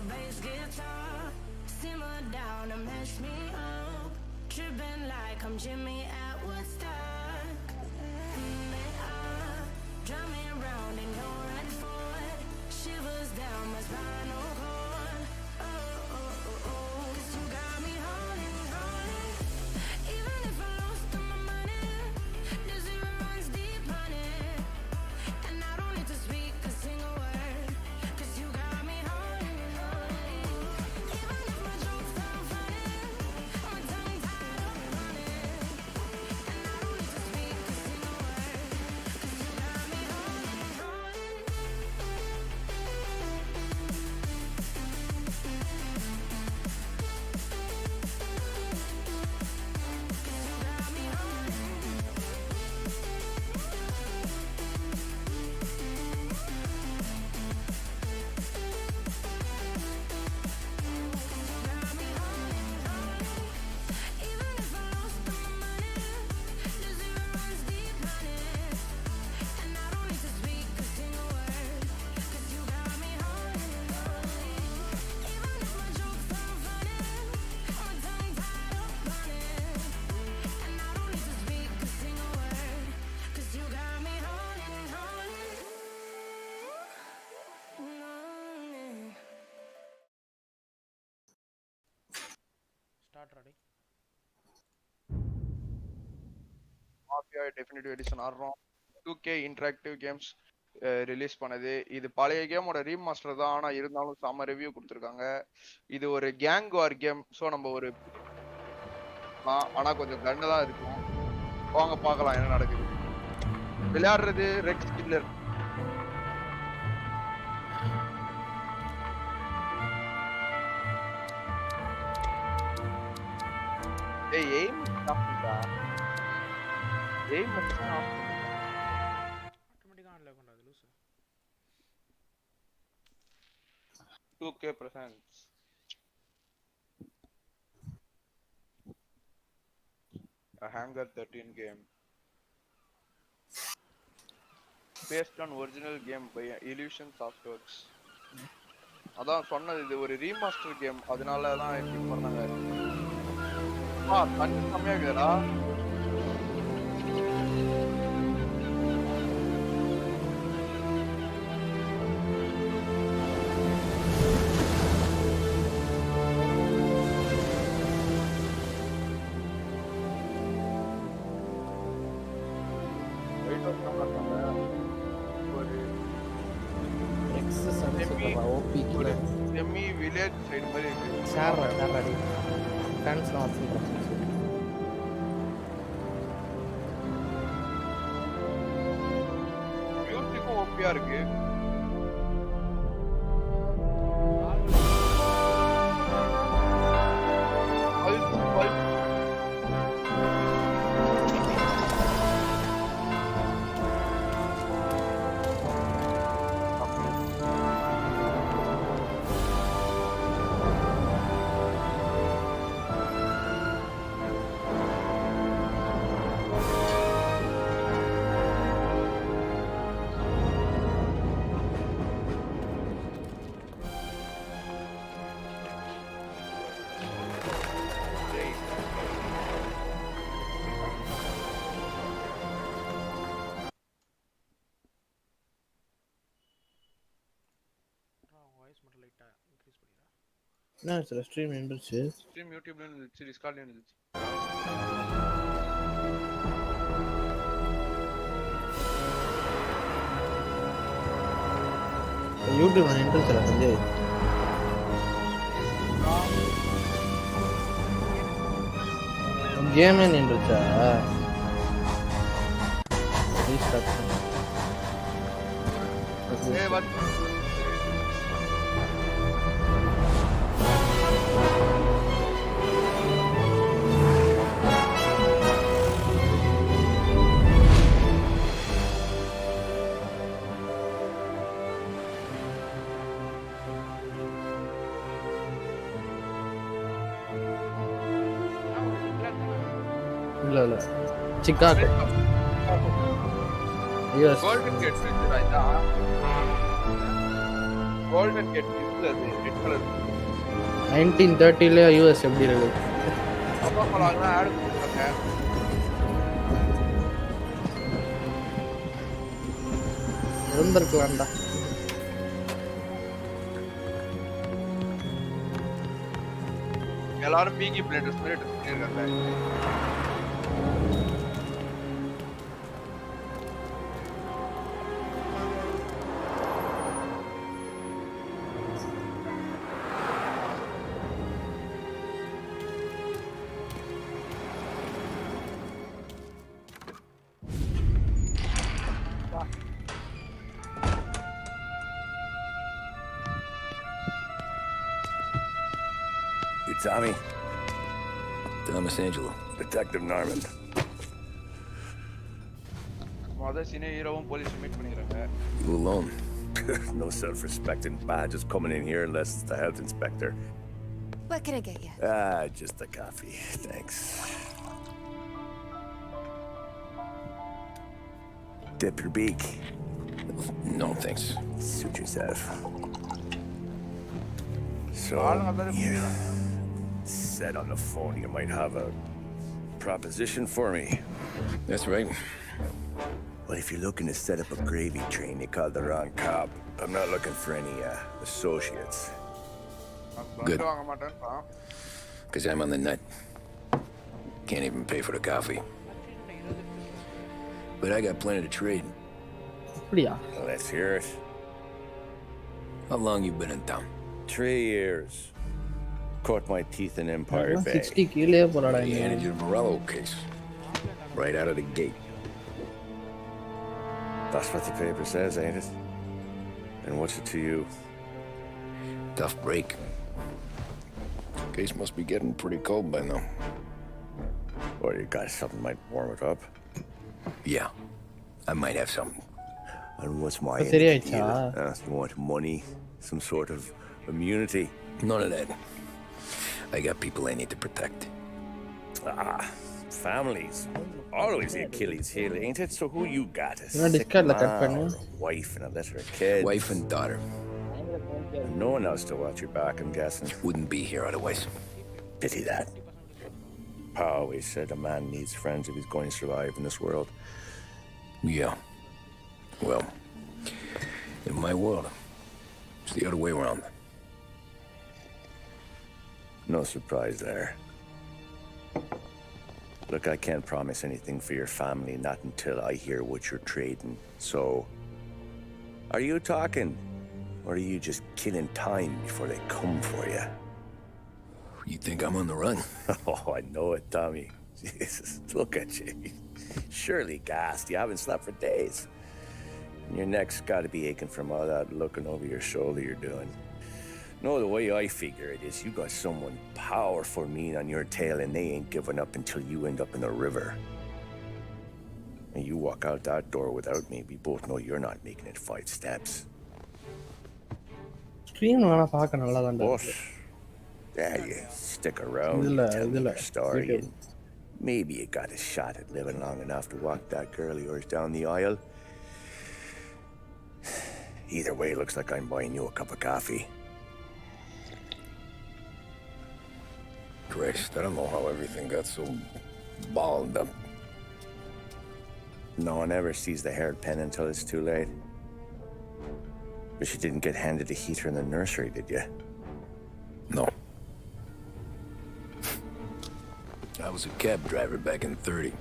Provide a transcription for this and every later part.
bass guitar, simmer down and mess me up, tripping like I'm Jimmy at Woodstock. Drive me around in your red Ford, shivers down my spinal cord. Oh, oh, oh, oh, 'cause you got me holding, holding. Even if I lost all my money, the zero runs deep, honey. And I don't need to speak a single word, 'cause you got me holding, holding. Even if my jokes sound funny, my tongue tied up on it. And I don't need to speak a single word, 'cause you got me holding, holding. Even if I lost all my money, the zero runs deep, honey. And I don't need to speak a single word, 'cause you got me holding, holding. Even if my jokes sound funny, my tongue tied up on it. And I don't need to speak a single word, 'cause you got me holding, holding. Start ready. Mafia Definitive Edition ஆடுறோம். 2K interactive games release பண்ணது. இது பழைய கேமோட remaster தான், ஆனா இருந்தாலும் செம review கொடுத்துருக்காங்க. இது ஒரு கேங் வார் கேம். ஸோ நம்ம ஒரு ஆனா கொஞ்சம் கண்டு தான் இருக்கும். வாங்க பார்க்கலாம் என்ன நடக்குது. விளையாடுறது ரெக்ஸ் கில்லர். ஏய் எய்ம் ஸ்டாப்டா. Aim stop. ஆட்டோமேட்டிக்கா ஆன்ல கொண்டாது loose. 2K presents a Hangar 13 game based on original game by Illusion Softworks. அதான் சொன்னது, இது ஒரு ரீமாஸ்டர் கேம், அதனால தான் இப்படி பண்ணாங்க. தண்ணி கம்மியா இருக்குடா. செமி வில்லேஜ் சைடு மாதிரி இருக்கு. சார் ரெடி ஃபேன்ஸ்லாம் வச்சிருக்கேன். மியூசிக்கும் ஓபியா இருக்கு. வாய்ஸ் மட்டும் லைட்டா இன்க்ரீஸ் பண்ணிடா. என்ன சார் ஸ்ட்ரீம் நின்றுச்சு? ஸ்ட்ரீம் யூடியூப்ல இருந்துச்சு, டிஸ்கார்ட்ல இருந்துச்சு. யூடியூப்ல நின்றுச்சுல சஞ்சய். கேமே நின்றுச்சா? ரீஸ்டார்ட் பண்ணு. ஏய் வாட் இல்ல Chicago US golden gate filter ஆயிட்டா. கோல்டன் கேட் இதுல அது ரெட் கலர் 1930ல யூஎஸ் எப்படி இருக்கு? அப்பா பழம் ஆட் கொடுத்தாங்க. இருந்திருக்கலாம்டா. எல்லாரும் பிகி பிளேட்டர்ஸ் மாதிரி ட்ரெஸ் பண்ணிருக்காங்க. You Tommy? Thomas Angelo. Detective Norman. மொத சீனே ஹீரோவும் போலீஸ் மீட் பண்ணிக்கிறாங்க. You alone? No self-respecting badges coming in here unless it's the health inspector. What can I get you? Just a coffee. Thanks. Dip your beak. No, thanks. Suit yourself. So, you said on the phone you might have a proposition for me. That's right. Well, if you're looking to set up a gravy train, you called the wrong cop. I'm not looking for any associates. Good. Because I'm on the nut. Can't even pay for the coffee. But I got plenty to trade. அப்படியா? Well, let's hear it. How long you been in town? 3 years. Caught my teeth in Empire Bay. 60 கீழே போறாடா. He handed you the Morello case. Right out of the gate. That's what the paper says, ain't it? And what's it to you? Tough break. Case must be getting pretty cold by now. Or you got something might warm it up? Yeah, I might have something. And what's my end of the deal? You want money? Some sort of immunity? None of that. I got people I need to protect. Families. Always the Achilles heel, ain't it? So who you got? A sick mom, or a wife and a litter of kids? Wife and daughter. And no one else to watch your back, I'm guessing. Wouldn't be here otherwise. Pity that. Pa always said a man needs friends if he's going to survive in this world. Yeah. Well, in my world, it's the other way around. No surprise there. Look, I can't promise anything for your family, not until I hear what you're trading. So, are you talking? Or are you just killing time before they come for you? You think I'm on the run? Oh, I know it, Tommy. Jesus, look at you. Surely gassed. You haven't slept for days. And your neck's got to be aching from all that looking over your shoulder you're doing. No, the way I figure it is you got someone powerful mean on your tail and they ain't giving up until you end up in the river. And you walk out that door without me, we both know you're not making it 5 steps. Stream வேணா பார்க்க நல்லா தான் But, yeah, you stick around, you tell me your story, and maybe you got a shot at living long enough to walk that girl of yours down the aisle. Either way, looks like I'm buying you a cup of coffee. Christ, I don't know how everything got so balled up. No one ever sees the hairpin until it's too late. But you didn't get handed a heater in the nursery, did you? No. I was a cab driver back in 30.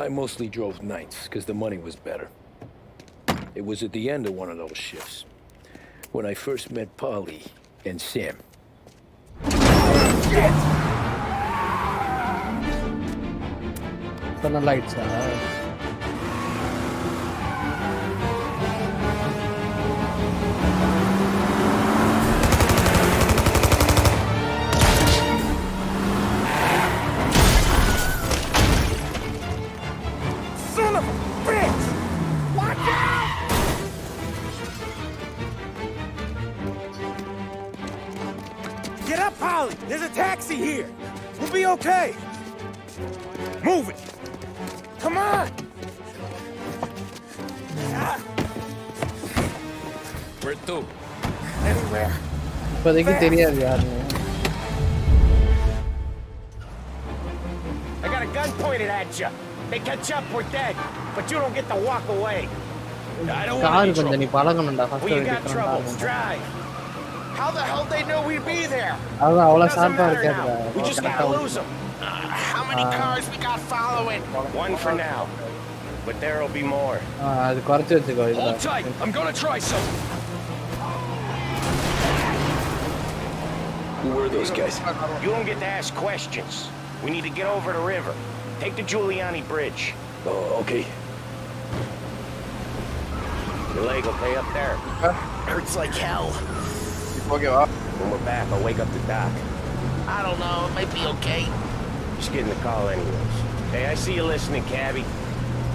I mostly drove nights, because the money was better. It was at the end of one of those shifts, when I first met Polly and Sam. இப்போ நல்லா ஆயிடுச்சா? Son of a bitch! Watch out! Get up, Polly! There's a taxi here! We'll be okay! Move it! Come on! Where to? Anywhere. இப்போதைக்கு தெரியாது யாருன்னு. I got a gun pointed at you. They catch up, we're dead. But you don't get to walk away. I don't car want any கொஞ்சம் நீ trouble. பழகணும்டா Well, first you got டிஃபரெண்டா troubles. இருக்கும். Drive. How the hell they know we'd be there? அதான் அவ்வளவு Doesn't ஷார்ப்பா matter இருக்காதுடா. now. We just கரெக்டா gotta lose them. How many cars we got following? One for now. But there'll be more. அது குறைச்சு வச்சுக்கோ இதுல. Hold tight. I'm gonna try something. Who were those guys? You don't get to ask questions. We need to get over the river. Take the Giuliani Bridge. Oh, okay. Your leg will pay up there. Hurts like hell. ஓகேவா? When we're back, I'll wake up the doc. I don't know. It might be okay. Just getting the call anyways. Hey, I see you listening, Cabby.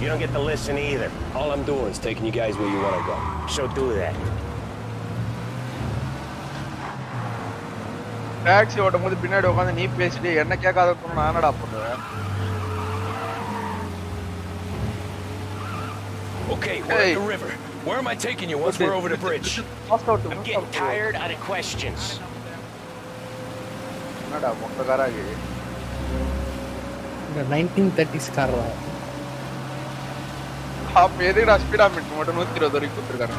You don't get to listen either. All I'm doing is taking you guys where you want to go. So do that. Taxi ஓட்டும் போது பின்னாடி உட்காந்து நீ பேசிட்டு என்ன கேட்காத நான் என்னடா பண்ணுவேன்? Okay, we're at the river. Where am I taking you once we're over the bridge? I'm getting tired out of questions. என்னடா மொத்தக்காராகி? இந்த 1930s கார்டா. அப்ப எதுக்குடா ஸ்பீடாமீட்டர் மட்டும் 120 வரைக்கும் கொடுத்துருக்காங்க?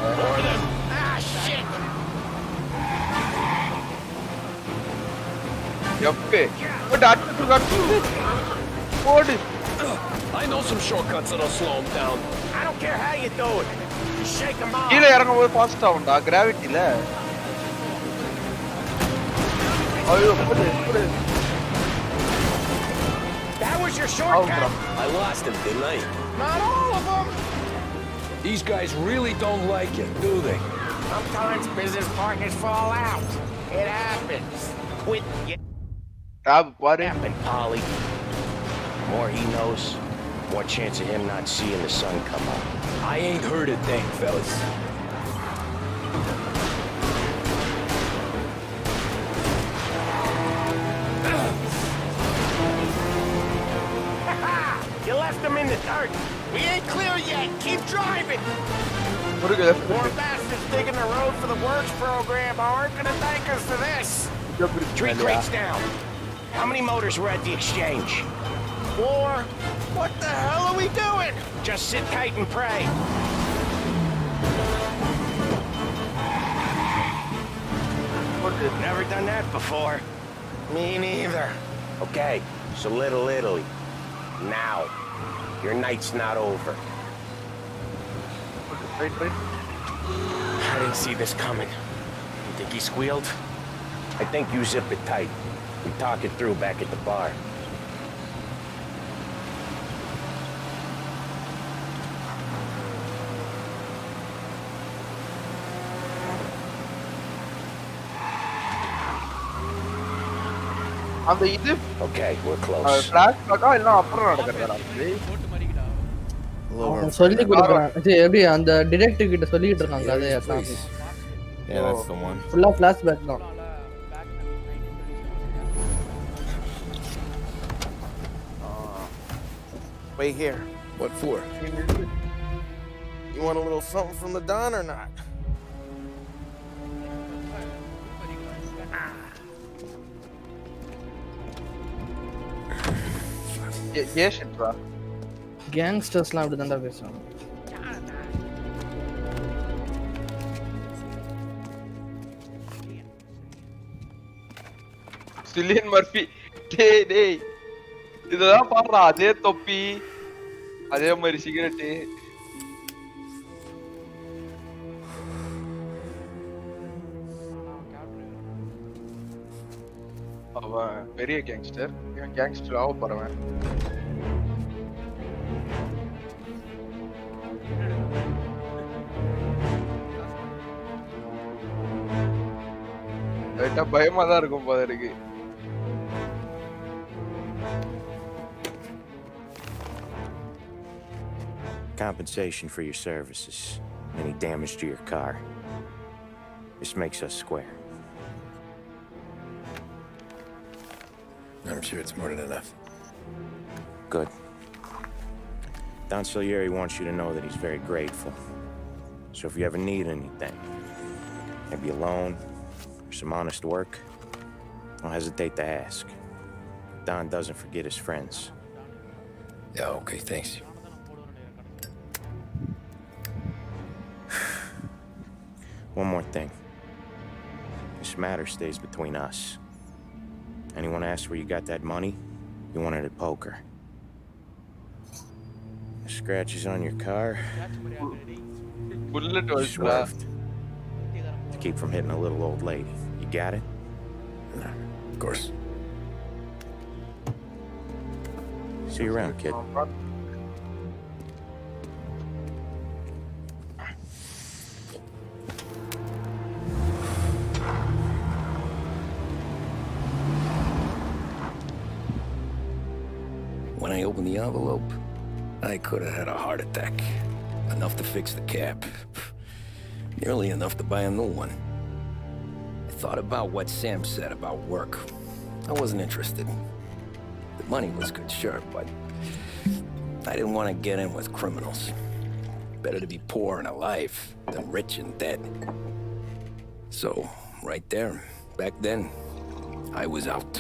Ah, shit! எப்பே பட் அடிச்சு போடு. I know some shortcuts that'll slow them down. I don't care how you do it. You shake them off. கீழ இறங்கும் போது ஃபாஸ்ட் ஆகும்டா கிராவிட்டில. ஐயோ போடு போடு. That was your shortcut. I lost him, didn't I? Not all of them. These guys really don't like it, do they? Sometimes business partners fall out. It happens. Quit. Top பாரு. Happened, Polly. The more he knows, more chance of him not seeing the sun come up. I ain't heard a thing, fellas. You left him in the dirt. We ain't clear yet. Keep driving. முருகே. More bastards digging the road for the works program aren't gonna thank us for this. Tree crates down. How many motors were at the exchange? 4. What the hell are we doing? Just sit tight and pray. Never done that before. Me neither. Okay, so Little Italy. Now, your night's not over. Right right. I didn't see this coming. You think he squealed? I think you zip it tight. We talk it through back at the bar. அந்த இது Okay, we're close. Flash பேக்கா இல்ல அப்புறம் நடக்குறதா? போட்டு மாறிக்கிட்டா. அவன் சொல்லி கொடுக்குறான். சரி எப்படி அந்த டிடெக்டிவ் கிட்ட சொல்லிட்டு இருக்காங்க அதே அதான். Yeah, that's the one. ஃபுல்லா ஃபிளாஷ்பேக் தான். Wait here. What for? You want a little something from the Don or not? ஏஷன்ட்ரா. கேங்ஸ்டர்ஸ்லாம் அப்படி தான்டா பேசுவாங்க. Cillian Murphy. டேய் டேய். இதெல்லாம் பாடுறா அதே தொப்பி. அதே மாதிரி சிகரெட். அவன் பெரிய கேங்ஸ்டர். இவன் கேங்ஸ்டர் ஆக போறவன். லைட்டா பயமா தான் இருக்கும் போல இருக்கு. Compensation for your services. Any damage to your car. This makes us square. I'm sure it's more than enough. Good. Don Salieri wants you to know that he's very grateful. So if you ever need anything, maybe a loan or some honest work, don't hesitate to ask. Don doesn't forget his friends. Yeah, okay, thanks. One more thing. This matter stays between us. Anyone asks where you got that money, you won it at poker. The scratches on your car, Bullet you was swerved to keep from hitting a little old lady. You got it? Of course. See you around, kid. When I opened the envelope, I could have had a heart attack. Enough to fix the cap. Nearly enough to buy a new one. I thought about what Sam said about work. I wasn't interested. The money was good, sure, but I didn't want to get in with criminals. Better to be poor and alive than rich and dead. So, right there, back then, I was out.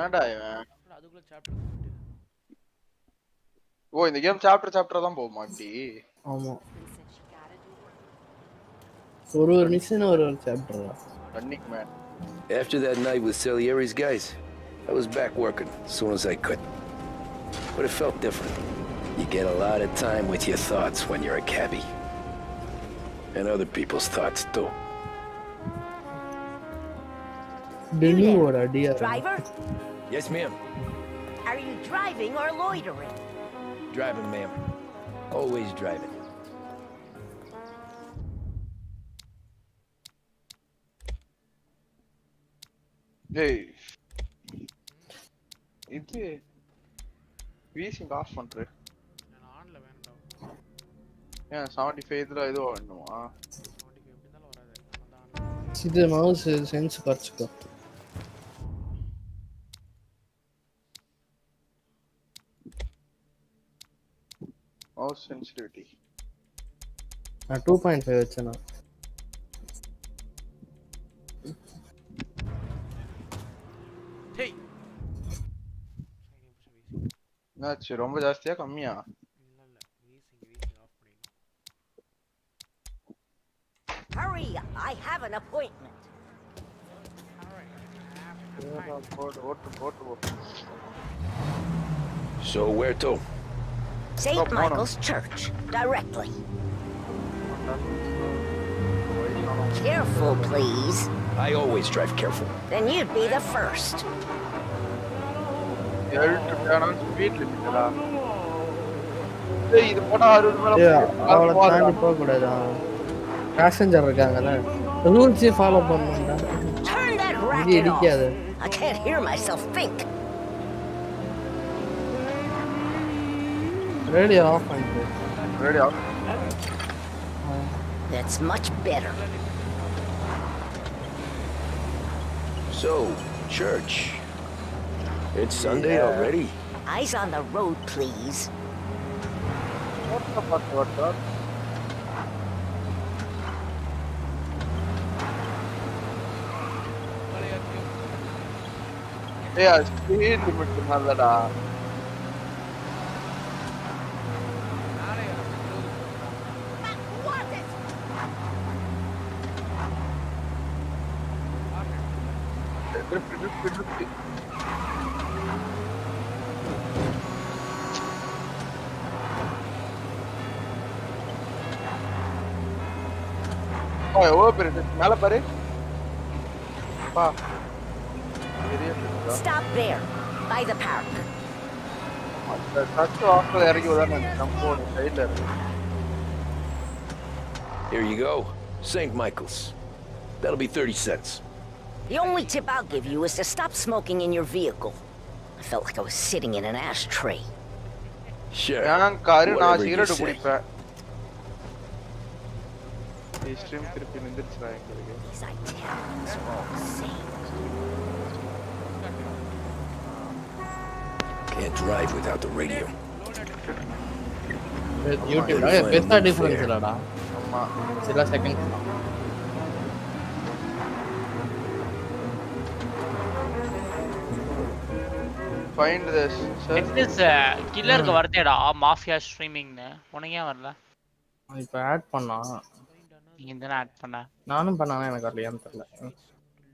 என்னடா இவன்? அதுக்குள்ள chapter ஓ இந்த game chapter தான் போகுமா இப்படி? ஆமா. ஒரு mission ஒரு chapter. Running man. After that night with Salieri's guys, I was back working as soon as I could. But it felt different. You get a lot of time with your thoughts when you're a cabbie. And other people's thoughts too. Driver? Yes, ma'am. Are you driving or loitering? Driving, ma'am. Always driving. Hey. இது wheezing of பண்ற. நான் ஆன்ல வேணும்டா. ஏன் 75 இதுல ஏதோ வேணுமா? 75 எப்படி இருந்தாலும் வராது. நம்ம தான் இது மவுஸ் சென்ஸ் குறைச்சுக்கோ. Mouse sensitivity. நான் 2.5 வச்சேனா. ஹேய். என்னாச்சு ரொம்ப ஜாஸ்தியா கம்மியா? இல்ல வீசிங் ஆஃப் பண்ணிடணும். Hurry, I have an appointment. So where to? St. Michael's Church, directly. Careful, please. I always drive careful. Then you'd be the first. Speed லிமிட்டடா. ஏய் இது போனா 60 மேல அவளை தாண்டி போக கூடாது. பேசஞ்சர் இருக்காங்கல. ரூல்ஸ் ஃபாலோ பண்ணனும்டா. Turn that இது racket இடிக்காது. off. I can't hear myself think. Radio off பண்ணிடு. Radio off. That's much better. So, church. It's Sunday already. Eyes on the road, please. What? Yeah, speed limit நல்லடா. ஓ ஓபரேட் மேல பாரு. பா. Stop there, by the park. அந்த touch ஆஃப்ல இறங்கி வந்தா நம்ம போற சைடுல இருக்கு. Here you go. St. Michael's. That'll be 30 cents. The only tip I'll give you is to stop smoking in your vehicle. I felt like I was sitting in an ashtray. Sure. நான் car நான் Whatever you cigarette say. குடிப்பேன். நீ stream திருப்பி நின்றுச்சுடா எங்களுக்கு. These Italians are all the same. Can't drive without the radio. யூடியூப்ல பெருசா difference இல்லடா. ஆமா. சில second Find this search. This கில்லருக்கு வரதேடா மாஃபியா ஸ்ட்ரீமிங்னு. உனக்கு ஏன் வரல? இப்போ ஆட் பண்ணா. நீ என்ன ஆட் பண்ண? நானும் பண்ணானே எனக்கு வரலையான்னு தெரியல.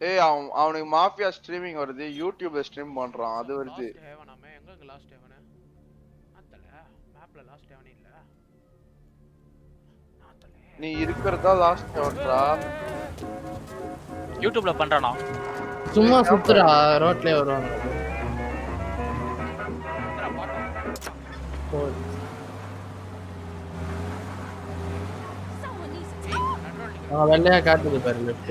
ஏய் அவனுக்கு மாஃபியா ஸ்ட்ரீமிங் வருது, யூடியூப்ல ஸ்ட்ரீம் பண்றான், அது வருது. ஹேவனாமே எங்க லாஸ்ட் ஹேவன்? ஆத்தல மேப்ல லாஸ்ட் ஹேவன் இல்ல. ஆத்தல நீ இருக்குறதா லாஸ்ட் ஹேவன்டா. யூடியூப்ல பண்றானா? சும்மா சுத்துறா ரோட்லயே வருவாங்க. வெள்ளையா காட்டுது பாரு லெஃப்ட்.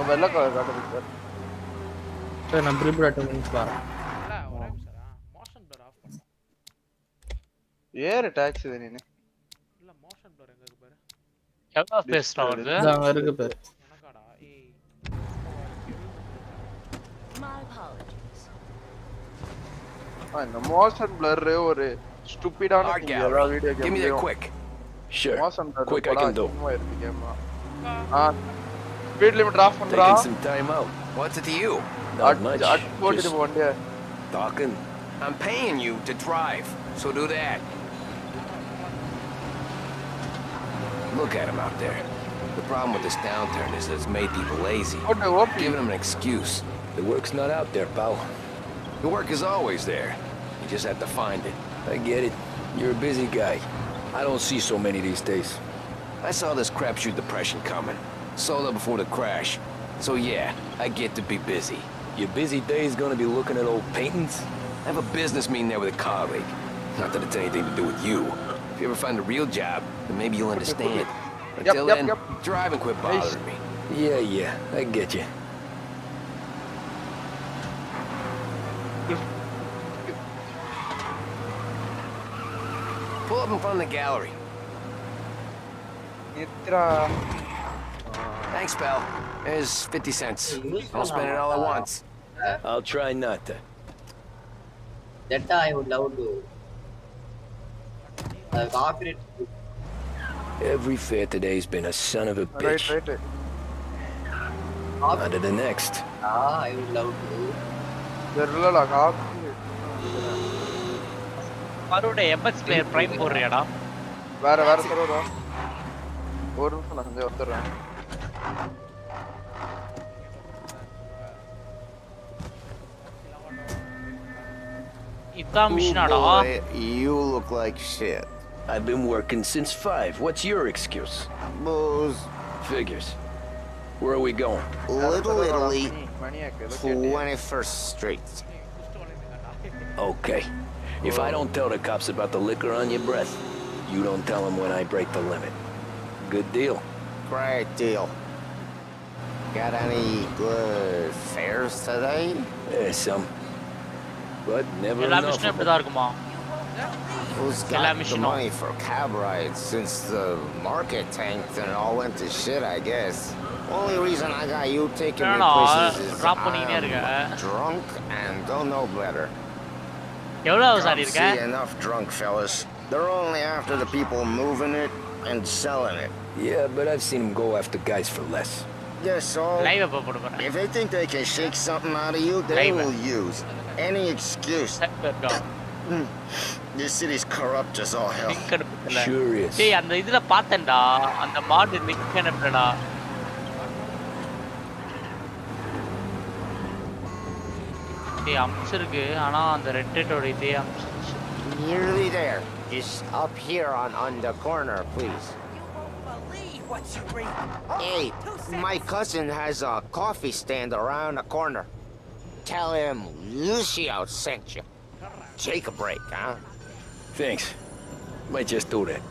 வெள்ளை கலர் காட்டுது சார். சரி நான் ப்ரீ ப்ராட் மீன்ஸ் வரேன். இல்ல ஒரே நிமிஷம் மோஷன் ப்ளர் ஆஃப் பண்ணு. ஏர் டாக்ஸ் இது நீ. இல்ல மோஷன் ப்ளர் எங்க இருக்கு பாரு. எவ்வளவு பேஸ்டா வருது? அங்க இருக்கு பாரு. எனக்காடா ஏய். My apologies. இந்த மோஷன் blur ஒரு ஸ்டூபிடான video game. Give me that quick. Sure. Motion blur Quick I can do. Speed limit off பண்றா. Taking some time out. What's it to you? Not much. போட்டுட்டு போண்டியா. Talking. I'm paying you to drive, so do that. Look at him out there. The problem with this downturn is that it's made people lazy. Giving them an excuse. The work's not out there, pal. The work is always there. You just have to find it. I get it. You're a busy guy. I don't see so many these days. I saw this crapshoot depression coming. Sold up before the crash. So yeah, I get to be busy. Your busy day is gonna be looking at old paintings? I have a business meeting there with a colleague. Not that it's anything to do with you. If you ever find a real job, then maybe you'll understand. Until then, drive and quit bothering me. Yeah, I get you. Pull up in front of the gallery. Thanks, pal. Here's 50 cents. I'll spend it all at once. I'll try not to. That I would love to. Cooperate. Every fair today's been a son of a bitch. Right. On to the next. I would love to. தெரியலடா copy. மறுபடியும் MX player prime போடுறியாடா? வேற சர்வரா. ஒரு நிமிஷம் நான் கொஞ்சம் வந்துறேன். இதான் மிஷனாடா. You look like shit. I've been working since 5. What's your excuse? Booze. Figures. Where are we going? Little Italy, 21st Street. Okay. If I don't tell the cops about the liquor on your breath, you don't tell them when I break the limit. Good deal. Great deal. Got any good fares today? Some. But never எல்லா enough. மிஷனும் இப்படிதான் இருக்குமா? Who's got the money for cab rides since the market tanked and it all went to shit, I guess. Only reason I got you taking me places is I'm drunk and don't know better. எவ்வளவு sorry இருக்க? See enough drunk fellas. They're only after the people moving it and selling it. Yeah, but I've seen them go after guys for less. Yes, so live அப்ப போடு போறேன். if they think they can shake something out of you, they will use any excuse. This city's corrupt as all hell. Sure is. டேய் அந்த இதுல பார்த்தேன்டா அந்த மாடு நிக்கனப்டா. டேய் அம்ச்சிருக்கு ஆனா அந்த ரெட் டேட்டோட இதே அம்ச்சிருச்சு. Nearly there. Just up here on the corner, please. Hey, my cousin has a coffee stand around the corner. Tell him Lucio sent you. Take a break, huh? Thanks. Might just do that.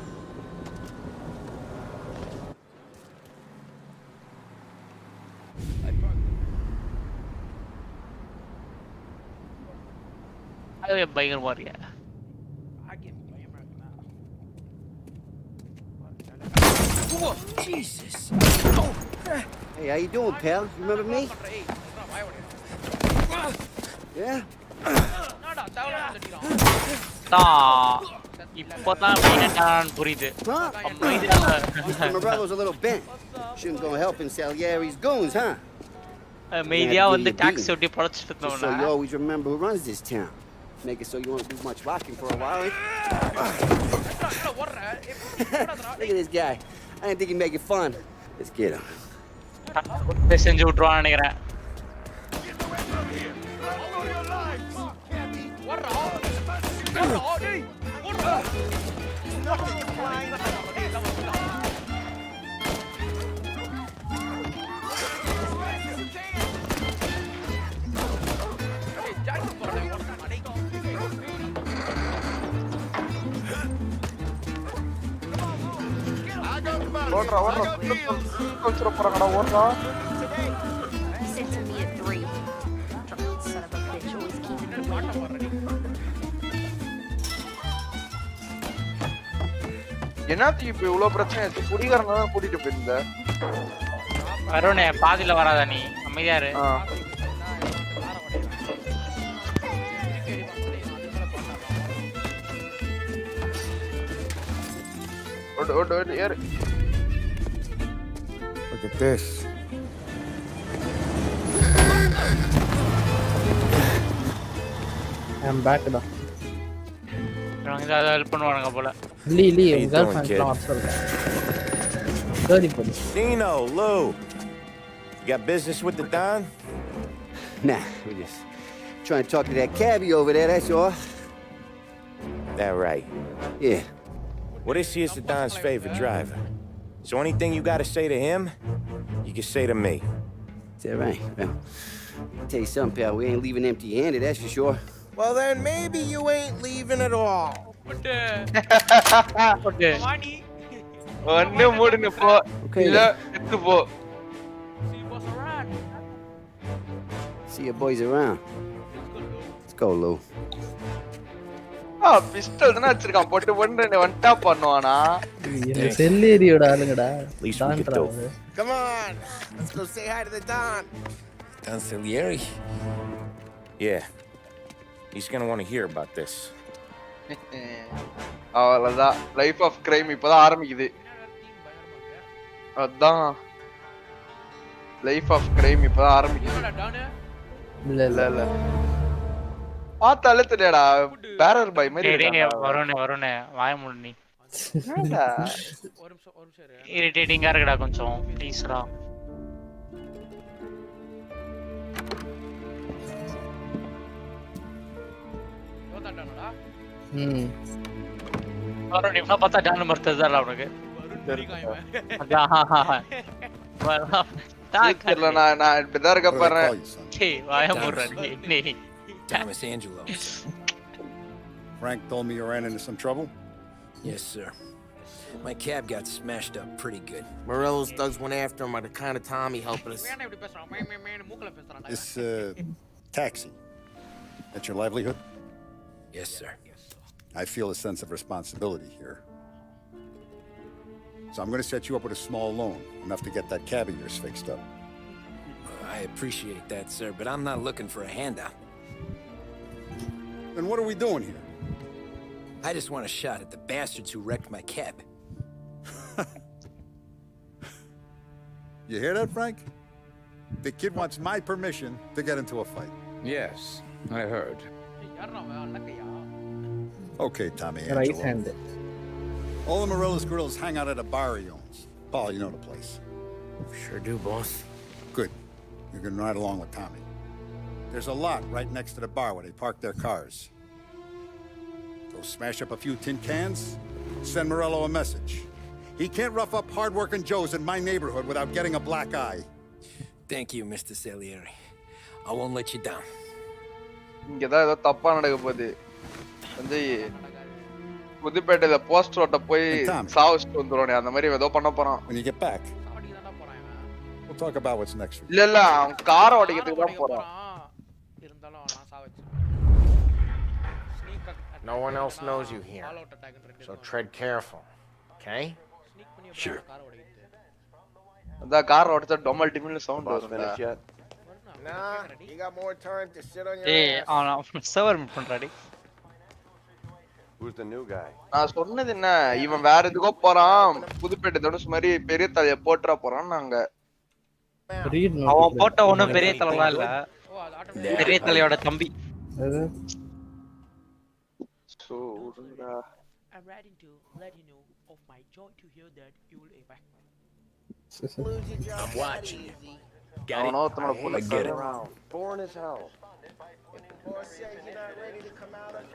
அது பயங்கரமா இருக்கு. Jesus. Hey, how you doing, pal? You remember me? Yeah? இப்போதான் மைனட்டான்னு புரியுது. Mr. Morello's a little bent. Shouldn't go helping Salieri's goons, huh? மெய்தியா வந்து tax ஒட்டி பொழைச்சிட்டு So you இருந்தவனா. always remember who runs this town. Make it so you won't do much rocking for a while. Look at this guy. I didn't think he'd make it fun. Let's get him. செஞ்சு விட்டுருவான்னு நினைக்கிறேன். ஓடுறா வச்சுட போறாங்கடா ஓடுறா. He said to me at 3. Son of a bitch, always keeping me waiting. என்னத்துக்கு இப்ப இவ்வளவு பிரச்சனை ஆச்சு? குடிகாரங்க தான் கூட்டிட்டு போயிருந்த. வருணே பாதியில வராதா நீ? அமைதியா இரு. ஓடு ஏறு. Look at this. I'm back da. அவங்க ஏதாவது ஹெல்ப் பண்ணுவானுங்க போல. Lee, How you உங்க doing, girlfriend kid? லாம் சொல்றேன். சரி போடு. Dino, Lou. You got business with the Don? Nah, we're just trying to talk to that cabbie over there, that's all. That right. Yeah. Well, this here's the Don's favorite driver. So anything you gotta say to him, you can say to me. Is that right? Well, I'll tell you something, pal. We ain't leaving empty-handed, that's for sure. Well, then maybe you ain't leaving at all. ஒண்ணு மூடுன்னு போ. இல்ல செத்து போ. See your boys around. Let's go, Lou. Pistol தான வச்சிருக்கான். போட்டு ஒன்டா பண்ணுவானா? இந்த செல்லேரியோட ஆளுங்கடா. least we could do. Come on, let's go say hi to the Don. Don Salieri? Yeah. He's gonna want to hear about this. அவ்வளவுதான். Life of crime இப்பதான் ஆரம்பிக்குது. அதான் life of crime இப்பதான் ஆரம்பிக்குது. இல்ல பார்த்தாலே தெரியாடா. பேரர் பாய் மாதிரி வருணே வாய மூடு நீ. ஒரு நிமிஷம் இரு. இரிட்டேட்டிங்கா இருக்குடா கொஞ்சம். ப்ளீஸ்டா. வருண் இவனை பார்த்தா டான் மர்த்ததா உனக்கு. நான் இப்படிதான் இருக்க போறேன். வாய மூடுற நீ. Thomas Angelo. Frank told me you ran into some trouble? Yes, sir. My cab got smashed up pretty good. Morello's thugs went after him by the kind of time he helped us. This, taxi. That's your livelihood? Yes, sir. I feel a sense of responsibility here. So I'm going to set you up with a small loan, enough to get that cab of yours fixed up. I appreciate that, sir, but I'm not looking for a handout. Then what are we doing here? I just want a shot at the bastards who wrecked my cab. You hear that, Frank? The kid wants my permission to get into a fight. Yes, I heard. Okay, Tommy Right Angelo. handed. All the Morello's girls hang out at a bar he owns. Paul, you know the place. Sure do, boss. Good. You can ride along with Tommy. There's a lot right next to the bar where they park their cars. Go smash up a few tin cans, send Morello a message. He can't rough up hard-working Joes in my neighborhood without getting a black eye. Thank you, Mr. Salieri. I won't let you down. இங்கதான் ஏதோ தப்பா நடக்க போகுது. வந்து புதுப்பேட்டையில post ரோட்ட போய் சாவச்சிட்டு வந்துருவானே அந்த மாதிரி ஏதோ பண்ண போறான். When you get back, we'll talk about what's next. இல்ல அவன் காரை ஓடிக்கிறதுக்கு தான் போறான். No one else knows you here, so tread careful, okay? Sure. அதான் கார் ஓட்டத டொமல் டிமில்னு சவுண்ட் Boss வரும்ல. finished yet? Nah, you got more time to sit on your டேய் ass. அவன் server meet பண்றாடி. Who's the new guy? நான் சொன்னது என்ன, இவன் வேற எதுக்கோ போறான், புதுப்பேட்டை தனுஷ் மாதிரி பெரிய தலைய போட்டுற போறான் நாங்க. அவன் போட்ட ஒண்ணும் பெரிய தலைலாம் இல்ல. பெரிய தலையோட தம்பி. I'm writing to let you know of my joy to hear that you will evac. I'm watching you. Got அவனோ it? தன்னோட புள்ள I get it. Boring as hell. Boss says you're not ready to come out of the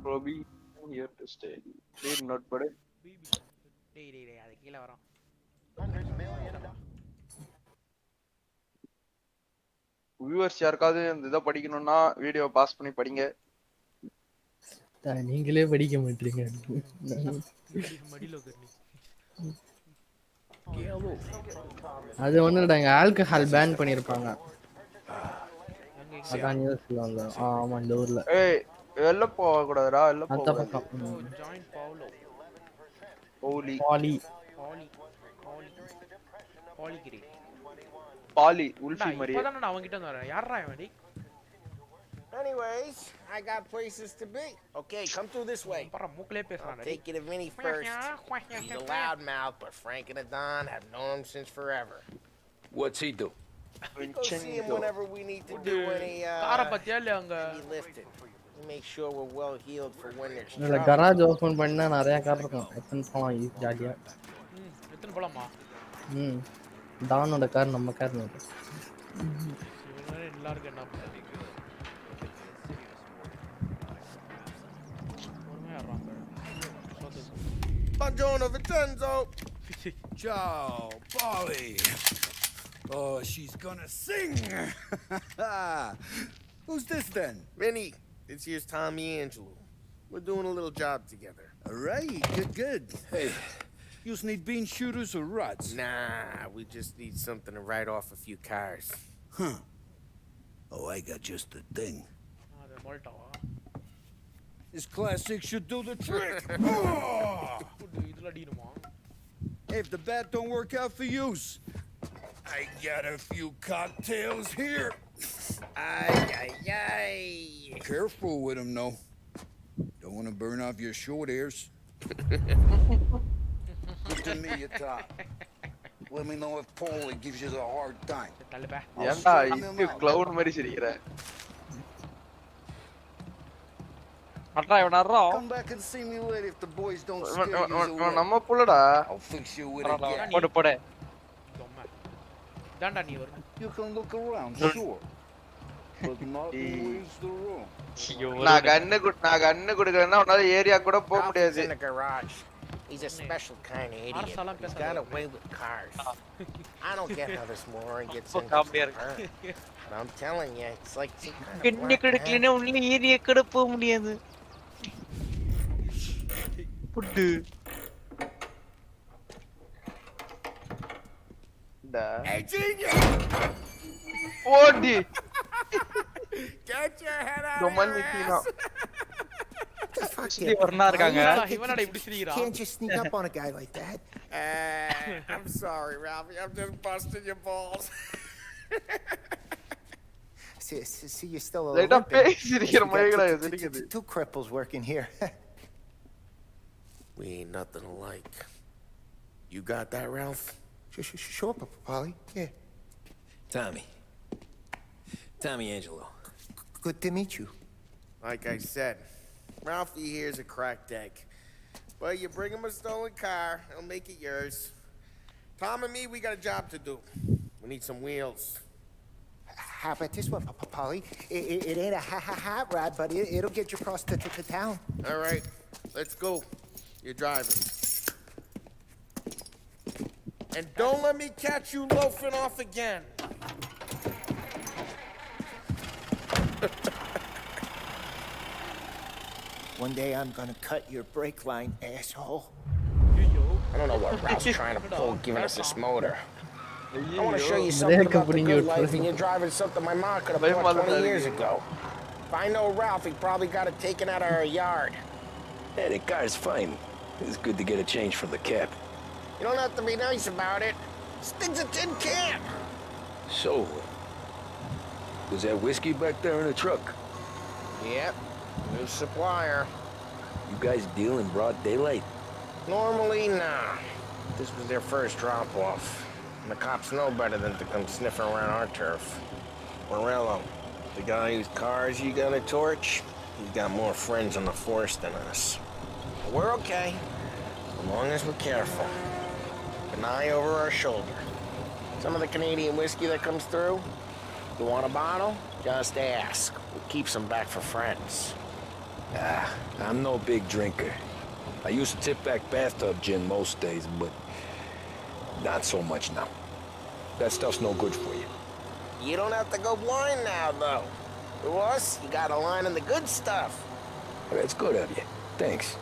Robbie here to stay. Did not படு. டேய் அது கீழ வரோம். Viewers யாருக்காவது இந்த இத படிக்கணும்னா வீடியோ பாஸ் பண்ணி படிங்க. நீங்களே படிக்க மாட்டீங்க. அது ஒண்ணுடாங்க ஆல்கஹால் பேன் பண்ணிருப்பாங்க. அதான் நியூஸ்ல வந்தா. ஆமா இந்த ஊர்ல. ஏய் எல்ல போக கூடாதுடா, எல்ல போக. அந்த பக்கம். ஜாயின் பவுலோ. பாலி கிரி. பாலி உல்ஃபி மாதிரி. இப்போதான் நான் அவங்கிட்ட வரேன். யாரா இவன் டேய்? Anyways, I got places to be. Okay, come through this way. மூக்களே பேசுறானே. Take you to Vinny first. He's a loudmouth, but Frank and Adon have known him since forever. What's he do? We go see him whenever we need to do any கார பத்தியால அங்க lifting. We make sure we're well healed for when there's இல்ல trouble. Garage open பண்ணா நிறைய car இருக்கும். எத்தனை போலாம் ஜாலியா. எத்தனை போலாமா? டானோட கார் நம்ம கார் இல்ல. எல்லாருக்கும் என்ன பண்ணுது? Buongiorno Vincenzo. Ciao, Polly. Oh, she's gonna sing. Who's this then? Vinny, this here's Tommy Angelo. We're doing a little job together. All right, good. Hey, you need bean shooters or rods? Nah, we just need something to write off a few cars. Huh. Oh, I got just the thing. அது மால்டாவா? This classic should do the trick. இதெல்லாம் அடிக்குமா? If the bat don't work out for use, I got a few cocktails here. Ay. Careful with them, though. Don't want to burn off your short hairs. Good to meet you, Tom. Let me know if Paulie gives you a hard time. ஏன்டா இது cloud மாதிரி சிரிக்கிற? Come back and see me later if the boys don't scare you away. நம்ம புள்ளடா. I'll fix you with a gap. போடு. தாண்டா நீ வர. You can look around, sure. But not always the room. நான் கண்ணு குடுக்கறேன்னா உன்னால ஏரியா கூட போக முடியாது. In the garage. He's a special kind of idiot. He's got away with cars. I don't get how this moron gets into car. But I'm telling you, it's like some kind of கண்ணு கடக்கலனா உள்ள area கூட போக முடியாது. புட்டு. Hey, genius! ஓடி. Get your head out Don't of mind your me, Tina. ass! இவனடா இப்படி சிரிக்கிறான். Can't just sneak up on a guy like that. I'm sorry, Ralphie. I'm just busting your balls. See, you're still a Let up, two cripples working here. We ain't nothing alike. You got that, Ralph? Sure, Polly. Yeah. Tommy Angelo. Good to meet you. Like I said, Ralphie here's a cracked egg. Well, you bring him a stolen car, he'll make it yours. Tom and me, we got a job to do. We need some wheels. How about this one, Polly? It ain't a hot rod, but it'll get you across to town. All right, let's go. You're driving. And don't let me catch you loafing off again. One day I'm gonna cut your brake line, asshole. I don't know what Ralph's trying to pull, giving us this motor. I want to show you something about the good life, and you're driving something my mom could have bought 20 years ago. If I know Ralph, he probably got it taken out of our yard. Hey, the car's fine. It's good to get a change from the cap. You don't have to be nice about it. This thing's a tin can. So, was that whiskey back there in the truck? Yep, new supplier. You guys deal in broad daylight? Normally, nah. This was their first drop-off. And the cops know better than to come sniffing around our turf. Morello, the guy whose cars you gonna torch, he's got more friends on the force than us. But we're okay, as long as we're careful. An eye over our shoulder. Some of the Canadian whiskey that comes through, you want a bottle? Just ask. We'll keep some back for friends. Ah, I'm no big drinker. I used to tip back bathtub gin most days, but not so much now. That stuff's no good for you. You don't have to go blind now, though. To us, you got a line in the good stuff. That's good of you. Thanks.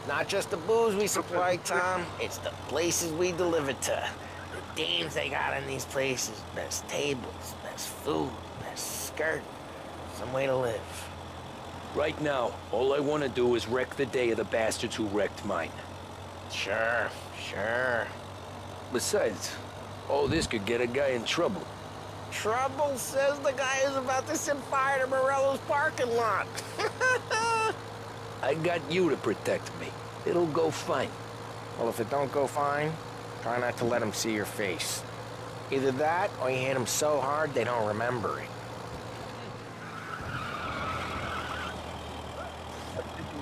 Not just the booze we supply, Tom. It's the places we deliver to. The dames they got in these places. Best tables, best food, best skirt. Some way to live. Right now, all I want to do is wreck the day of the bastards who wrecked mine. Sure, sure. Besides, all this could get a guy in trouble. Trouble, says the guy who's about to set fire to Morello's parking lot. I got you to protect me. It'll go fine. Well, if it don't go fine, try not to let them see your face. Either that, or you hit them so hard they don't remember it.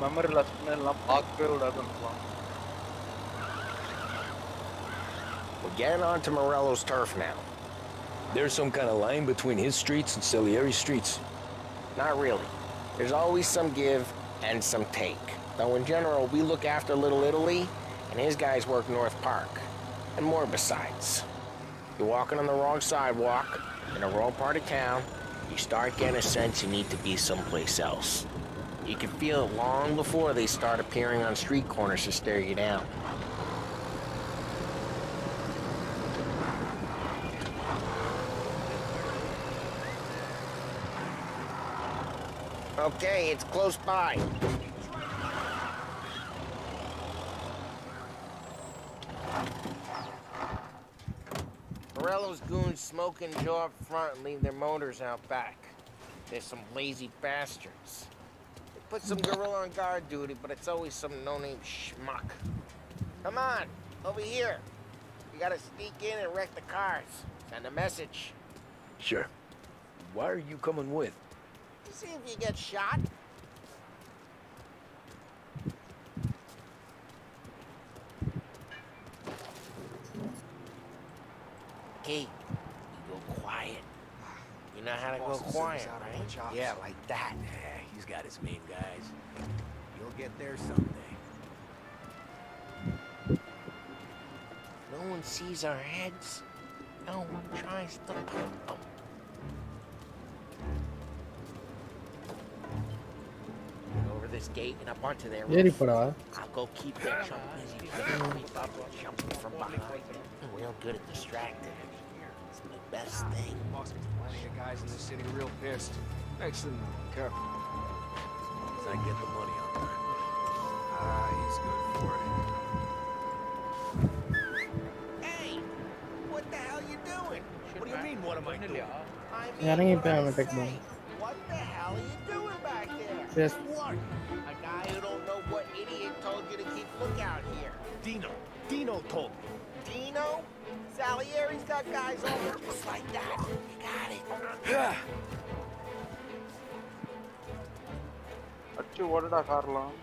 Memory லாஸ்ட்னா எல்லாம் பார்க்கவே விடாதுன்றான். We're getting onto Morello's turf now. There's some kind of line between his streets and Salieri's streets? Not really. There's always some give and some take. Though in general, we look after Little Italy, and his guys work North Park. And more besides. You're walking on the wrong sidewalk, in the wrong part of town, you start getting a sense you need to be someplace else. You can feel it long before they start appearing on street corners to stare you down. Okay, it's close by. Morello's goons smoke and jaw up front and leave their motors out back. They're some lazy bastards. They put some gorilla on guard duty, but it's always some no-name schmuck. Come on, over here. We gotta sneak in and wreck the cars. Send a message. Sure. Why are you coming with? See if you get shot. Okay, you go quiet. You know how to go quiet, right? Yeah, like that. Yeah, he's got his main guys. You'll get there someday. No one sees our heads. No one tries to pump them. Over this gate and up onto their roof. I'll go keep their chump busy. Creep up and jumping from behind. I'm real good at distracting. It's the best thing. Plenty of guys in the city real pissed. Next thing, careful. As I get the money on that. Ah, he's good for it. Hey! What the hell you doing? What do you mean, what am I doing? இறங்கி போய் அவனை tech பண்ணு. What the hell are you doing back there? Yes. What? A guy who don't know what idiot told you to keep lookout here. Dino told me. Dino? Salieri's got guys all over just like that. You got it. அச்சு ஓடடா கார்லாம்.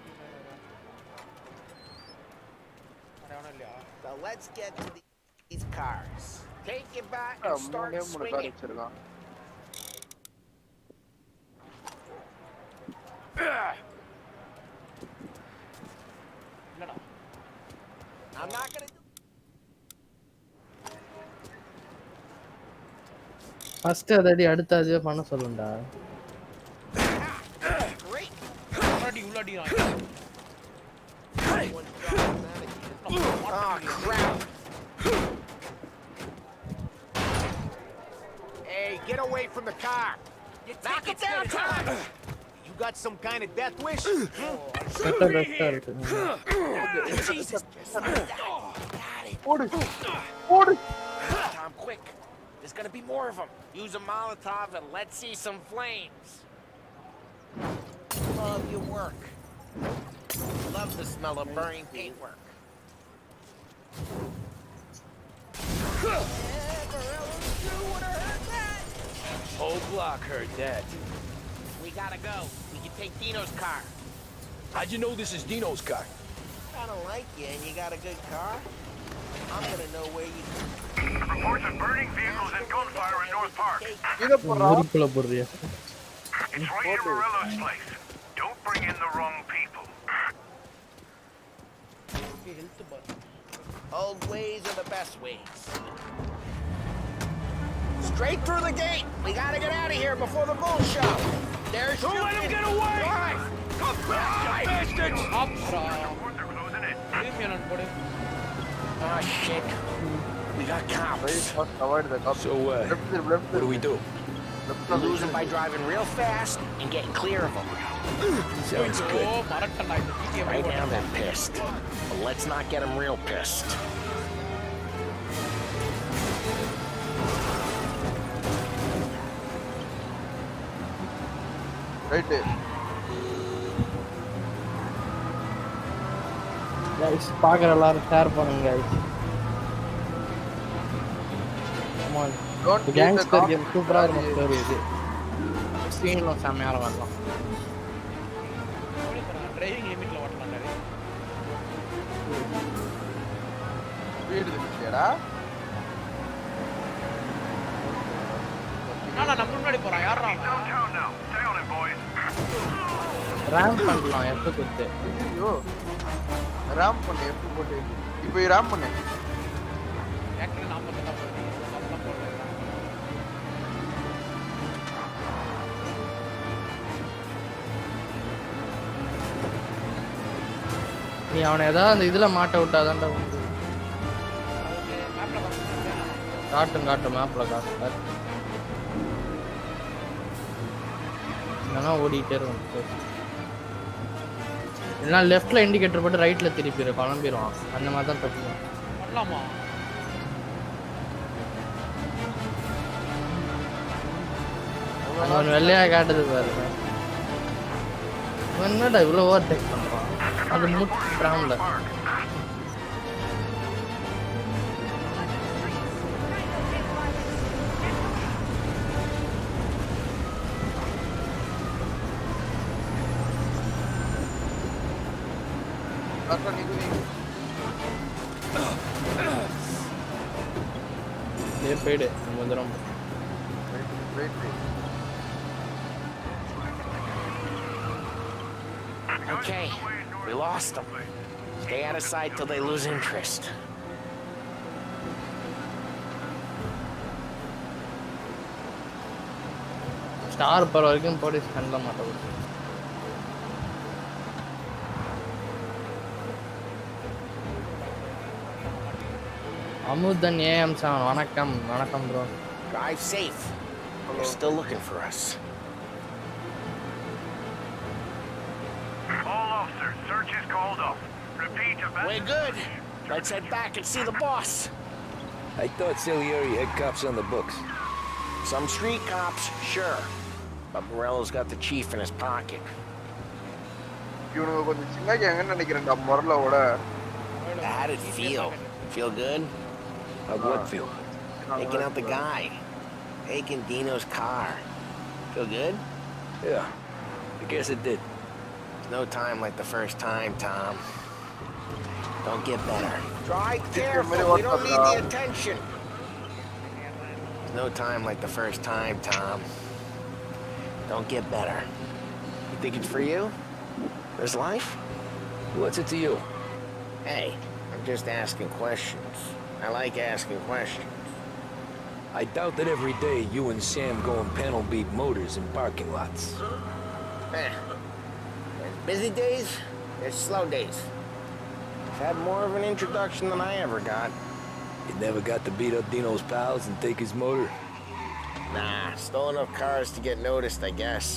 So let's get to these cars. Take it back and start swinging. I'm not gonna do. First அதடி அடுத்து அதே பண்ண சொல்லுடா. Great. உள்ளடி Oh crap. Hey, get away from the car. Knock it down, Tom. You You got some kind of death wish? Jesus. Tom, quick. There's gonna be more of them. Use a Molotov and let's see some flames. Love your work. Love the smell of burning paintwork. Whole block heard that. We gotta go. We can take Dino's car. How'd you know this is Dino's car? I don't like you and you got a good car. I'm gonna know where you... Reports of burning vehicles and gunfire in North Park. ஊருக்குள்ள போடுறியா? It's right near Morello's place. Don't bring in the wrong people. Old ways are the best ways. Straight through the gate. We gotta get out of here before the bull show. There's Don't let him get away! Drive. Come back, you bastards! Oh shit. We got cops. So, what do we do? We lose them by driving real fast and getting clear of them. Sounds good. Right now they're pissed. But let's not get them real pissed. Right there. Guys, பார்க்குற எல்லாரும் share பண்ணுங்க guys. Come on. Gangster game சூப்பரா இருக்கும் story இது. சீன்ல செமையா வரலாம். Driving லிமிட்ல ஓட்டலாம் டேய். ஸ்பீடு லிமிட்டடா. நம்ம முன்னாடி போறோம் யாரா ரேம் பண்ணலாம் எப்ப குத்து. ஐயோ. ரேம் பண்ணு எப்ப போட்டு. இப்போ ரேம் பண்ணு. ஆக்சுவலி நாம தான் போறோம். நீ அவனை ஏதாவது அந்த இதுல மாட்ட விட்டாதான்டா உண்டு. காட்டும் மேப்ல காட்டு. நான் ஓடிட்டே இருக்கேன். இல்லைனா லெஃப்ட்ல இண்டிகேட்டர் போட்டு ரைட்ல திருப்பிடு கிளம்பிடுவான். அந்த மாதிரி தான் தப்பு பண்ணலாமா? அவன் வெள்ளையா காட்டுது பாரு. என்னடா இவ்வளோ ஓவர்டேக் பண்றான்? அது முட்றான்ல. போயிடு வந்துடும். Okay, we lost them. Stay out of sight till they lose interest. Star per வரைக்கும் போலீஸ் கண்ட மாட்டோம். அமுதன் AM7 வணக்கம் bro. Drive safe. They're still looking for us. All officers, search is called off. Repeat, We're good. Let's head back and see the boss. I thought Salieri had cops on the books. Some street cops, sure. But Morello's got the chief in his pocket. இவனுக்கு கொஞ்சம் சின்ன கேங்க நினைக்கிறேன்டா முரளோட. How did it feel? Feel good? How'd what feel? Taking out the guy. Taking Dino's car. Feel good? Yeah, I guess it did. There's no time like the first time, Tom. Don't get better. Drive careful. We don't need the attention. There's no time like the first time, Tom. Don't get better. You think it's for you? This life? What's it to you? Hey, I'm just asking questions. I like asking questions. I doubt that every day you and Sam go and panel beat motors in parking lots. There's busy days, there's slow days. I've had more of an introduction than I ever got. You never got to beat up Dino's pals and take his motor? Nah, stole enough cars to get noticed, I guess.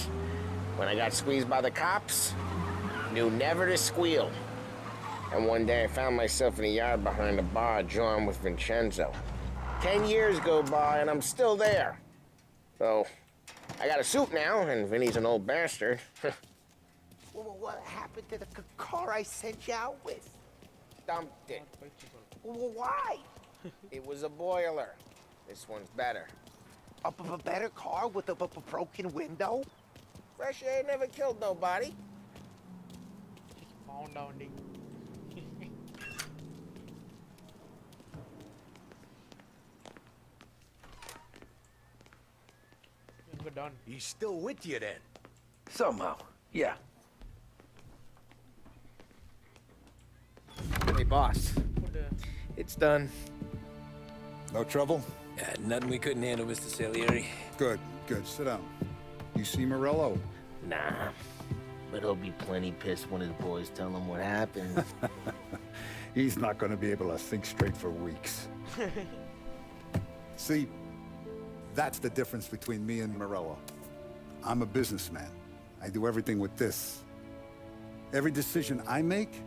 When I got squeezed by the cops, knew never to squeal. And one day I found myself in a yard behind a bar drawing with Vincenzo. 10 years go by and I'm still there. So, I got a suit now, and Vinny's an old bastard. What happened to the car I sent you out with? Dumped it. Why? It was a boiler. This one's better. A better car with a broken window? Fresh air never killed nobody. Found out. We're done. He's still with you then? Somehow, yeah. Hey, boss. It's done. No trouble? Nothing we couldn't handle, Mr. Salieri. Good, good. Sit down. You see Morello? Nah. But he'll be plenty pissed when his boys tell him what happened. He's not going to be able to think straight for weeks. See, that's the difference between me and Morello. I'm a businessman. I do everything with this. Every decision I make,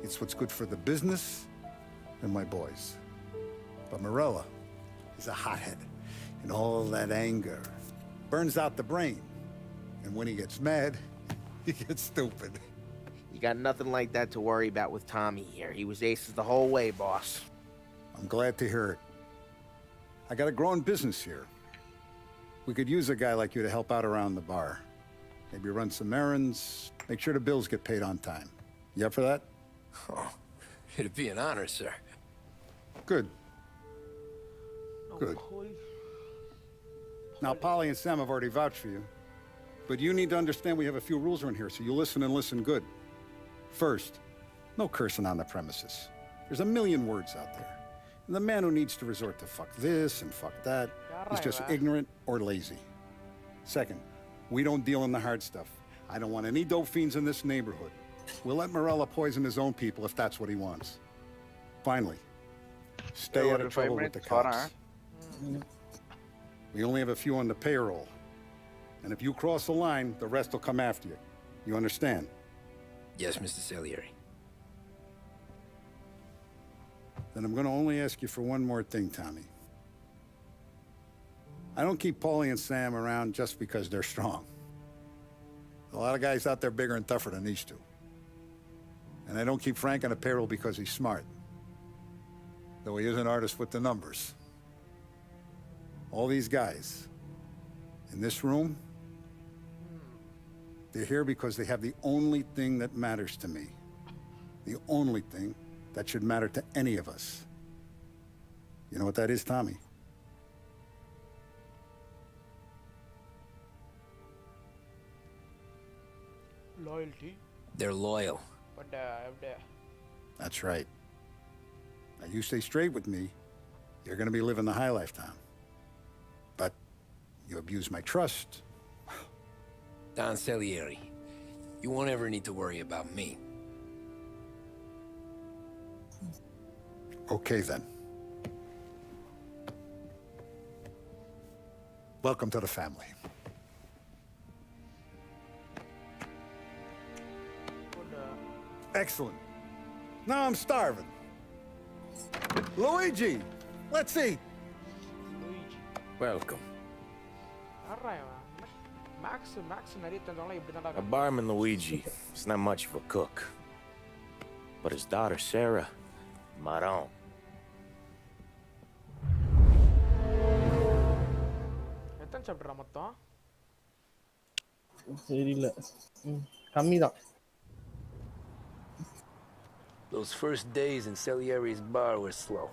it's what's good for the business and my boys. But Morello is a hothead, and all that anger burns out the brain. And when he gets mad, he gets stupid. You got nothing like that to worry about with Tommy here. He was aces the whole way, boss. I'm glad to hear it. I got a growing business here. We could use a guy like you to help out around the bar. Maybe run some errands, make sure the bills get paid on time. You up for that? Oh, it'd be an honor, sir. Good. Good. Now, Polly and Sam have already vouched for you. But you need to understand we have a few rules around here, so you listen and listen good. First, no cursing on the premises. There's a million words out there. And the man who needs to resort to fuck this and fuck that is just ignorant or lazy. Second, we don't deal in the hard stuff. I don't want any dope fiends in this neighborhood. We'll let Morella poison his own people if that's what he wants. Finally, stay out of trouble with the cops. We only have a few on the payroll. And if you cross the line, the rest will come after you. You understand? Yes, Mr. Salieri. Then I'm going to only ask you for one more thing, Tommy. I don't keep Paulie and Sam around just because they're strong. A lot of guys out there bigger and tougher than these two. And I don't keep Frank on the payroll because he's smart. Though he is an artist with the numbers. All these guys in this room, they're here because they have the only thing that matters to me. The only thing that should matter to any of us. You know what that is, Tommy? Loyalty. They're loyal. But That's right. Now you stay straight with me, you're gonna be living the high life, Tom. But you abuse my trust. Don Salieri, you won't ever need to worry about me. Okay, then. Welcome to the family. Excellent. Now I'm starving. Luigi, let's eat. Welcome. Max நிறைய தந்தாலும் இப்படி தான் A barman Luigi is not much of a cook. But his daughter Sarah, Maron. எத்தனை சாப்பிட்றா மொத்தம் தெரியல கம்மிதான். Those first days in Salieri's bar were slow.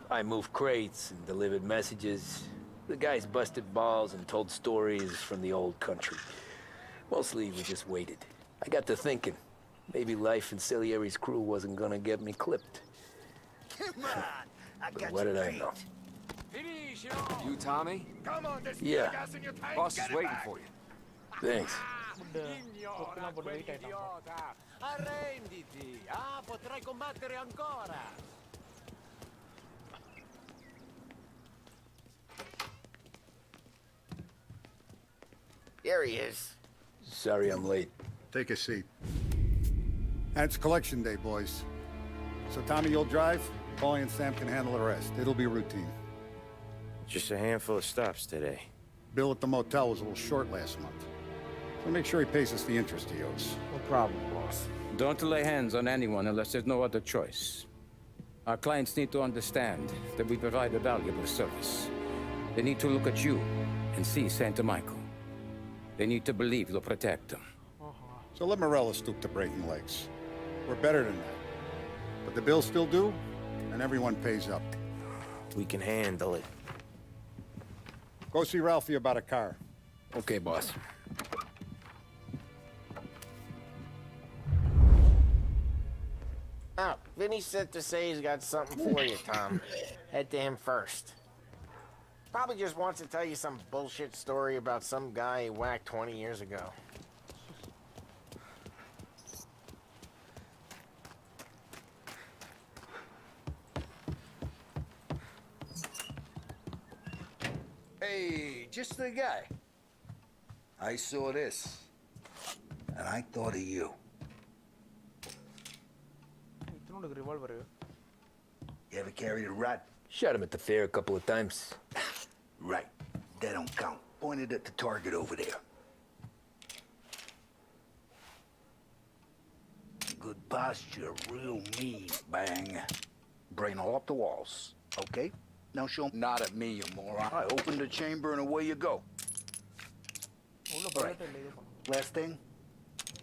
I moved crates and delivered messages. The guys busted balls and told stories from the old country. Mostly we just waited. I got to thinking, maybe life in Salieri's crew wasn't gonna get me clipped. Come on, I But got what you did I beat. know? You Tommy? Come on, there's Yeah. gas in your tank. Boss Get is it waiting back. for you. Thanks. கொக்கெல்லாம் போட்டு wait ஆயிட்டான் Arrenditi! Ah, potrai combattere ancora! Here he is. Sorry I'm late. Take a seat. And it's collection day, boys. So Tommy, you'll drive. Paulie and Sam can handle the rest. It'll be routine. Just a handful of stops today. Bill at the motel was a little short last month. So make sure he pays us the interest he owes. No problem, boss. Don't lay hands on anyone unless there's no other choice. Our clients need to understand that we provide a valuable service. They need to look at you and see Santa Michael. They need to believe you'll protect them. So let Morella stoop to breaking legs. We're better than that. But the bill's still due, and everyone pays up. We can handle it. Go see Ralphie about a car. Okay, boss. Oh, Vinny said to say he's got something for you, Tom. Head to him first. Probably just wants to tell you some bullshit story about some guy he whacked 20 years ago. Hey, just the guy. I saw this, and I thought of you. You ever carried a rat? Shot him at the fair a couple of times. Right. That don't count. Pointed at the target over there. Good posture, real mean. Bang. Brain all up the walls. Okay? Now show not at me, you moron. I open the chamber and away you go. Right. Last thing,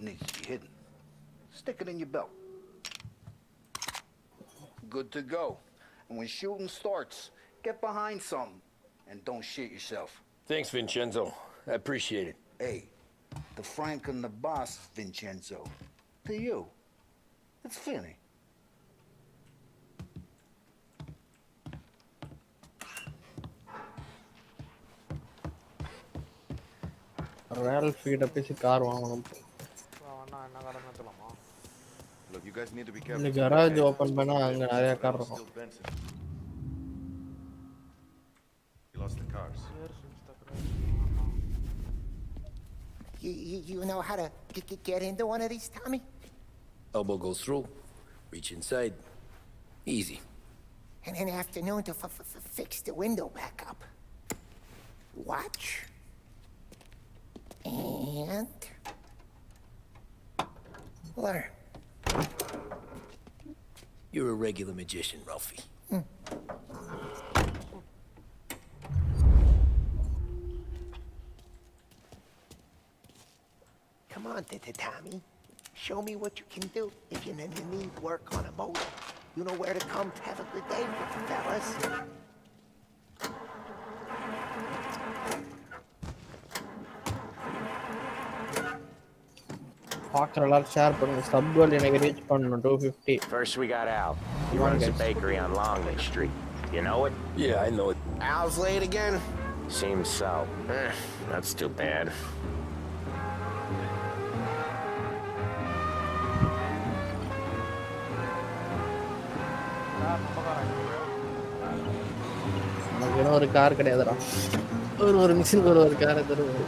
needs to be hidden. Stick it in your belt. Good to go. And when shooting starts, get behind something and don't shit yourself. Thanks, Vincenzo. I appreciate it. Hey, the Frank and the boss, Vincenzo. To you, it's Finny. Ralphie கிட்ட பேசி car வாங்கணும். Look, you guys need to be careful. இந்த garage open பண்ணா அங்க நிறைய car இருக்கும். You lost the cars. You know how to get into one of these, Tommy? Elbow goes through. Reach inside. Easy. And in the afternoon to fix the window back up. Watch. And learn. You're a regular magician, Ralphie. Come on, Tommy. Show me what you can do if you need work on a boat. You know where to come to have a good day, fellas. share பண்ணுங்க sub goal எனக்கு reach பண்ணனும் 250. First we got Al. He runs a bakery on Longman Street. You know it? Yeah, I know it. Al's late again? Seems so. That's too bad. நமக்கு இன்னும் ஒரு car கிடையாதுடா. ஒரு நிமிஷம் ஒரு கார் தருவோம்.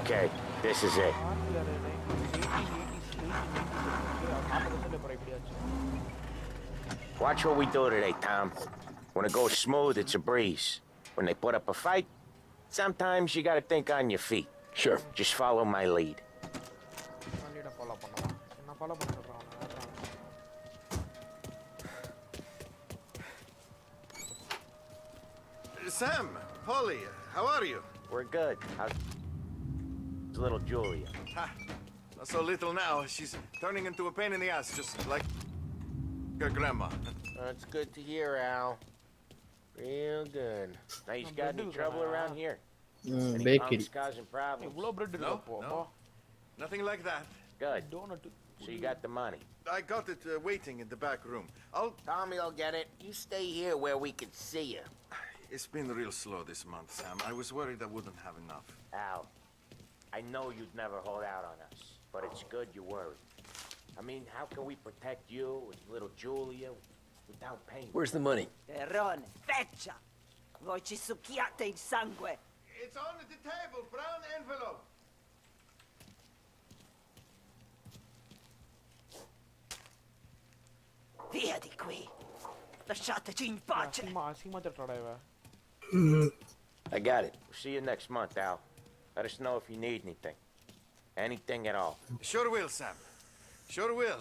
Okay, this is it. Watch what we do today, Tom. When it goes smooth, it's a breeze. When they put up a fight, sometimes you gotta think on your feet. Sure. Just follow my lead. Sam, Polly, how are you? We're good. How's little Julia? Ha, not so little now. She's turning into a pain in the ass, just like her grandma. That's good to hear, Al. Real good. Now, he's got any trouble around here? Any bakery. punks causing problems? No. Nothing like that. Good. So you got the money? I got it waiting in the back room. Tommy'll get it. You stay here where we can see you. It's been real slow this month, Sam. I was worried I wouldn't have enough. Al, I know you'd never hold out on us, but it's good you're worried. I mean, how can we protect you and little Julia without pain? Where's the money? Terrone, feccia! Voi ci succhiate il sangue! It's on the table, brown envelope. Via di qui! Lasciateci in pace! I got it. We'll see you next month, Al. Let us know if you need anything. Anything at all. Sure will, Sam. Sure will.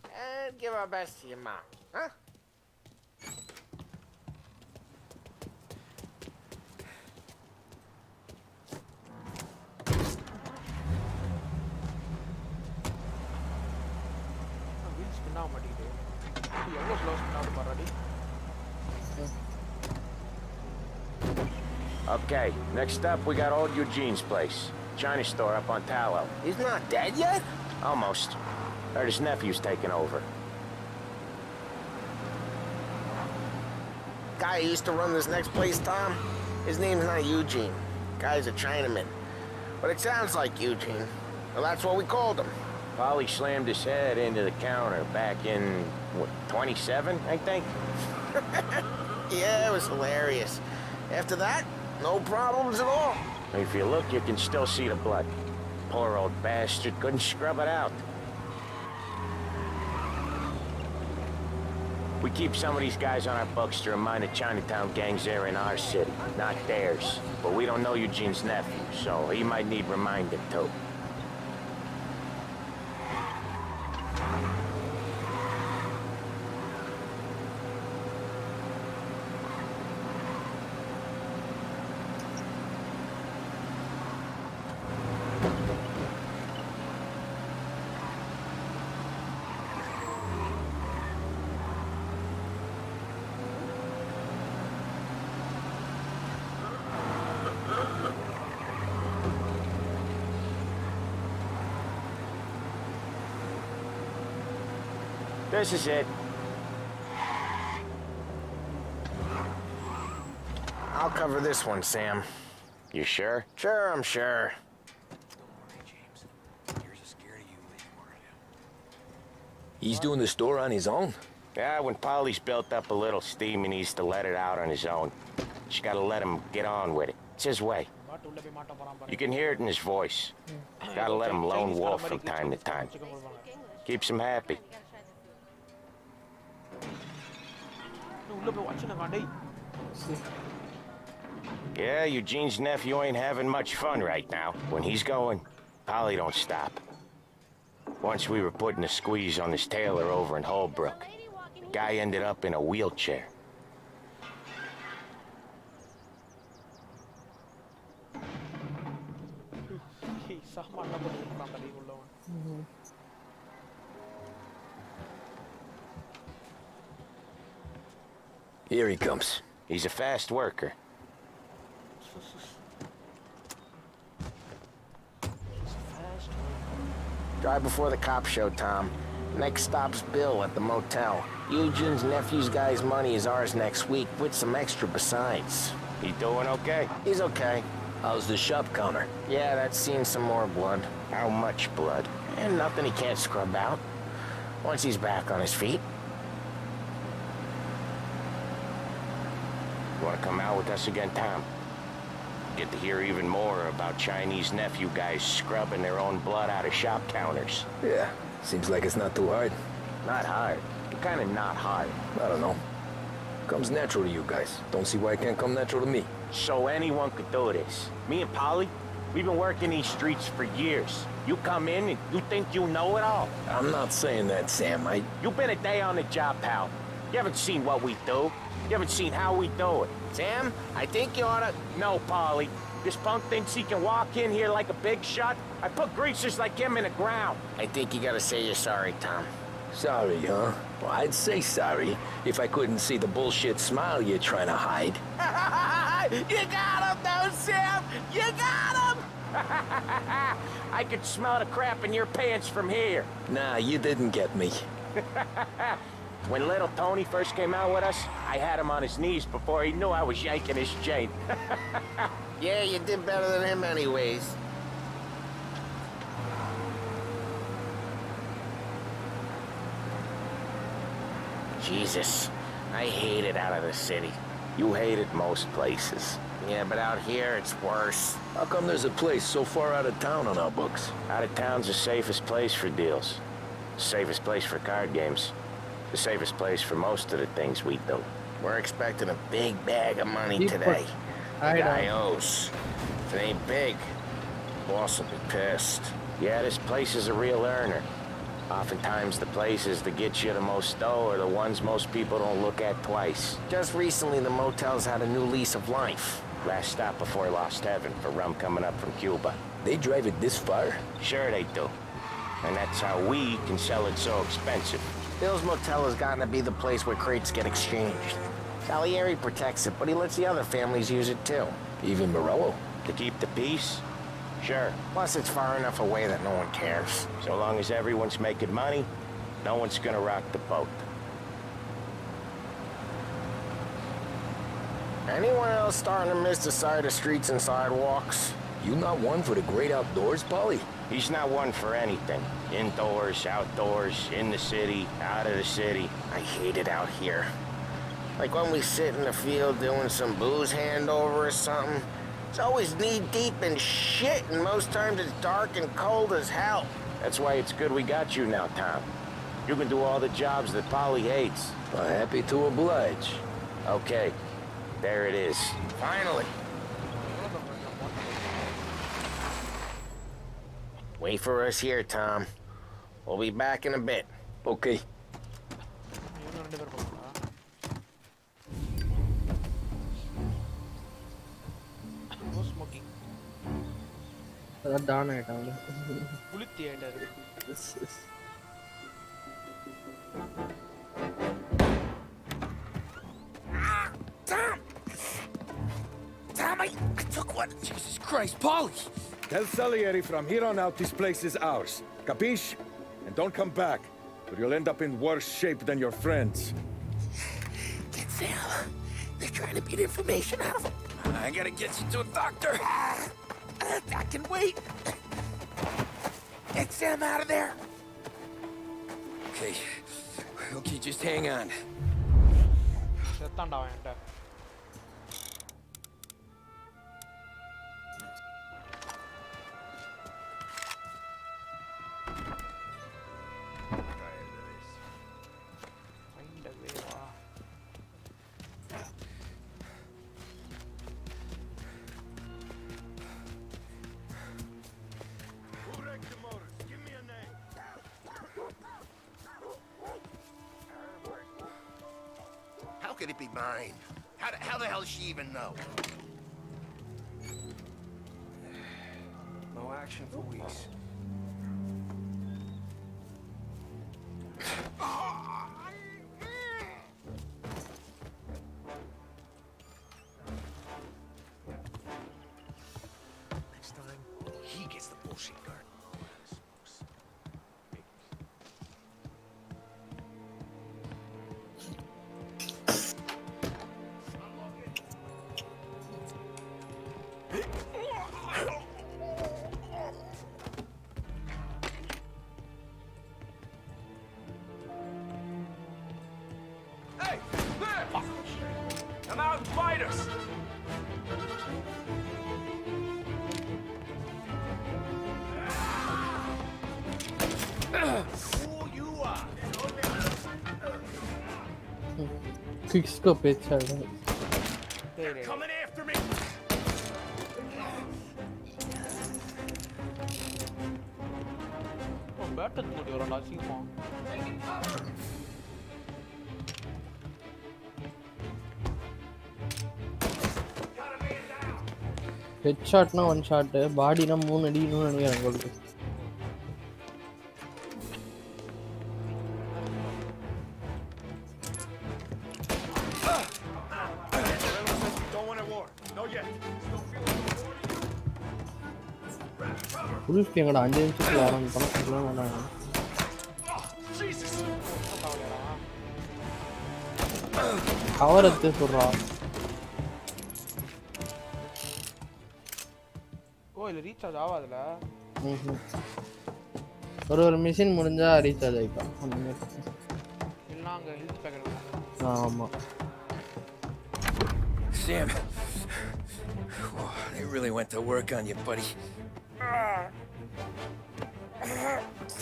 And give our best to your mom, huh? Okay, next up we got old Eugene's place. China store up on Tallow. He's not dead yet? Almost. Heard his nephew's taking over. Guy who used to run this next place, Tom, his name's not Eugene. Guy's a Chinaman. But it sounds like Eugene. Well, that's what we called him. Polly slammed his head into the counter back in, what, 27, I think? Yeah, it was hilarious. After that, no problems at all. If you look, you can still see the blood. Poor old bastard couldn't scrub it out. We keep some of these guys on our books to remind the Chinatown gangs they're in our city, not theirs. But we don't know Eugene's nephew, so he might need reminding too. This is it. I'll cover this one, Sam. You sure? Sure, I'm sure. He's doing the store on his own? Yeah, when Polly's built up a little steam, he needs to let it out on his own. Just gotta let him get on with it. It's his way. You can hear it in his voice. Gotta let him lone wolf from time to time. Keeps him happy. Yeah, Eugene's nephew ain't having much fun right now. When he's going, Polly don't stop. Once we were putting a squeeze on this tailor over in Holbrook. Guy ended up in a wheelchair. Here he comes. He's a fast worker. Drive before the cops show, Tom. Next stop's Bill at the motel. Eugene's nephew's guy's money is ours next week, with some extra besides. He doing okay? He's okay. How's the shop counter? Yeah, that's seen some more blood. How much blood? And nothing he can't scrub out. Once he's back on his feet. You wanna come out with us again, Tom? Get to hear even more about Chinese nephew guys scrubbing their own blood out of shop counters. Yeah, seems like it's not too hard. Not hard. Kinda not hard. I don't know. Comes natural to you guys. Don't see why it can't come natural to me. So anyone could do this. Me and Polly, we've been working these streets for years. You come in and you think you know it all. I'm not saying that, Sam. You've been a day on the job, pal. You haven't seen what we do. You haven't seen how we do it. Sam, I think you oughta... No, Polly. This punk thinks he can walk in here like a big shot. I put greasers like him in the ground. I think you gotta say you're sorry, Tom. Sorry, huh? Well, I'd say sorry if I couldn't see the bullshit smile you're trying to hide. You got him, though, Sam! You got him! I could smell the crap in your pants from here. Nah, you didn't get me. When little Tony first came out with us, I had him on his knees before he knew I was yanking his chain. Yeah, you did better than him anyways. Jesus, I hate it out of the city. You hate it most places. Yeah, but out here, it's worse. How come there's a place so far out of town on our books? Out of town's the safest place for deals. The safest place for card games. The safest place for most of the things we do. We're expecting a big bag of money today. The guy owes. If it ain't big, boss will be pissed. Yeah, this place is a real earner. Oftentimes the places that get you the most dough are the ones most people don't look at twice. Just recently, the motel's had a new lease of life. Last stop before Lost Heaven for rum coming up from Cuba. They drive it this far? Sure they do. And that's how we can sell it so expensive. Bill's Motel has gotten to be the place where crates get exchanged. Salieri protects it, but he lets the other families use it too. Even Morello? To keep the peace? Sure. Plus, it's far enough away that no one cares. So long as everyone's making money, no one's gonna rock the boat. Anyone else starting to miss the sight of streets and sidewalks? You not one for the great outdoors, Polly? He's not one for anything. Indoors, outdoors, in the city, out of the city. I hate it out here. Like when we sit in the field doing some booze handover or something. It's always knee-deep in shit, and most times it's dark and cold as hell. That's why it's good we got you now, Tom. You can do all the jobs that Polly hates. Well, happy to oblige. Okay, there it is. Finally. Wait for us here, Tom. We'll be back in a bit. Okay. Don ஆயிட்டாங்க. புளுத்தி ஆயிட்டாரு. Tom! Tom, I took one. Jesus Christ, Polly! Tell Salieri from here on out this place is ours. Capiche? And don't come back, or you'll end up in worse shape than your friends. Get Sam. They're trying to beat information out of him. I gotta get you to a doctor. I can wait. Get Sam out of there. Okay. Okay, just hang on. செத்தான்டா அவன்ட்ட. How could it be mine? How the hell does she even know? No action for weeks. Next time, he gets the bullshit guard. Hey, there! Come out and fight us! Who you are? Quick scope headshot. They're coming after me! பேட்டர் தூடி வரடா சீமா. ஹெட்ஷாட்னா one shot, பாடினா 3 அடி இன்னும் நினைக்கிறேன் உங்களுக்கு. Full ஸ்க்ரீனோட 5 நிமிஷத்துல ஆரம்பிப்போம் சொல்ல மாட்டாங்க. கவர் எடுத்து சொல்றா. ஓ இல்ல ரீசார்ஜ் ஆகாதுல. ஒரு மிஷின் முடிஞ்சா ரீசார்ஜ் ஆயிடும். இல்ல அங்க ஹெல்த் பேக்கெட். ஆமா. Sam, oh, they really went to work on you, buddy.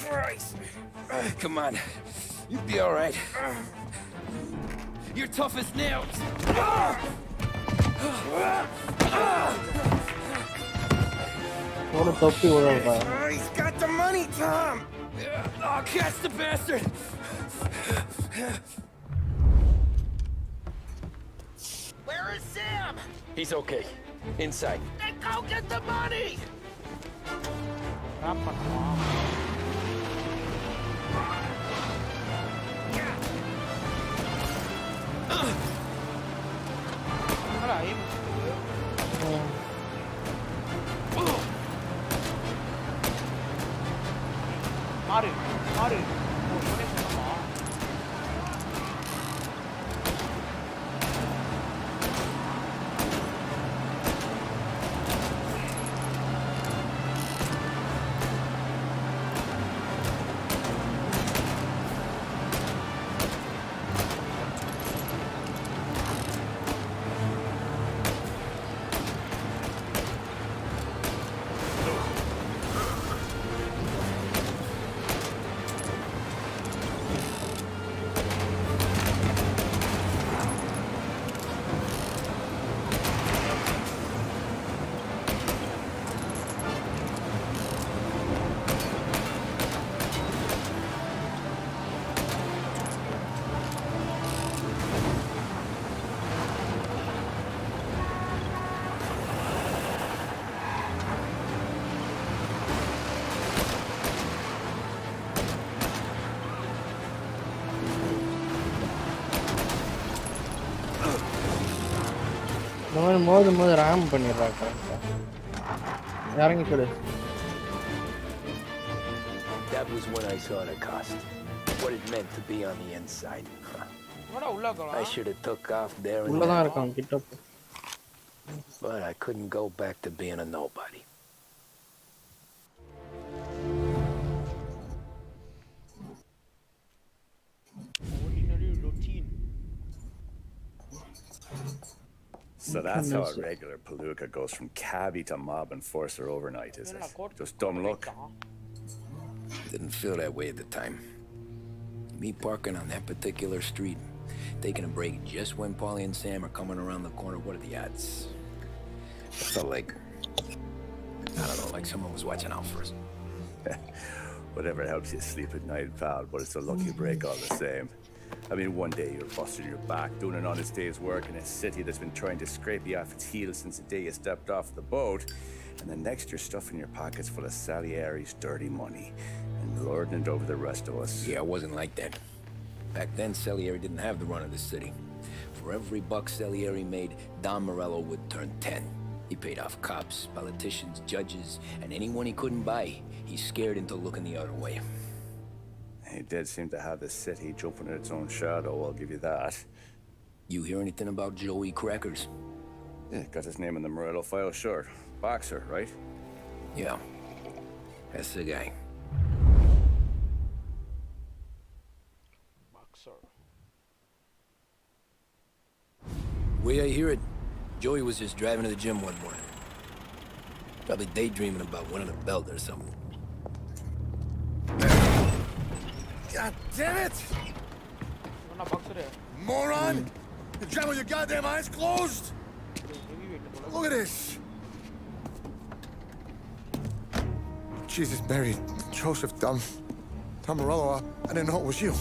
Christ. Come on. You'll be all right. You're tough as nails. What a toppy over. He's got the money, Tom. Oh, catch the bastard. Where is Sam? He's okay. Inside. Then go get the money. மாறு மாறு மோது ராம் பண்ணிடுறா கரெக்டா. இறங்கி சொல்லு. That was when I saw the cost. What it meant to be on the inside. I should have took off there and உள்ளதான் இருக்கான் கிட்ட. But I couldn't go back to being a nobody. So that's how a regular palooka goes from cabbie to mob enforcer overnight, is it? Just dumb luck? Didn't feel that way at the time. Me parking on that particular street, taking a break just when Paulie and Sam are coming around the corner, what are the odds? It felt like, I don't know, like someone was watching out for us. Whatever helps you sleep at night, pal, but it's a lucky break all the same. I mean, one day you're busting your back, doing an honest day's work in a city that's been trying to scrape you off its heels since the day you stepped off the boat, and the next you're stuffing your pockets full of Salieri's dirty money and lording it over the rest of us. Yeah, it wasn't like that. Back then, Salieri didn't have the run of the city. For every buck Salieri made, Don Morello would turn 10. He paid off cops, politicians, judges, and anyone he couldn't buy, he scared into looking the other way. He did seem to have the city jumping at its own shadow, I'll give you that. You hear anything about Joey Crackers? Yeah, got his name in the Morello file, sure. Boxer, right? Yeah, that's the guy. Boxer. Way I hear it, Joey was just driving to the gym one morning. Probably daydreaming about winning a belt or something. God damn it! Moron! You're driving with your goddamn eyes closed! Look at this! Jesus, Mary, Joseph, Tom Morello, I didn't know it was you.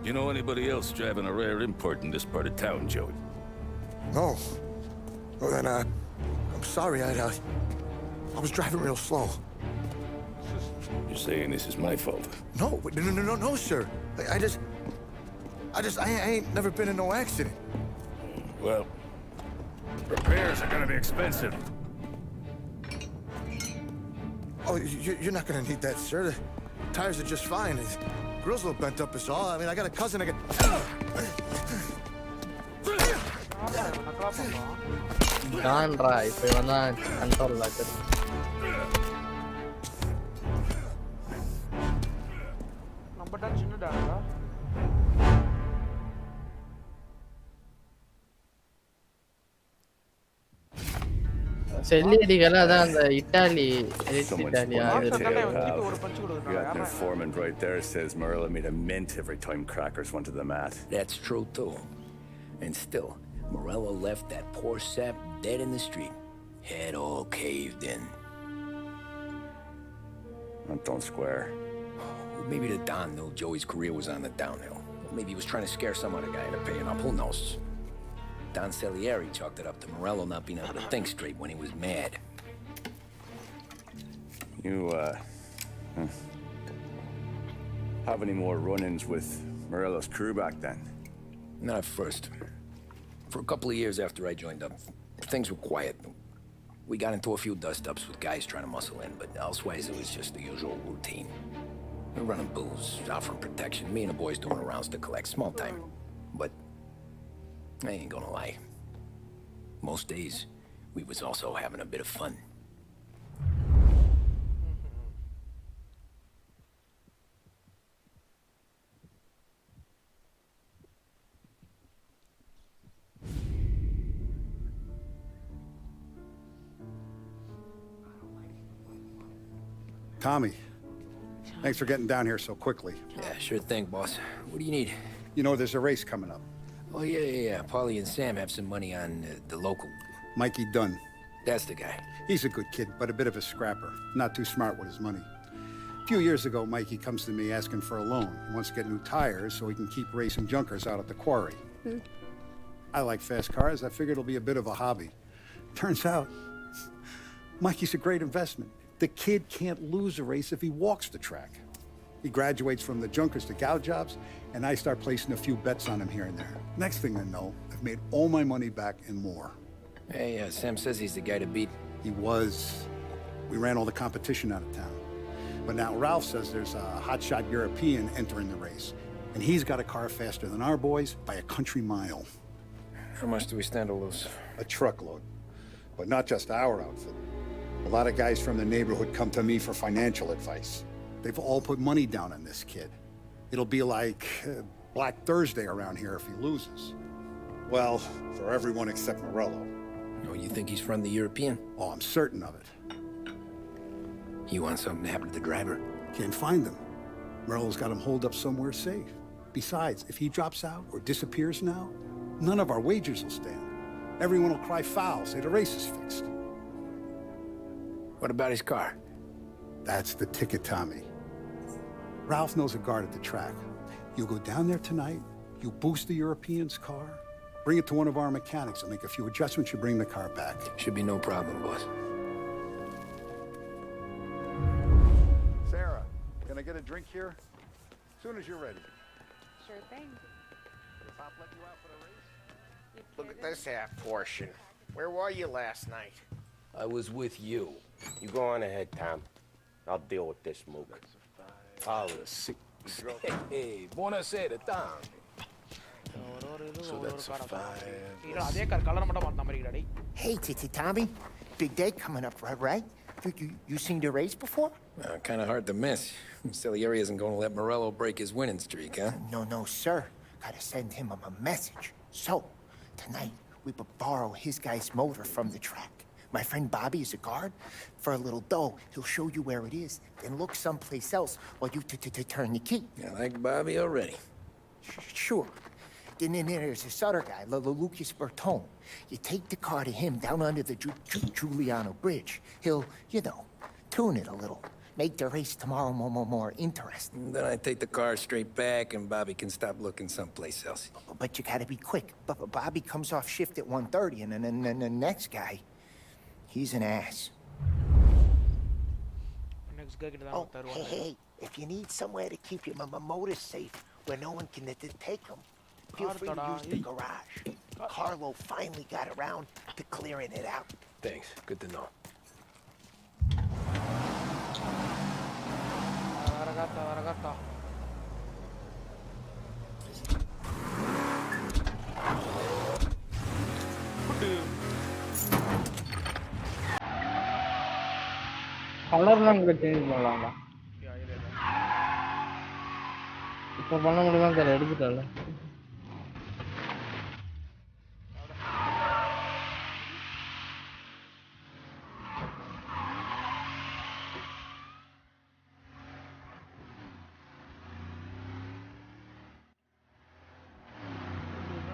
You know anybody else driving a rare import in this part of town, Joey? No. Well, then, I'm sorry, I was driving real slow. You're saying this is my fault? No, sir. I ain't never been in no accident. Well, Repairs are gonna be expensive. Oh, you're not gonna need that, sir. The tires are just fine. The grill's a little bent up is all. I mean, I got a cousin I can... தான்டா இப்போ இவன் தான் control ஆக்குது. நம்ம தான் சின்னதாடா. செல்லியடிகள் அதான் அந்த Italy Italia You got an informant right there says Morello made a mint every time crackers went to the mat. That's true, too. And still, Morello left that poor sap dead in the street. Head all caved in. Don't square. Maybe the Don knew Joey's career was on the downhill. Maybe he was trying to scare some other guy into paying up. Who knows? Don Salieri chalked it up to Morello not being able to think straight when he was mad. You, have any more run-ins with Morello's crew back then? Not at first. For a couple of years after I joined up, things were quiet. We got into a few dust-ups with guys trying to muscle in, but elsewise it was just the usual routine. We're running booze, offering protection, me and the boys doing rounds to collect, small time. But I ain't gonna lie. Most days, we was also having a bit of fun. Tommy, thanks for getting down here so quickly. Yeah, sure thing, boss. What do you need? You know, there's a race coming up. Oh, yeah. Paulie and Sam have some money on the local. Mikey Dunn. That's the guy. He's a good kid, but a bit of a scrapper. Not too smart with his money. A few years ago, Mikey comes to me asking for a loan. He wants to get new tires so he can keep racing junkers out at the quarry. I like fast cars. I figured it'll be a bit of a hobby. Turns out, Mikey's a great investment. The kid can't lose a race if he walks the track. He graduates from the junkers to gal jobs, and I start placing a few bets on him here and there. Next thing I know, I've made all my money back and more. Hey, Sam says he's the guy to beat. He was. We ran all the competition out of town. But now Ralph says there's a hotshot European entering the race, and he's got a car faster than our boys by a country mile. How much do we stand to lose? A truckload. But not just our outfit. A lot of guys from the neighborhood come to me for financial advice. They've all put money down on this kid. It'll be like Black Thursday around here if he loses. Well, for everyone except Morello. Oh, you think he's from the European? Oh, I'm certain of it. You want something to happen to the driver? Can't find him. Morello's got him holed up somewhere safe. Besides, if he drops out or disappears now, none of our wagers will stand. Everyone will cry foul, say the race is fixed. What about his car? That's the ticket, Tommy. Ralph knows a guard at the track. You go down there tonight, you boost the European's car, bring it to one of our mechanics, and make a few adjustments, you bring the car back. Should be no problem, boss. Sarah, can I get a drink here? As soon as you're ready. Sure thing. Did Pop let you out for the race? Look at this half portion. Where were you last night? I was with you. You go on ahead, Tom. I'll deal with this mook. Hey, buonasera, Tom. So that's a அதே colour மட்டும் மாத்த மாதிரிடா டேய். Hey, Tommy. Big day coming up, right? You seen the race before? Kind of hard to miss. Salieri isn't going to let Morello break his winning streak, huh? No, sir. Gotta send him a message. So, tonight, we will borrow his guy's motor from the track. My friend Bobby is a guard. For a little dough, he'll show you where it is, then look someplace else while you turn the key. I like Bobby already. Sure. Then there's this other guy, Lucas Bertone. You take the car to him down under the Giuliano Bridge. He'll, tune it a little. Make the race tomorrow more interesting. Then I take the car straight back and Bobby can stop looking someplace else. But you gotta be quick. Bobby comes off shift at 1:30, and then the next guy, he's an ass. Oh, hey, if you need somewhere to keep your motor safe, where no one can take them, feel free to use the garage. Carlo finally got around to clearing it out. Thanks. Good to know. Aragata. கலர்லாம் கூட change பண்ணலாம்டா. இப்போ பண்ண முடியுமா தெரியல, எடுத்துட்டல.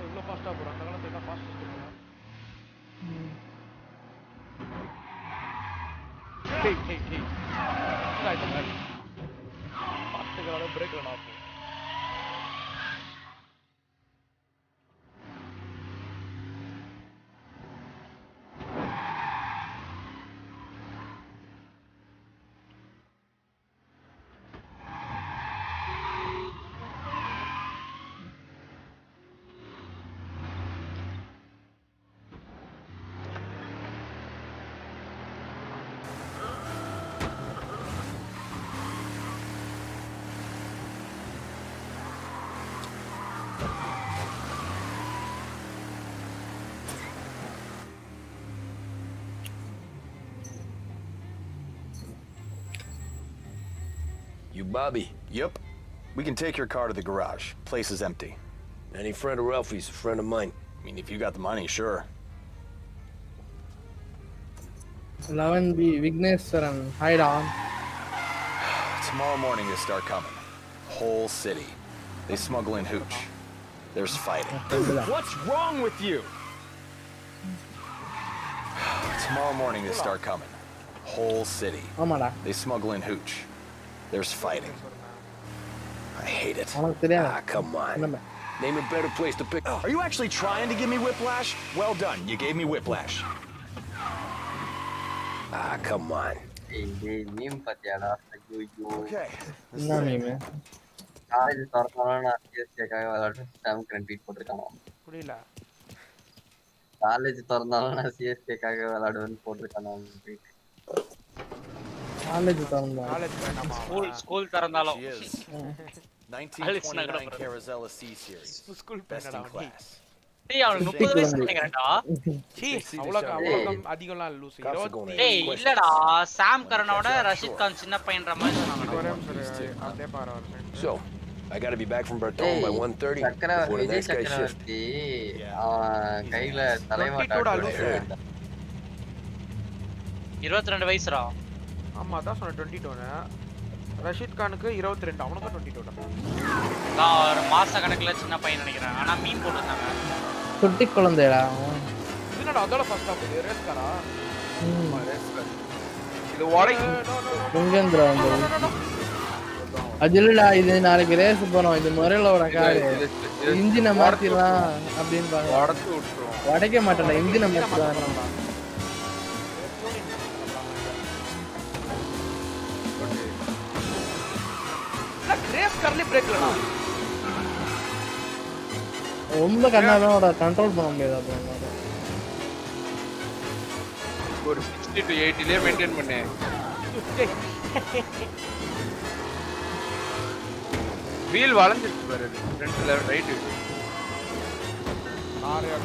இவ்வளோ ஃபாஸ்ட்டாக போகிறோம், அந்த காலத்தில் எல்லாம் ஃபாஸ்ட் போகிறோம். பாட்டுகளோட பிரேக் வேணும் அப்போ. You Bobby? Yep. We can take your car to the garage. Place is empty. Any friend of Ralphie's, a friend of mine. I mean, if you got the money, sure. 11B Vigneswaran, hide on. Tomorrow morning they start coming. Whole city. They smuggle in hooch. There's fighting. What's wrong with you? Tomorrow morning they start coming. Whole city. ஆமாடா. They smuggle in hooch. There's fighting. I hate it. Ah, come on. Name a better place to pick. Are you actually trying to give me whiplash? Well done. You gave me whiplash. Ah, come on. meme பாத்தியாடா? ஐயோ. Okay. என்ன meme? College தரறானா CSK-க்காக விளையாடுற சாம் current tweet போட்டுருக்கானோ. புரியல. College தரறானா CSK-க்காக விளையாடுவேன்னு போட்டுருக்கானோ ட்வீட். காலேஜ் தரந்தா. காலேஜ் வேணாமா? ஸ்கூல் தரந்தாலும். 1929 Carazella C series. School best in பண்ணடா. class. டேய் அவனுக்கு 30 வயசு நினைக்கிறேன்டா. சீ அவ்வளவு அதிகம்லாம் லூஸ். டேய் இல்லடா சாம் கரனோட ரஷீத் கான் சின்ன பையன்ற மாதிரி சொன்னாங்க. அதே பாரு அவர். So, I gotta be back from Bertone by 1:30 before the next guy's shift. கையில தலைமாட்டா 22 வயசுடா. ஆமா அதான் சொன்னேன் 22. ரஷீத் கானுக்கு 22, அவனுக்கு 22. நான் ஒரு மாச கணக்குல சின்ன பையன் நினைக்கிறேன். ஆனா மீன் போட்டுருந்தாங்க. குட்டி குழந்தைடா. இதுனடா அதோட ஃபர்ஸ்ட் ஆஃப் ரேஸ் காரா? Race car. இது வாடகை எங்கேந்திரா வந்து? அதுலடா இது நாளைக்கு ரேஸ் போறோம். இது முறையிலோட கார். இன்ஜினை மாத்திரலாம் அப்படின்னு பாருங்க. உடைச்சு விட்டுரும். உடைக்க மாட்டேன்டா, இன்ஜினை மாத்திரலாம். ரேஸ் கார்ல பிரேக் இல்லடா. ரொம்ப கண்ணாதோட கண்ட்ரோல் பண்ண முடியாது அப்ப. ஒரு 60 to 80 லே மெயின்டெய்ன் பண்ணு. வீல் வளைஞ்சிருக்கு பாரு. ஃப்ரண்ட்ல ரைட் இது. ஆரியா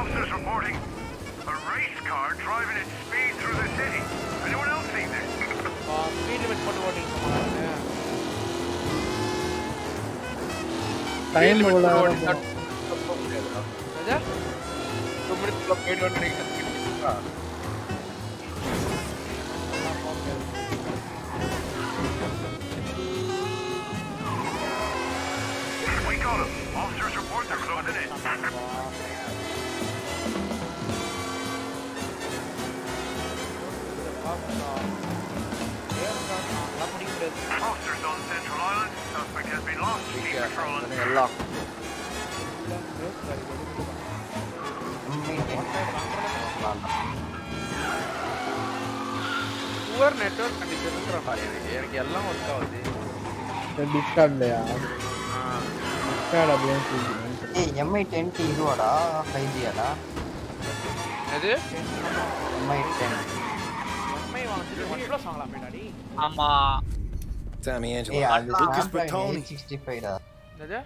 Officers reporting a race car driving at speed through the city. Anyone else seen this? Speed limit போட்டு ஓட்டிட்டு போறாங்க. டைம் உள்ள ராஜா 2 மினிட்ஸ்ல போய்டுன்னு நினைக்கிறேன். We got him. Officers report they're closing in. Officers on Central Island. Suspect has been lost. Keep patrolling. எல்லாம் poor network கண்டிஷன்ன்ற மாதிரி எனக்கு எல்லாம் ஒர்க் ஆகுது. டிஸ்கார்ட்லயா? டிஸ்கார்ட் அப்படியே ஏய் MI 10T இதுவாடா 5G ஆடா? எது? MI 10. MI வாங்குறது OnePlus வாங்கலாம் மேடாடி. ஆமா. Tommy Angelo. ஏய் அது Lucas Snapdragon Bertoni. 865 டா. என்னது?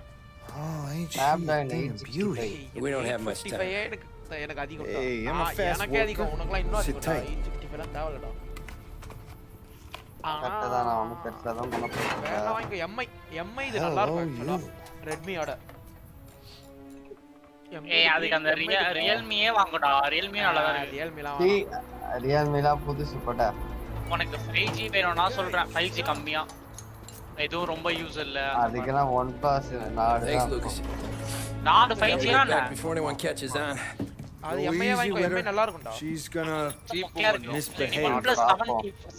Oh, ain't she Snapdragon damn 865. We don't have much time. 55 எனக்கு அதிகம். Hey, I'm a fast எனக்கு அதிகம். worker. உனக்குலாம் இன்னும் Sit அதிகம். tight. 865 எல்லாம் தேவலடா. கரெக்ட்டா தான் நான் ஒண்ணு பெருசா தான் பண்ண போறேன். வேணா வாங்க MI இது நல்லா இருக்கும் ஆக்சுவலா. Redmi-யோட. ஏய் அதுக்கு அந்த ரியல்மியே வாங்குடா. ரியல்மி நல்லா தான் இருக்கு. ரியல்மிலாம் வாங்க. ரியல்மிலாம் புதுசு போடா. உனக்கு 5G வேணும்னா சொல்றேன். 5G கம்மியா. எதுவும் ரொம்ப யூஸ் இல்ல. அதுக்கெல்லாம் OnePlus நாடு. Thanks, Lucas. நாடு 5G I'll be தானே. back before anyone catches on. அது MI வாங்கிக்கோ. MI நல்லா இருக்கும்டா. She's gonna misbehave. OnePlus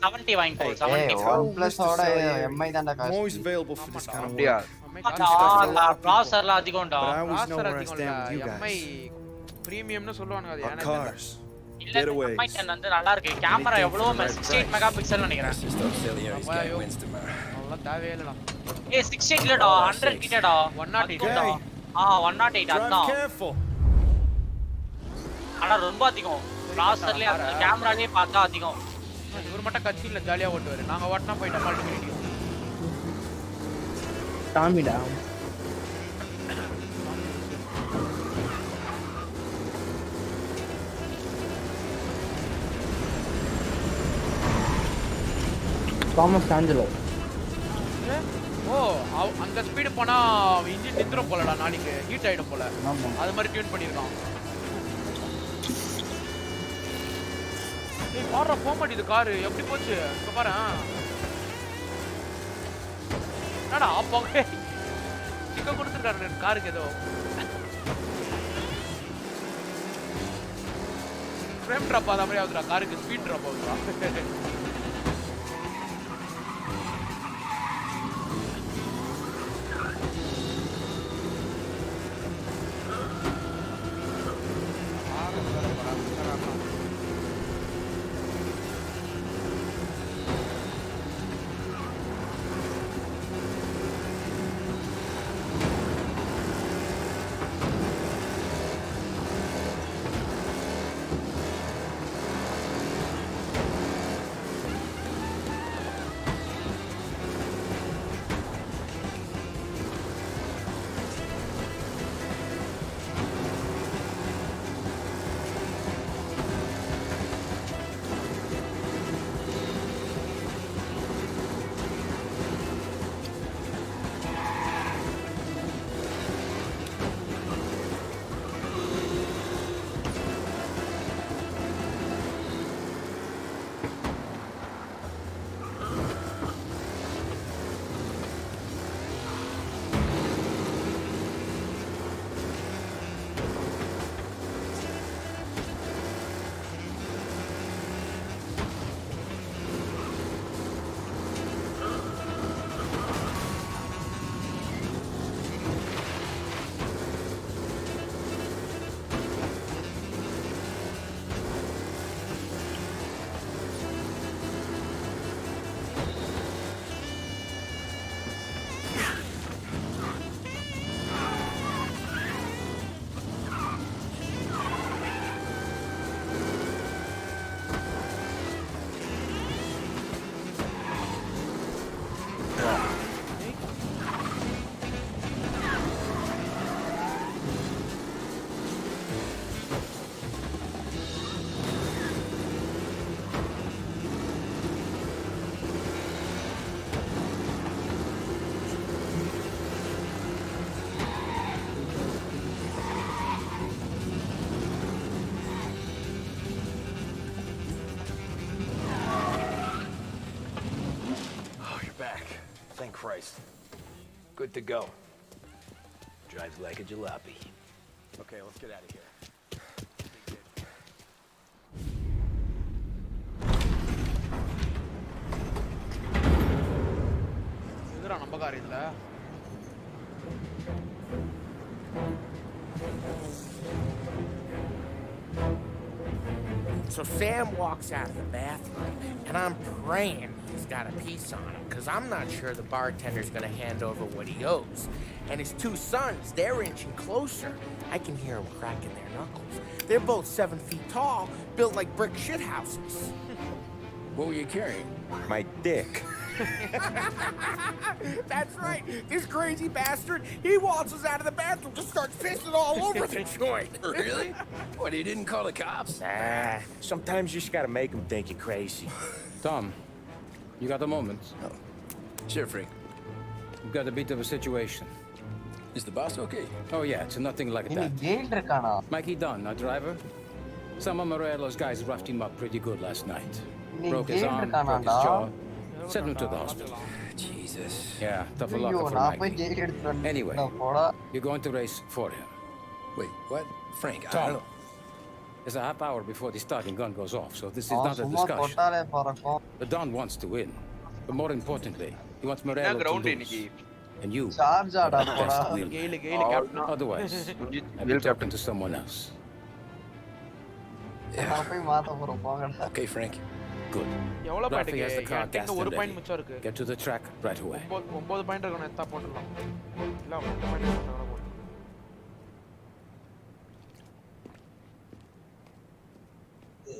70 வாங்கிக்கோ. 70. OnePlus ஓட MI தான்டா I'm காசு. always available for this kind of அப்படியா? work. ப்ராசஸர்லாம் அதிகம்டா. But I always know where I stand with you MI guys. பிரீமியம்னு சொல்லுவாங்க அது. Our cars. இல்ல MI 10 வந்து நல்லா இருக்கு. கேமரா எவ்வளவு 68 மெகா பிக்சல் நினைக்கிறேன். Just upsell here. He's got wins tomorrow. அவ்வளவு தேவையே இல்லடா. ஏய் 68 இல்லடா 100 கிட்டடா. 108. 108 அதான். Careful. ஆனா ரொம்ப அதிகம். ப்ராசஸர்லயே அந்த கேமராலயே பார்த்தா அதிகம். இவர் மட்டும் கட்சியில ஜாலியா ஓட்டுவாரு. நாங்க ஓட்டினா போயிட்டா மல்டிமீடியா. டாமிடா. Thomas Angelo. ஓ அந்த ஸ்பீடு போனா இன்ஜின் நின்றும் போலடா நாளைக்கு ஹீட் ஆயிடும் போல. அது மாதிரி டியூன் பண்ணிருக்கான். ஏய் பாரு போக மாட்டேது கார் எப்படி போச்சு இங்க பாரு. என்னடா போக டிக்க கொடுத்துட்டாரு காருக்கு ஏதோ. ஃப்ரேம் டிராப் ஆத மாதிரி ஆகுதுடா காருக்கு. ஸ்பீட் டிராப் ஆகுதுடா. Christ. Good to go. Drives like a jalopy. Okay, let's get out of here. நம்ம கார் இதுல. So Sam walks out of the bathroom, and I'm praying he's got a piece on him, because I'm not sure the bartender's going to hand over what he owes. And his two sons, they're inching closer. I can hear them cracking their knuckles. They're both 7 feet tall, built like brick shithouses. What were you carrying? My dick. That's right. This crazy bastard, he waltzes out of the bathroom, just starts pissing all over the joint. Really? What, he didn't call the cops? Ah, sometimes you just gotta make them think you're crazy. Tom, you got a moment? Oh. Sure, Frank. We've got a bit of a situation. Is the boss okay? Oh yeah, it's nothing like that. Mikey Dunn, our driver. Some of Morello's guys roughed him up pretty good last night. Broke his arm, broke his jaw. Sent him to the hospital. Jesus. Yeah, tough luck for Mikey. Anyway, you're going to race for him. Wait, what? Frank, I Tom, don't know. there's a half hour before the starting gun goes off, so this is not a discussion. The Don wants to win. But more importantly, he wants Morello to lose. And you, otherwise, I'll be talking to someone else. Okay, Frank. Good. எவ்வளவு point Ralphie has the car இருக்கு? gassed ஒரு and point ready. மிச்சம் இருக்கு. Get to the track right away. 9 point இருக்கு, எத்தா போடலாம். இல்ல 8 point இருக்கு.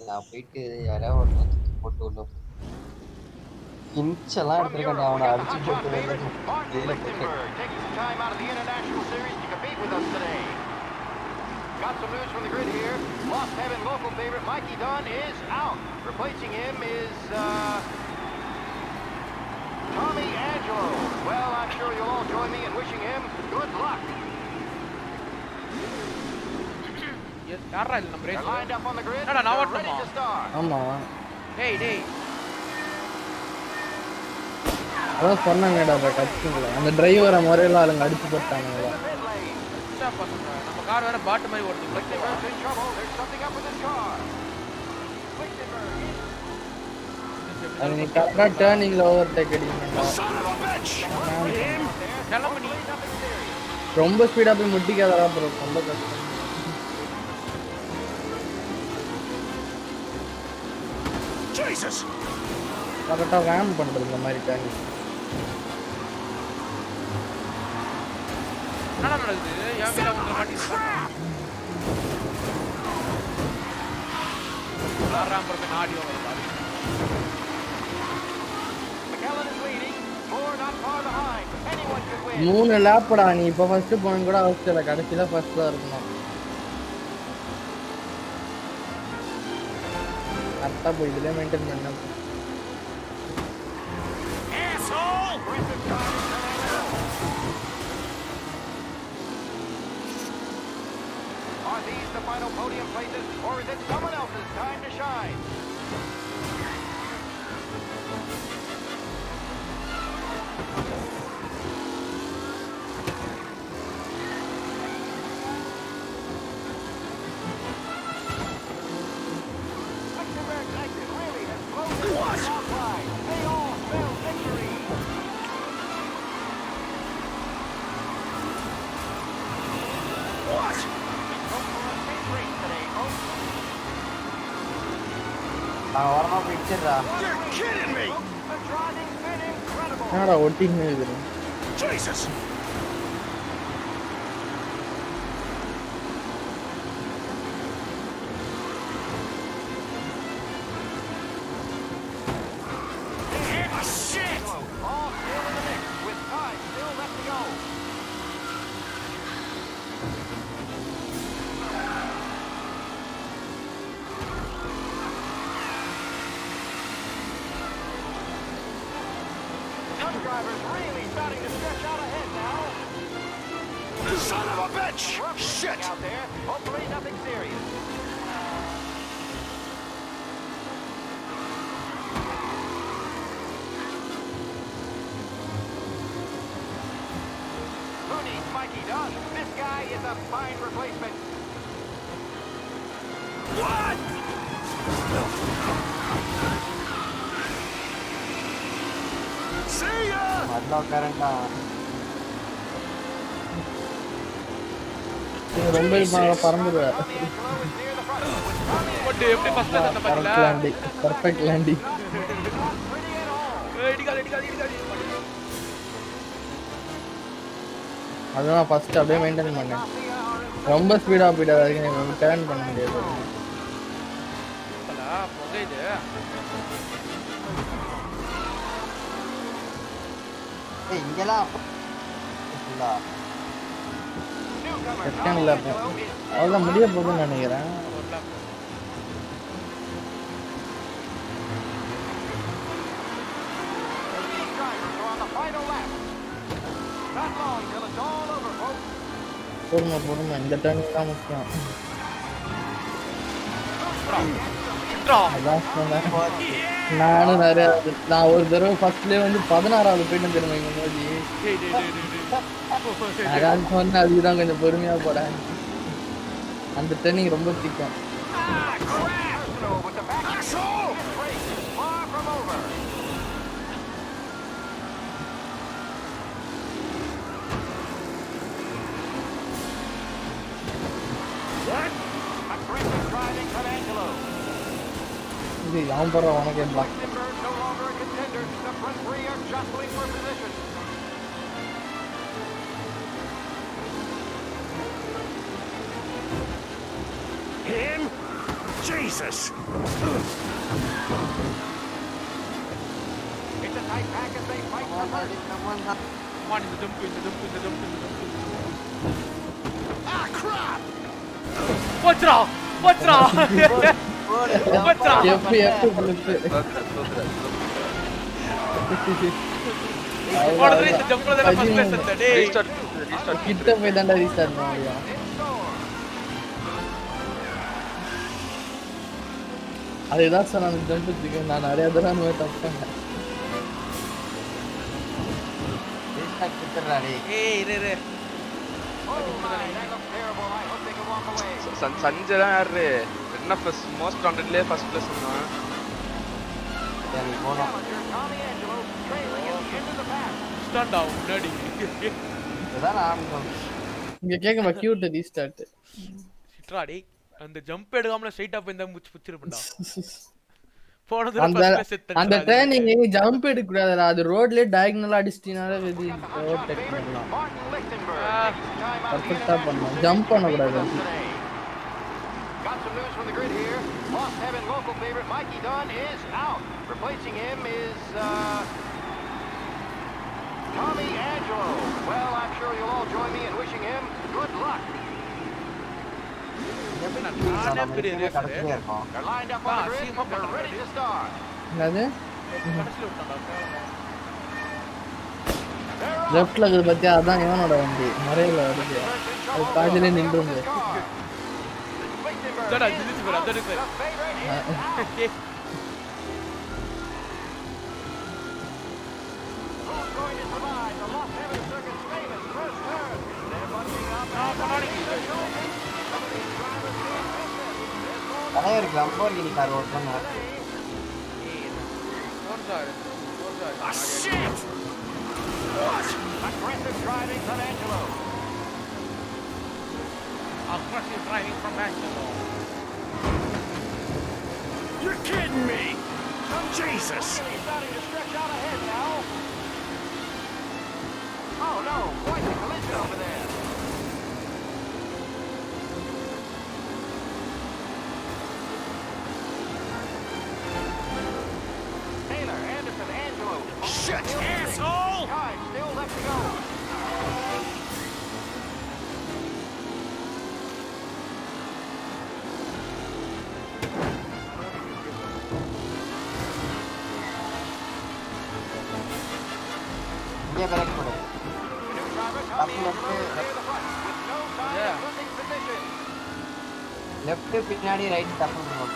நான் போயிட்டு யாராவது ஒரு போட்டு உள்ள இன்ச்செல்லாம் எடுத்துருக்கேன் அவனை அடிச்சு போட்டு time out of the International Series to compete with us today. Got some news from the grid here. Lost Heaven local favorite Mikey Dunn is out. Replacing him is Tommy Angelo. Well, I'm sure you'll all join me in wishing him good luck. யாரா இல்ல நம்ம race lined up on the grid. என்னடா நான் ready ஓட்டணுமா? to start. ஆமா. டேய். அதான் சொன்னாங்கடா கட்சிங்கள. அந்த டிரைவரை முறையில ஆளுங்க அடிச்சு போட்டாங்கடா. நம்ம கார் வேற பாட் மாதிரி ஓடுது. அது நீ கரெக்டா டர்னிங்ல ஓவர்டேக் அடிங்க. ரொம்ப ஸ்பீடா போய் முட்டிக்காதடா ப்ரோ, ரொம்ப கஷ்டம். Jesus. கரெக்டா ராம் பண்றது இந்த மாதிரி டர்னிங். என்னடா நடக்குது? ஏன் மேல வந்து மாட்டிக்கிட்டா? ராம் பர்பே ஆடியோ வருது. McKellen is leading. 4 not far behind. Anyone could win. 3 லேப்டா நீ இப்ப ஃபர்ஸ்ட் பாயிண்ட் கூட அவசியம் இல்ல, கடைசில ஃபர்ஸ்ட் தான் இருக்கணும். கரெக்டா போய் இதுல மெயின்டைன் பண்ணு. Are these the final podium places, or is it someone else's time to shine? You're kidding me! என்னடா ஒட்டிங்க இது? Jesus! Drivers really starting to stretch out ahead now. Son of a bitch! Shit! Out there. Hopefully nothing serious. Who needs Mikey Dunn? This guy is a fine replacement. What? See ya! நல்லா உட்காரண்டா. ரொம்ப பறந்துடுவ. போட்டு எப்படி first அந்த பாத்தீங்களா? Perfect லேண்டிங். இடிகால். அதான் first அப்படியே மெயின்டைன் பண்ணேன். ரொம்ப ஸ்பீடா போயிடாது, அதுக்கு டர்ன் பண்ண முடியாது. புகையுது. இங்கெல்லாம் செகண்ட்ல அவ்வளோ முடிய போகுதுன்னு நினைக்கிறேன். பொறுமை இந்த டர்னிங் தான் முக்கியம். நானும் நிறைய நான் ஒரு தடவை ஃபர்ஸ்ட்லேயே வந்து 16வது போயிட்டு தெரியுமா இங்க மோதி. அதான் சொன்னேன், அதுக்குதான் கொஞ்சம் பொறுமையா போறேன். அந்த டர்னிங் ரொம்ப திக்கம். இது யாம் போற உனக்கு என்ன Him? Jesus! It's a tight pack as they fight for first. Come on, in the dump. Ah, crap! What's wrong? கிட்ட போய் தாண்டா ரீஸ்டார்ட் பண்ண முடியும். அதுதான் சார் அந்த ஜம்புக்கு நான் நிறைய தடவை தப்பு பண்ணேன். சஞ்சய் தான் யாரு என்ன ஃபர்ஸ்ட் மோஸ்ட் வாண்டட்லயே ஃபர்ஸ்ட் பிளேஸ் வந்தான். இங்க கேக்கமா கியூட் ரீஸ்டார்ட் சிட்ராடி அந்த ஜம்ப் எடுக்காமல ஸ்ட்ரைட்டா போய் இந்த முச்சு புச்சிருப்படா. போனது அந்த ட்ரெயினிங் ஜம்ப் எடுக்க கூடாதுடா, அது ரோட்லயே டயகனலா அடிச்சிட்டீனாலே வெதி ஓவர்டேக் பண்ணலாம். பர்ஃபெக்ட்டா பண்ணணும், ஜம்ப் பண்ண கூடாது. Got some news from the grid here. Lost Heaven local favorite Mikey Dunn is out. Replacing him is Tommy Angelo. Well, I'm sure you'll all join me in wishing him good luck. They're lined up on the grid. They're ready to start. என்னது லெஃப்ட்ல இருக்குது பத்தியா, அதான் இவனோட வண்டி மறையில வருது. அது பாதியிலே நின்றுங்க. ஒரு லம்போர்கினி கார் ஓட்டுறாங்க. Aggressive driving from Angelo. Aggressive driving from Angelo. You're kidding me! Jesus! He's starting to stretch out ahead now. Oh no, quite a collision over there. Taylor, Anderson, Angelo. Shit, asshole! Time still left to go. இங்கே correct பண்ணு. Left பின்னாடி right தப்பு பண்ணணும்.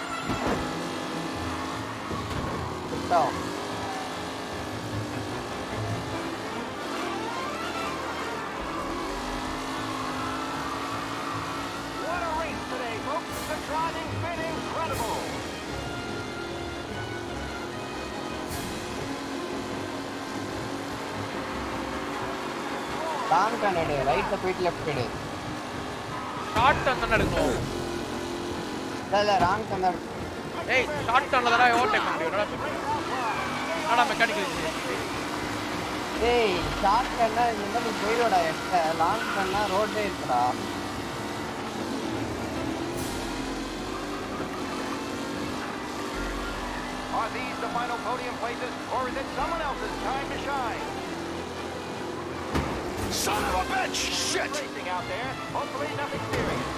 What a race today, folks. The driving's been incredible. Long கனெடு ரைட்ல போயிட்டு left எடு. Short turn தான எடுக்கணும். இல்ல ராங் கனெடு. ஏய் ஷார்ட் டர்ன்ல தான ஓவர்டேக் பண்ண முடியும். என்னடா மெக்கானிக்கல். ஏய் ஷார்ட் கன்னா இந்த நீ போய்டா எக்ஸ்ட்ரா. லாங் கன்னா ரோட்ல இருக்குடா. Are these the final podium places, or is it someone else's time to shine? Son of a bitch! Shit! Racing out there. Hopefully nothing serious.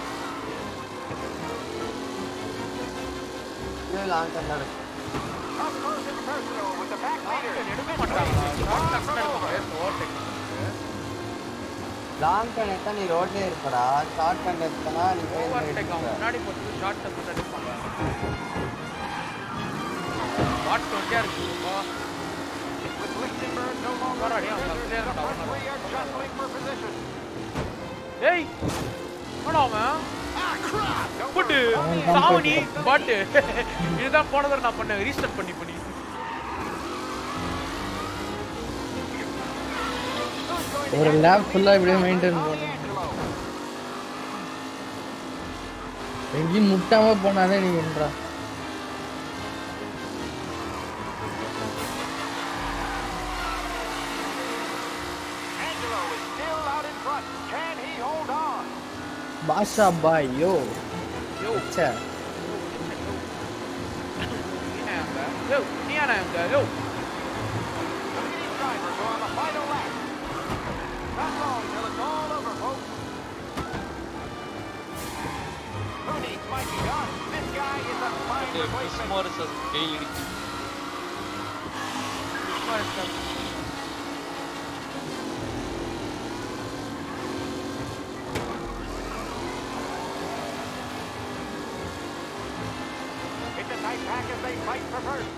இது லாங் கனெடு. Up close and personal with the pack leader. Long connect நீ ரோட்ல இருப்படா. Short கனெக்ட்னா நீ overtake முன்னாடி போட்டு short turn பண்ண எடுப்பாங்க. What 20 இருக்கு பா. With Lichtenberg no longer we are jostling for position. ஏய் என்னடா புட்டு சாவணி பட் இதுதான் போன தடவை நான் பண்ணேன் ரீஸ்டார்ட் பண்ணி ஒரு லேப் ஃபுல்லா இப்படியே மெயின்டைன் பண்ணணும். எங்கேயும் முட்டாம போனாலே நீ என்றா Basha bhai, yo. Acha. Yo, Niana am there, yo. These drivers are on the final lap. Not long till it's all over, folks. Who needs Mikey Gunn? This guy is a fine replacement. Pack as they fight for first.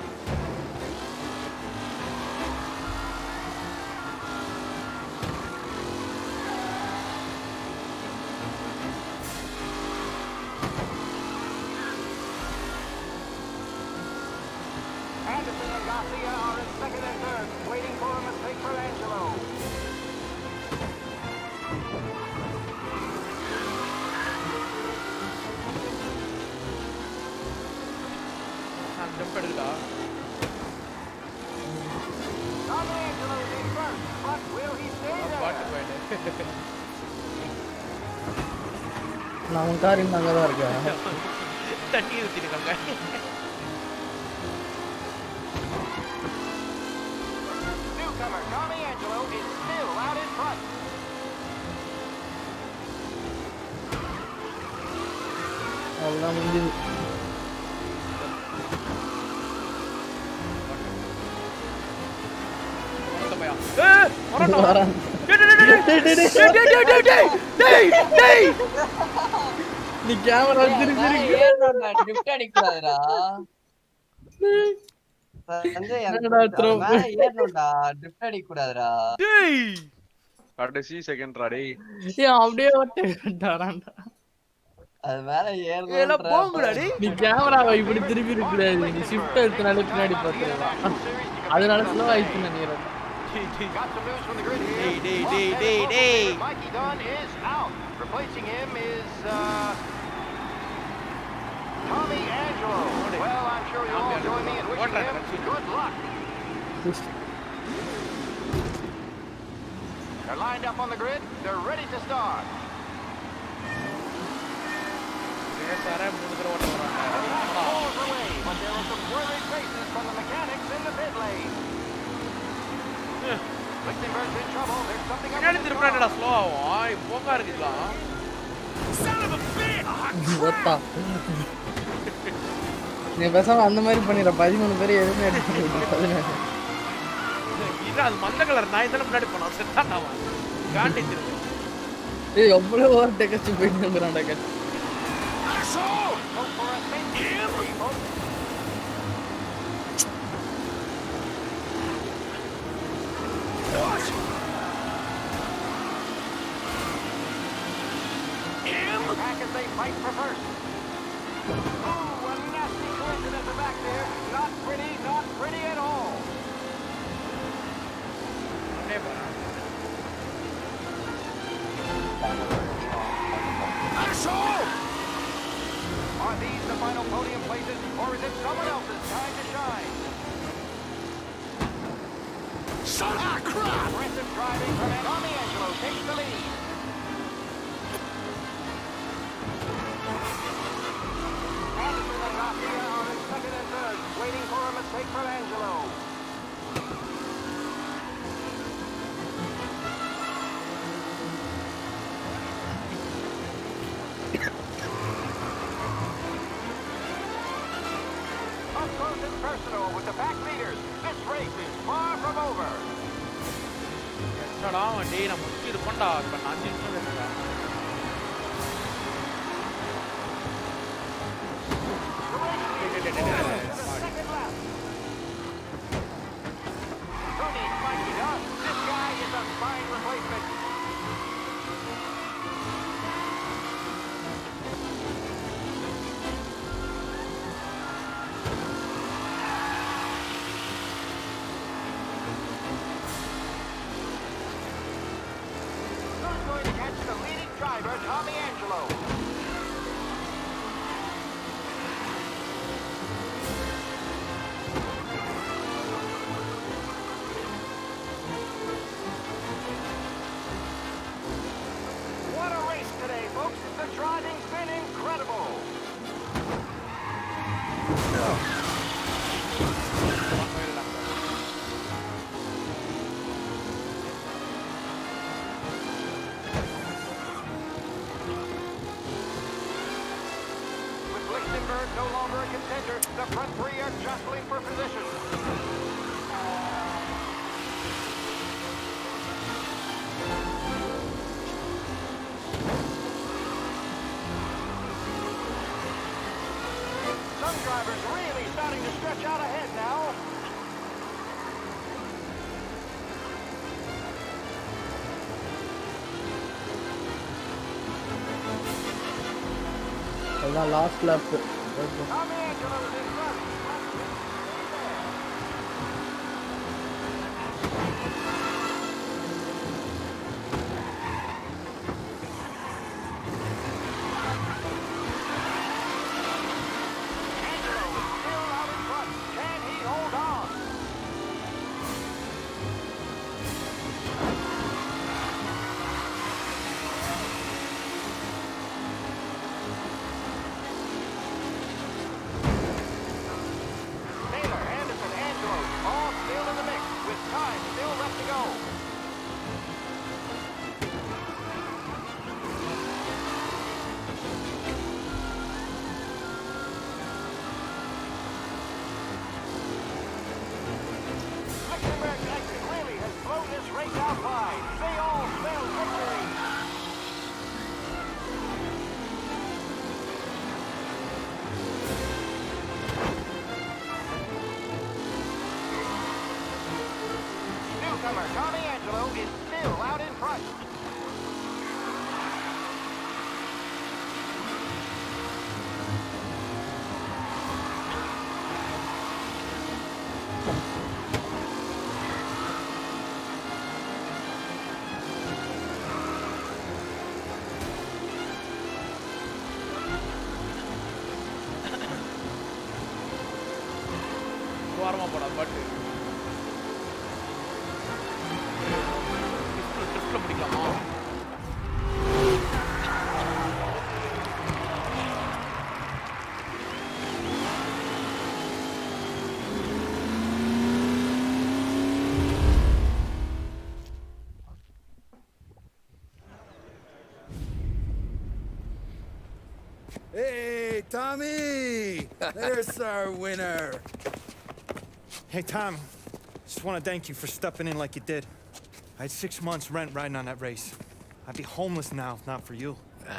Anderson and Garcia are in second and third, waiting for a mistake for Angelo. jump எடுடா. Angelo is first, but will he stay there? பாட்டு போயிடு. நான் car இங்க தான் இருக்கேன். தண்ணி ஊத்திருக்காங்க. Newcomer Tommy Angelo is still out in front. அவ்வளவுதான் முடிஞ்சது. நீ கேமரா திருப்பி ஏறணும்டா ட்ரிஃப்ட் அடிக்கக்கூடாதுடா. சஞ்சய் என்னடா ஏறணும்டா ட்ரிஃப்ட் அடிக்கக்கூடாதுடா. டேய் கடைசி செகண்ட்ரா டேய். ஏய் அப்படியே ஓட்டறான்டா. அது மேல ஏறணும்டா. நீ கேமராவை இப்படி திருப்பி இருக்கக்கூடாது. நீ ஷிஃப்ட் எடுத்தனால பின்னாடி பாத்துறலாம். அதனால ஸ்லோ ஆயிடுச்சு நினைக்கிறேன். Got some news from the grid here. Mikey Dunn is out. Replacing him is Tommy Angelo. Well, I'm sure you'll all join me in wishing him good luck. They're lined up on the grid. They're ready to start. Away, but there were some worried faces from the mechanics in the pit lane. Lichtenberg's in trouble. There's something up in the திருப்பறடா slow ஆகும். போகா இருக்குடா. நீ பேசாம அந்த மாதிரி பண்ணிர 13 பேர் எதுமே எடுத்து இது அது மந்த கலர் நான் இதெல்லாம் முன்னாடி போனா செட்டாடா அவன். காண்டி திருப்பி. ஏய் அவ்வளவு ஓவர் டேக் அடிச்சு போயிட்டான்டா cut. Back as they fight for first. Oh, a nasty coincidence back there. Not pretty at all. Son of crap! Aggressive driving from Tommy Angelo takes the lead. Anderson and Mafia are in second and third, waiting for a mistake from Angelo. Up close and personal with the back leaders. This race is far from over. என்னடா வண்டி நான் முக்கி இருப்பேன்டா இப்ப 5 நிமிஷம் இருக்குடா Second lap. Tony Mikey Dunn. This guy is a fine replacement. Who's going to catch the leading driver, Tommy Angelo? What a race today, folks. The driving's been incredible. With Lichtenberg no longer a contender, the front three are jostling for position. Some drivers really starting to stretch out ahead now. அதான் last lab Tommy Angelo's in front. Angelo is still out in front. Can he hold on? Taylor, Anderson, Angelo, all still in the mix, with time still left to go. Lichtenberg's exit really has blown this race out wide. They all spell victory. Newcomer Tommy Angelo is still out in front. வாரமா போடா பாட்டு ட்ரிப்ல பிடிக்கலாமா Hey, Tommy! There's our winner. Hey, Tom. Just want to thank you for stepping in like you did. I had 6 months rent riding on that race. I'd be homeless now if not for you.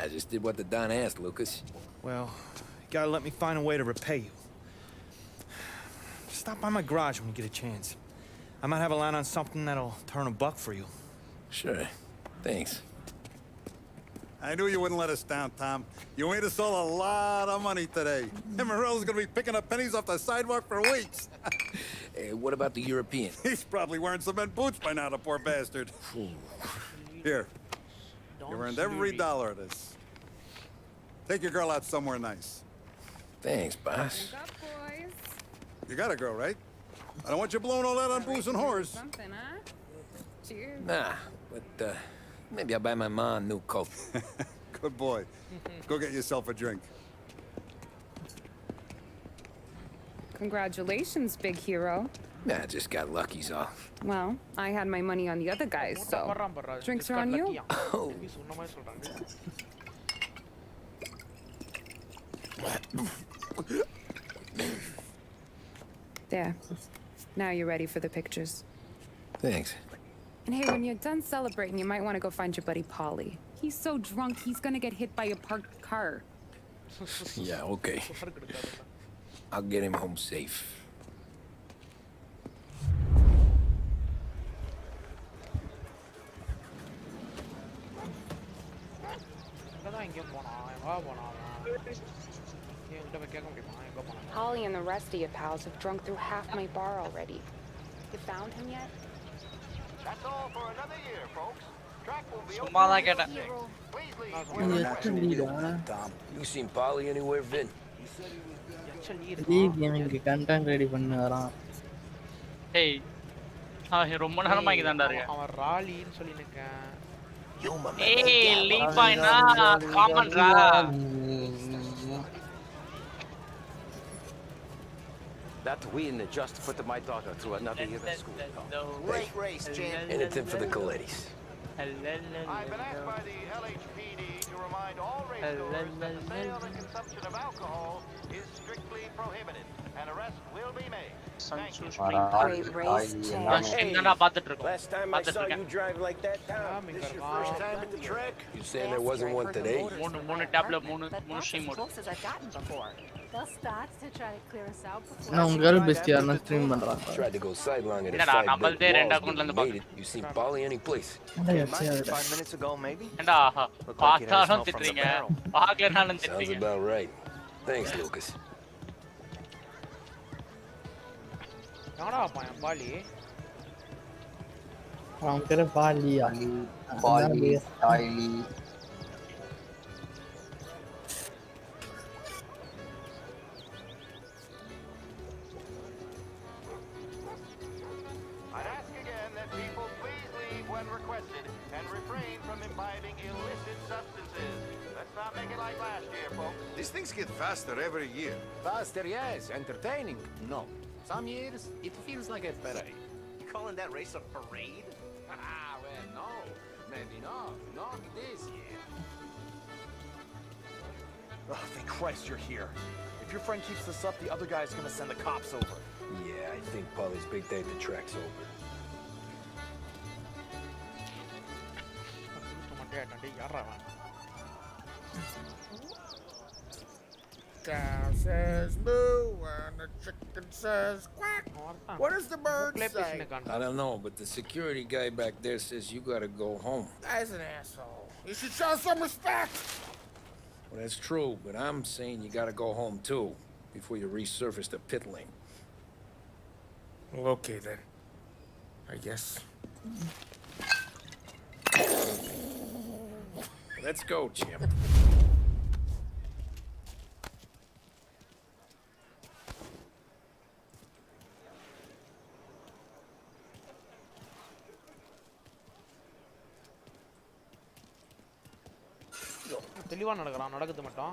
I just did what the Don asked, Lucas. Well, you gotta let me find a way to repay you. Stop by my garage when you get a chance. I might have a line on something that'll turn a buck for you. Sure. Thanks. I knew you wouldn't let us down, Tom. You made us all a lot of money today. And Morello's gonna be picking up pennies off the sidewalk for weeks. Hey, what about the European? He's probably wearing cement boots by now, the poor bastard. Here. You earned every dollar of this. Take your girl out somewhere nice. Thanks, boss. You got a girl, right? I don't want you blowing all that on booze and whores. Something, huh? Cheers. Nah, but maybe I'll buy my mom a new coat. Good boy. Go get yourself a drink. Congratulations, big hero. Nah, I just got lucky's off. Well, I had my money on the other guys, so drinks are on you. Oh. There. Now you're ready for the pictures. Thanks. And hey, when you're done celebrating, you might want to go find your buddy Polly. He's so drunk, he's gonna get hit by a parked car. Yeah, okay. I'll get him home safe. Polly and the rest of your pals have drunk through half my bar already. You found him yet? That's all for another year, folks. Track will be சும்மா தான் கேட்டேன். You seen Polly anywhere, Vin? எனக்கு content ready பண்ண வரான். ஏய் அவன் ரொம்ப நேரமா இங்க தான்டா இருக்கான். அவன் ராலின்னு சொல்லி நிக்கேன். ஏய் லீபாய்னா காமன்ரா. That win just put my daughter through another year of school. Great race, champ. Anything for the Colettis. I've been asked by the LHPD to remind all racegoers that the sale and consumption of alcohol is strictly prohibited. An arrest will be made. Thank you. Great race, champ. என்னடா பாத்துட்டு இருக்கோம். Last time I saw you drive like that, Tom. This your first time at the track? You saying there wasn't one today? மூணு டேப்ல மூணு stream ஓடு. They'll start to try to clear us out before. நான் உங்க girl bestie யாரன stream பண்றான். Tried to go sideline at என்னடா a நம்மள்தே ரெண்டு அக்கவுண்ட்ல இருந்து பாக்கு. You seen Polly any place? 5 minutes ago, maybe? ஏண்டா பார்த்தாலும் திட்றீங்க. பார்க்கலனாலும் Sounds திட்றீங்க. about right. Thanks, Lucas. யாரா பையன் பாலி? அவன் பேரு பாலியா. பாலி ஸ்டைலி. I'd ask again that people please leave when requested and refrain from imbibing illicit substances. Let's not make it like last year, folks. These things get faster every year. Faster, yes. Entertaining, no. Some years, it feels like a parade. You calling that race a parade? Well, no. Maybe not. Not this year. Oh, thank Christ you're here. If your friend keeps this up, the other guy's gonna send the cops over. Yeah, I think Polly's big day at the track's over. Cow says moo and the chicken says quack. What does the bird say? I don't know, but the security guy back there says you gotta go home. Guy's an asshole. You should show some respect. Well, that's true, but I'm saying you gotta go home too, before you resurface the pit lane. Well, okay then. I guess. Let's go, champ. தெளிவா நடக்கறான் நடக்குது மட்டும்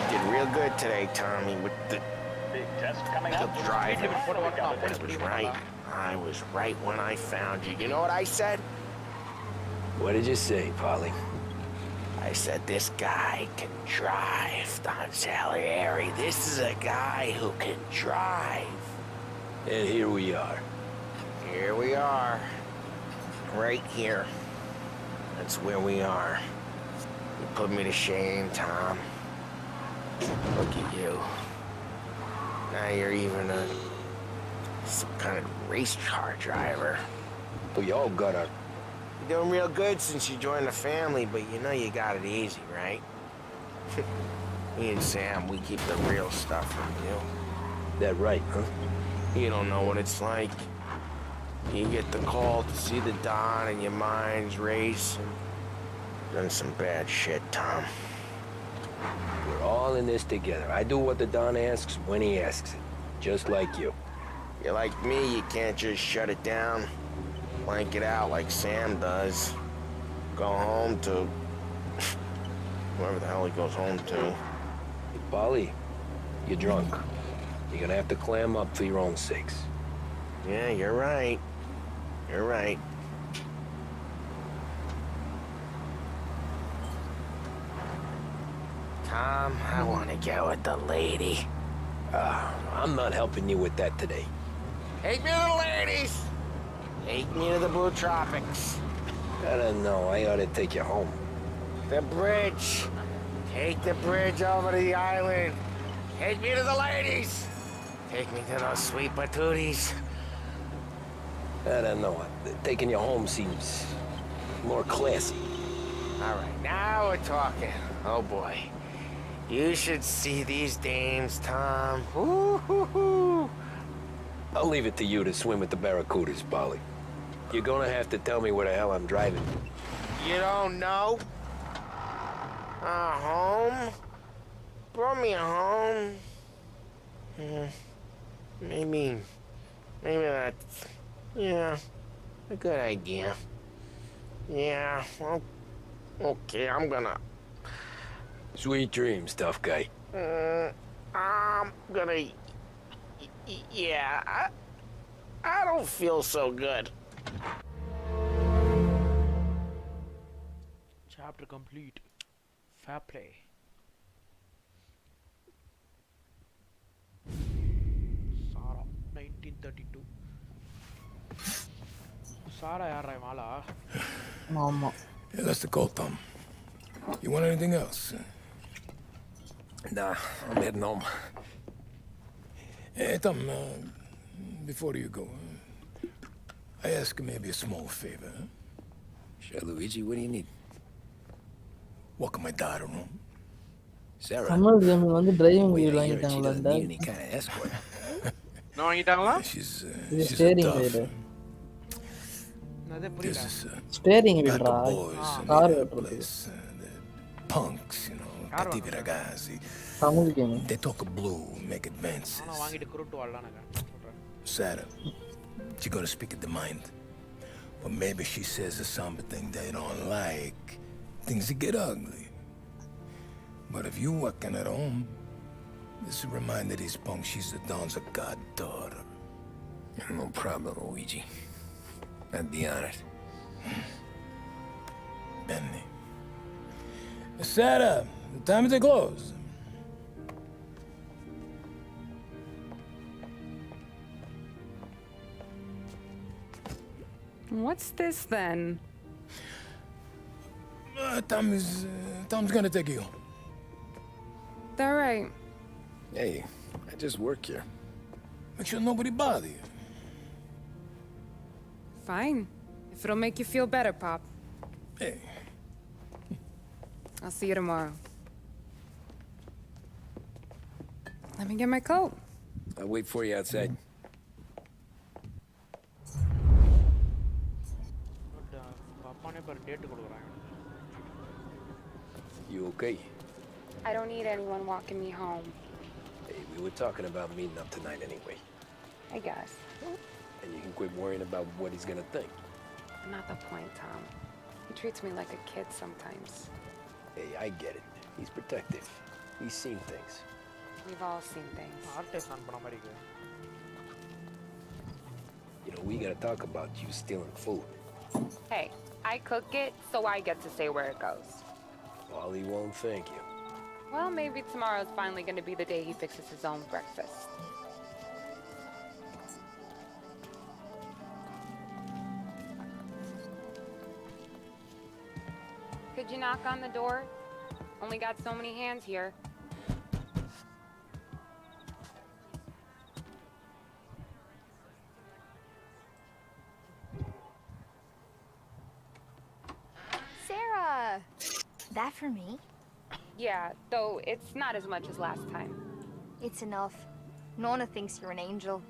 You did real good today, Tommy, with the Big test coming up. driver. That was right. I was right when I found you. You know what I said? What did you say, Polly? I said, this guy can drive, Don Salieri. This is a guy who can drive. And here we are. Here we are. Right here. That's where we are. You put me to shame, Tom. Look at you. Now you're even some kind of race car driver. We all got our... You're doing real good since you joined the family, but you know you got it easy, right? Me and Sam, we keep the real stuff from you. That right, huh? You don't know what it's like. You get the call to see the Don and your mind's racing. Done some bad shit, Tom. We're all in this together. I do what the Don asks when he asks it. Just like you. You're like me, you can't just shut it down. Blank it out like Sam does. Go home to... whoever the hell he goes home to. Hey, Polly, you're drunk. You're gonna have to clam up for your own sakes. Yeah, you're right. You're right. Tom, I want to get with the lady. I'm not helping you with that today. Take me to the ladies! Take me to the Blue Tropics. I don't know. I ought to take you home. The bridge. Take the bridge over to the island. Take me to the ladies. Take me to those sweet patooties. I don't know. Taking you home seems more classy. All right, now we're talking. Oh boy. You should see these dames, Tom. Ooh. I'll leave it to you to swim with the barracudas, Polly. You're gonna have to tell me where the hell I'm driving. You don't know? Home? Brought me home. Maybe that's, yeah, a good idea. Yeah, well, okay, I'm gonna... Sweet dreams, tough guy. I'm gonna... Yeah, I don't feel so good. Chapter complete. Fair play. Sarah, 1932. Sarah, yaar, mala. Mama. Yeah, that's the call, Tom. You want anything else? Nah, I'm heading home. Hey, Tom, before you go, I ask maybe a small favor. Huh? Sure, Luigi, what do you need? Walk my daughter home. Sarah. Summer game வந்து driving Well, wheel yeah, she வாங்கிட்டாங்களா doesn't need any kind of escort. No, வாங்கிட்டாங்களா? She's steering a wheel. அதே புரியல. Steering wheel got raw. the boys Car in that place, the punks, you know, cattivi ragazzi. Tamil game. They talk blue, make advances. நான் வாங்கிட்டு குருட்டு வாழலாம்னு சொல்றேன். Sarah, she gonna speak at the mind. Or maybe she says something they don't like. Things get ugly. But if you working at home, this will remind these punks she's the Don's goddaughter. No problem, Luigi. I'd be honored. Benny. Sarah, time to close. What's this then? Tom's gonna take you. All right. Hey, I just work here. Make sure nobody bother you. Fine. If it'll make you feel better, Pop. Hey. I'll see you tomorrow. Let me get my coat. I'll wait for you outside. You okay? I don't need anyone walking me home. Hey, we were talking about meeting up tonight anyway. I guess. And you can quit worrying about what he's gonna think. Not the point, Tom. He treats me like a kid sometimes. Hey, I get it. He's protective. He's seen things. We've all seen things. You know, we gotta talk about you stealing food. Hey, I cook it, so I get to say where it goes. Wally won't thank you. Well, maybe tomorrow's finally gonna be the day he fixes his own breakfast. Could you knock on the door? Only got so many hands here. Sarah! That for me? Yeah, though it's not as much as last time. It's enough. Nona thinks you're an angel.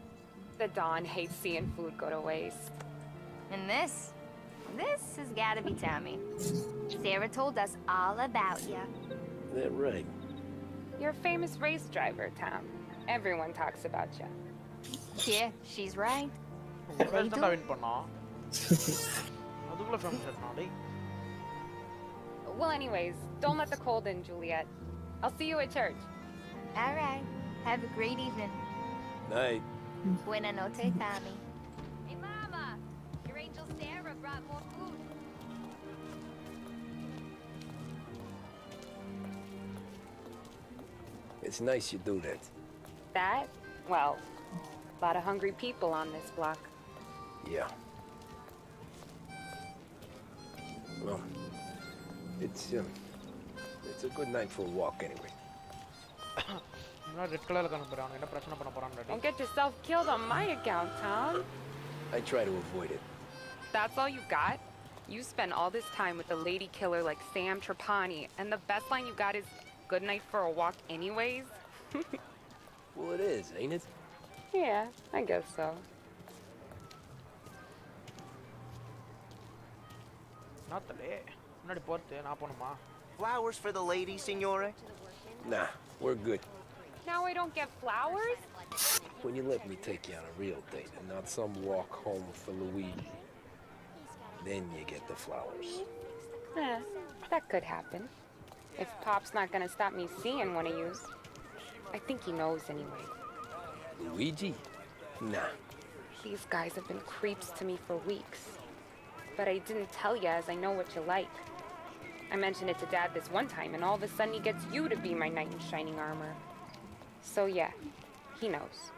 The Don hates seeing food go to waste. And this? This has got to be Tommy. Sarah told us all about you. Is that right? You're a famous race driver, Tom. Everyone talks about you. Yeah, she's right. Well, anyways, don't let the cold in, Juliet. I'll see you at church. All right. Have a great evening. Night. Buena noche, Tommy. Hey, Mama. Your angel Sarah brought more food. It's nice you do that. That? Well, a lot of hungry people on this block. Yeah. Well, it's a good night for a walk anyway. Don't get yourself killed on my account, Tom. I try to avoid it. That's all you got? You spend all this time with a lady killer like Sam Trapani, and the best line you got is, "Good night for a walk anyways"? Well, it is, ain't it? Yeah, I guess so. Flowers for the lady, signore? Nah, we're good. Now I don't get flowers? When you let me take you on a real date and not some walk home for Luigi, then you get the flowers. That could happen. If Pop's not gonna stop me seeing one of yous. I think he knows anyway. Luigi? Nah. These guys have been creeps to me for weeks. But I didn't tell you as I know what you like. I mentioned it to Dad this one time and all of a sudden he gets you to be my knight in shining armor. So yeah, he knows.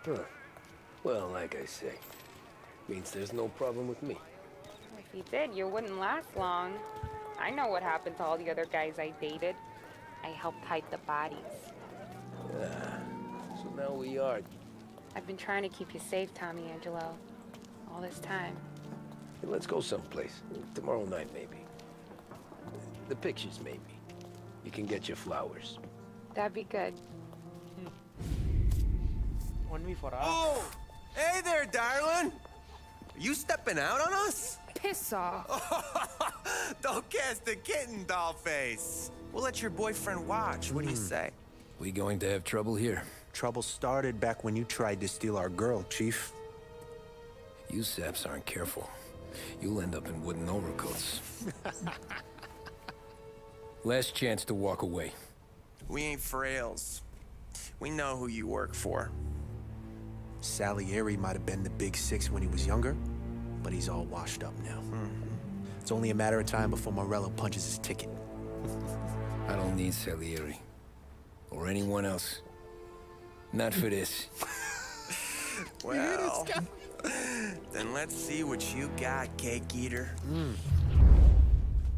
Huh. Well, like I say, means there's no problem with me. If he did, you wouldn't last long. I know what happened to all the other guys I dated. I helped hide the bodies. So now we are. I've been trying to keep you safe, Tommy Angelo. All this time. Hey, let's go someplace. Tomorrow night, maybe. The pictures, maybe. You can get your flowers. That'd be good. Oh! Hey there, darling! Are you stepping out on us? Piss off. Don't cast the kitten, dollface. We'll let your boyfriend watch. What do you say? We going to have trouble here? Trouble started back when you tried to steal our girl, Chief. You saps aren't careful. You'll end up in wooden overcoats. Last chance to walk away. We ain't frails. We know who you work for. Salieri might have been the big six when he was younger, but he's all washed up now. It's only a matter of time before Morello punches his ticket. I don't need Salieri. Or anyone else. Not for this. Well, then let's see what you got, cake eater.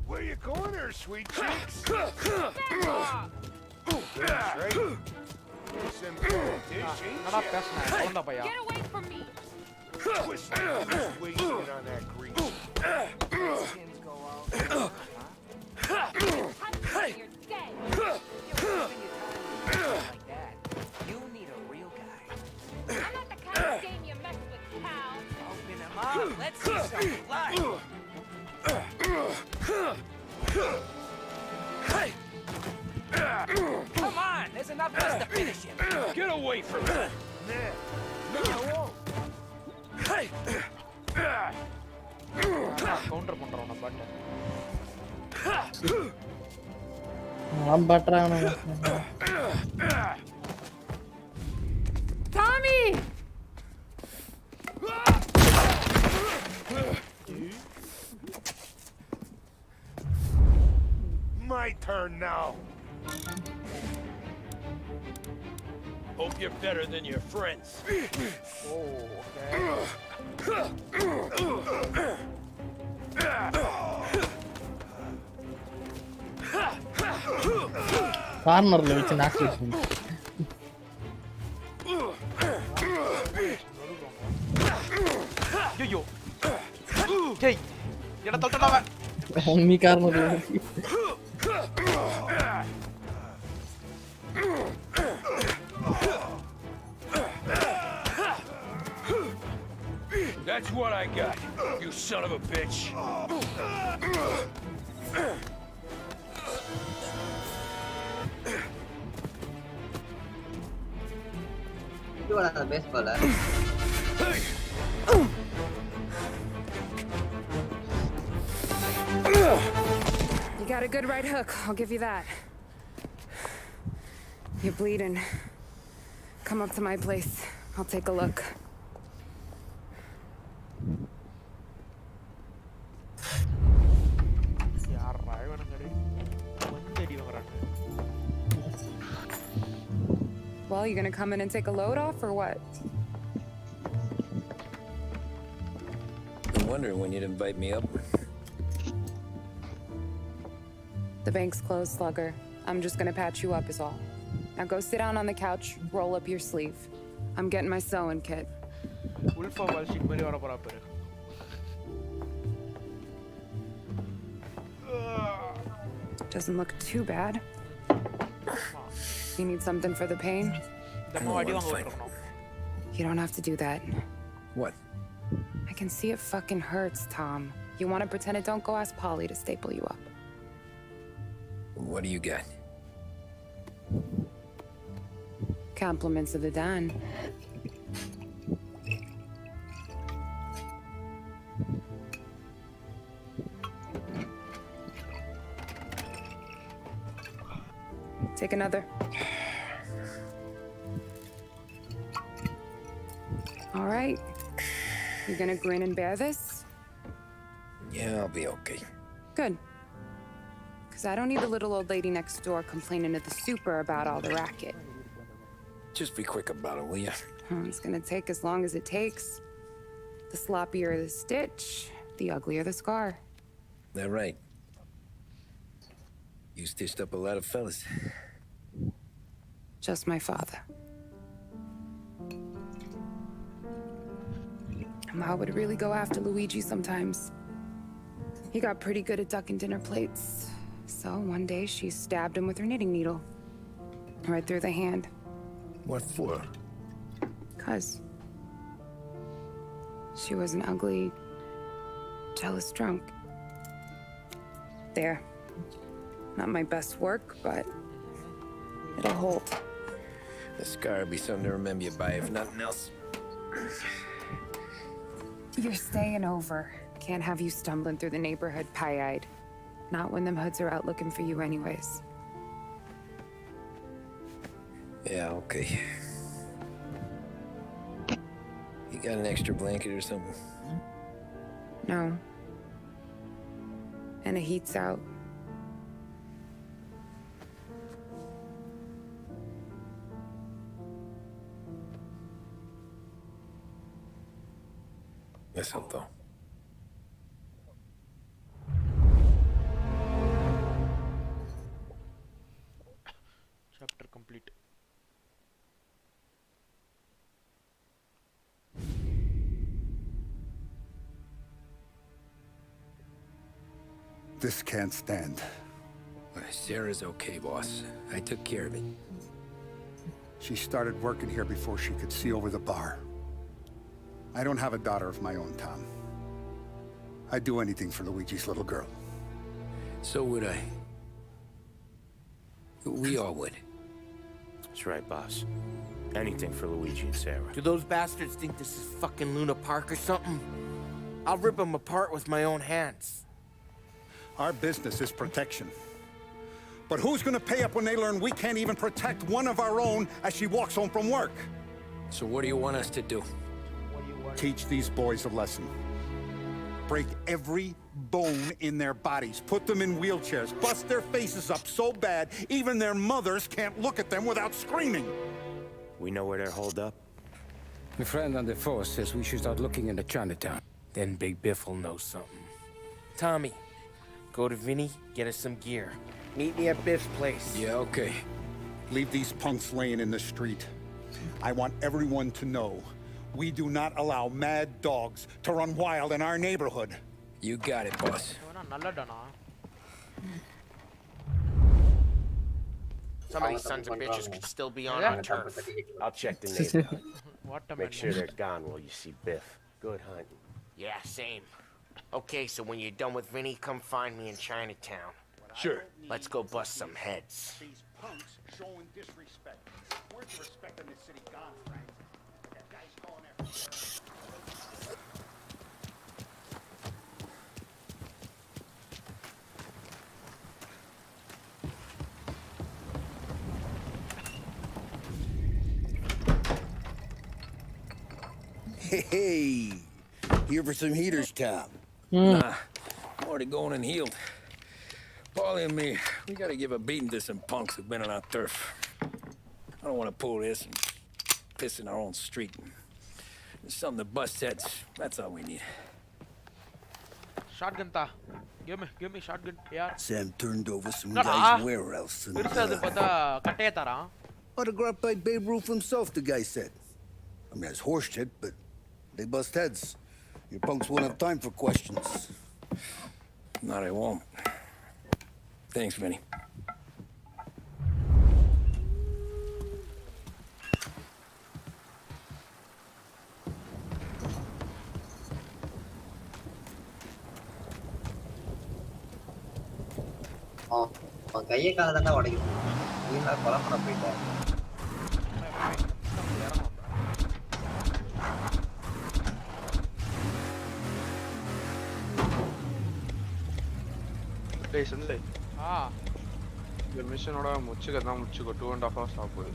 Where you going there, sweet cheeks? Get away from me! Wasted on that grease. You're dead! You need a real guy. I'm not the kind of game you mess with, pal! Open him up. Let's see some life. Come on, there's enough of us to finish him. Get away from me! Hey! Counter பண்றோம் but I'm பண்றானே. Tommy! My turn now. Hope you're better than your friends. Cornerல வச்சு knock பண்ணு. ஐயோ டேய் என்ன தள்ளிட்டடா நீ cornerல That's what I got. You son of a bitch! Itu ada baseball lah. You got a good right hook, I'll give you that. You're bleeding. Come up to my place. I'll take a look. Well, you gonna come in and take a load off or what? I'm wondering when you'd invite me up. The bank's closed, Slugger. I'm just gonna patch you up is all. Now go sit down on the couch, roll up your sleeve. I'm getting my sewing kit. Doesn't look too bad. You need something for the pain? You don't have to do that. What? I can see it fucking hurts, Tom. You want to pretend it? Don't go ask Polly to staple you up. What do you got? Compliments of the Don. Take another. All right. You gonna grin and bear this? Yeah, I'll be okay. Good. Because I don't need the little old lady next door complaining to the super about all the racket. Just be quick about it, will ya? It's gonna take as long as it takes. The sloppier the stitch, the uglier the scar. That right. You stitched up a lot of fellas. Just my father. Ma would really go after Luigi sometimes. He got pretty good at ducking dinner plates. So one day she stabbed him with her knitting needle. Right through the hand. What for? 'Cause she was an ugly, jealous drunk. There. Not my best work, but it'll hold. The scar will be something to remember you by, if nothing else. You're staying over. Can't have you stumbling through the neighborhood pie-eyed. Not when them hoods are out looking for you anyways. Yeah, okay. You got an extra blanket or something? No. And the heat's out. Listen, though. Chapter complete. This can't stand. Sarah's okay, boss. I took care of it. She started working here before she could see over the bar. I don't have a daughter of my own, Tom. I'd do anything for Luigi's little girl. So would I. We all would. That's right, boss. Anything for Luigi and Sarah. Do those bastards think this is fucking Luna Park or something? I'll rip them apart with my own hands. Our business is protection. But who's gonna pay up when they learn we can't even protect one of our own as she walks home from work? So what do you want us to do? Teach these boys a lesson. Break every bone in their bodies. Put them in wheelchairs. Bust their faces up so bad, even their mothers can't look at them without screaming. We know where they're holed up? My friend on the force says we should start looking into Chinatown. Then Big Biff will know something. Tommy, go to Vinny, get us some gear. Meet me at Biff's place. Yeah, okay. Leave these punks laying in the street. I want everyone to know we do not allow mad dogs to run wild in our neighborhood. You got it, boss. Some of these sons of bitches could still be on our turf. I'll check the neighborhood. Make sure they're gone while you see Biff. Good hunting. Yeah, same. Okay, so when you're done with Vinny, come find me in Chinatown. Sure. Let's go bust some heads. These punks showing disrespect. Where's the respect in this city gone, Frank? That guy's calling everything. Hey, here for some heaters, Tom? Nah, I'm already going and healed. Paulie and me, we gotta give a beating to some punks who've been on our turf. I don't want to pull this and piss in our own street. There's something to bust heads. That's all we need. Shotgun ta. Give me shotgun. Yeah. Sam turned over some No, guy's warehouse and Irusadu pata katte tara. autographed by Babe Ruth himself, the guy said. I mean, that's horse shit, but they bust heads. Your punks won't have time for questions. Not I won't. Thanks, Vinny. கையை காலை தானே உடைக்கும் நீ தான் கொலை பண்ண போயிட்ட டேய் சண்டே Ah. இந்த மிஷனோட முச்சுக்க தான் முச்சுக்கோ 2.5 hours ஆகுது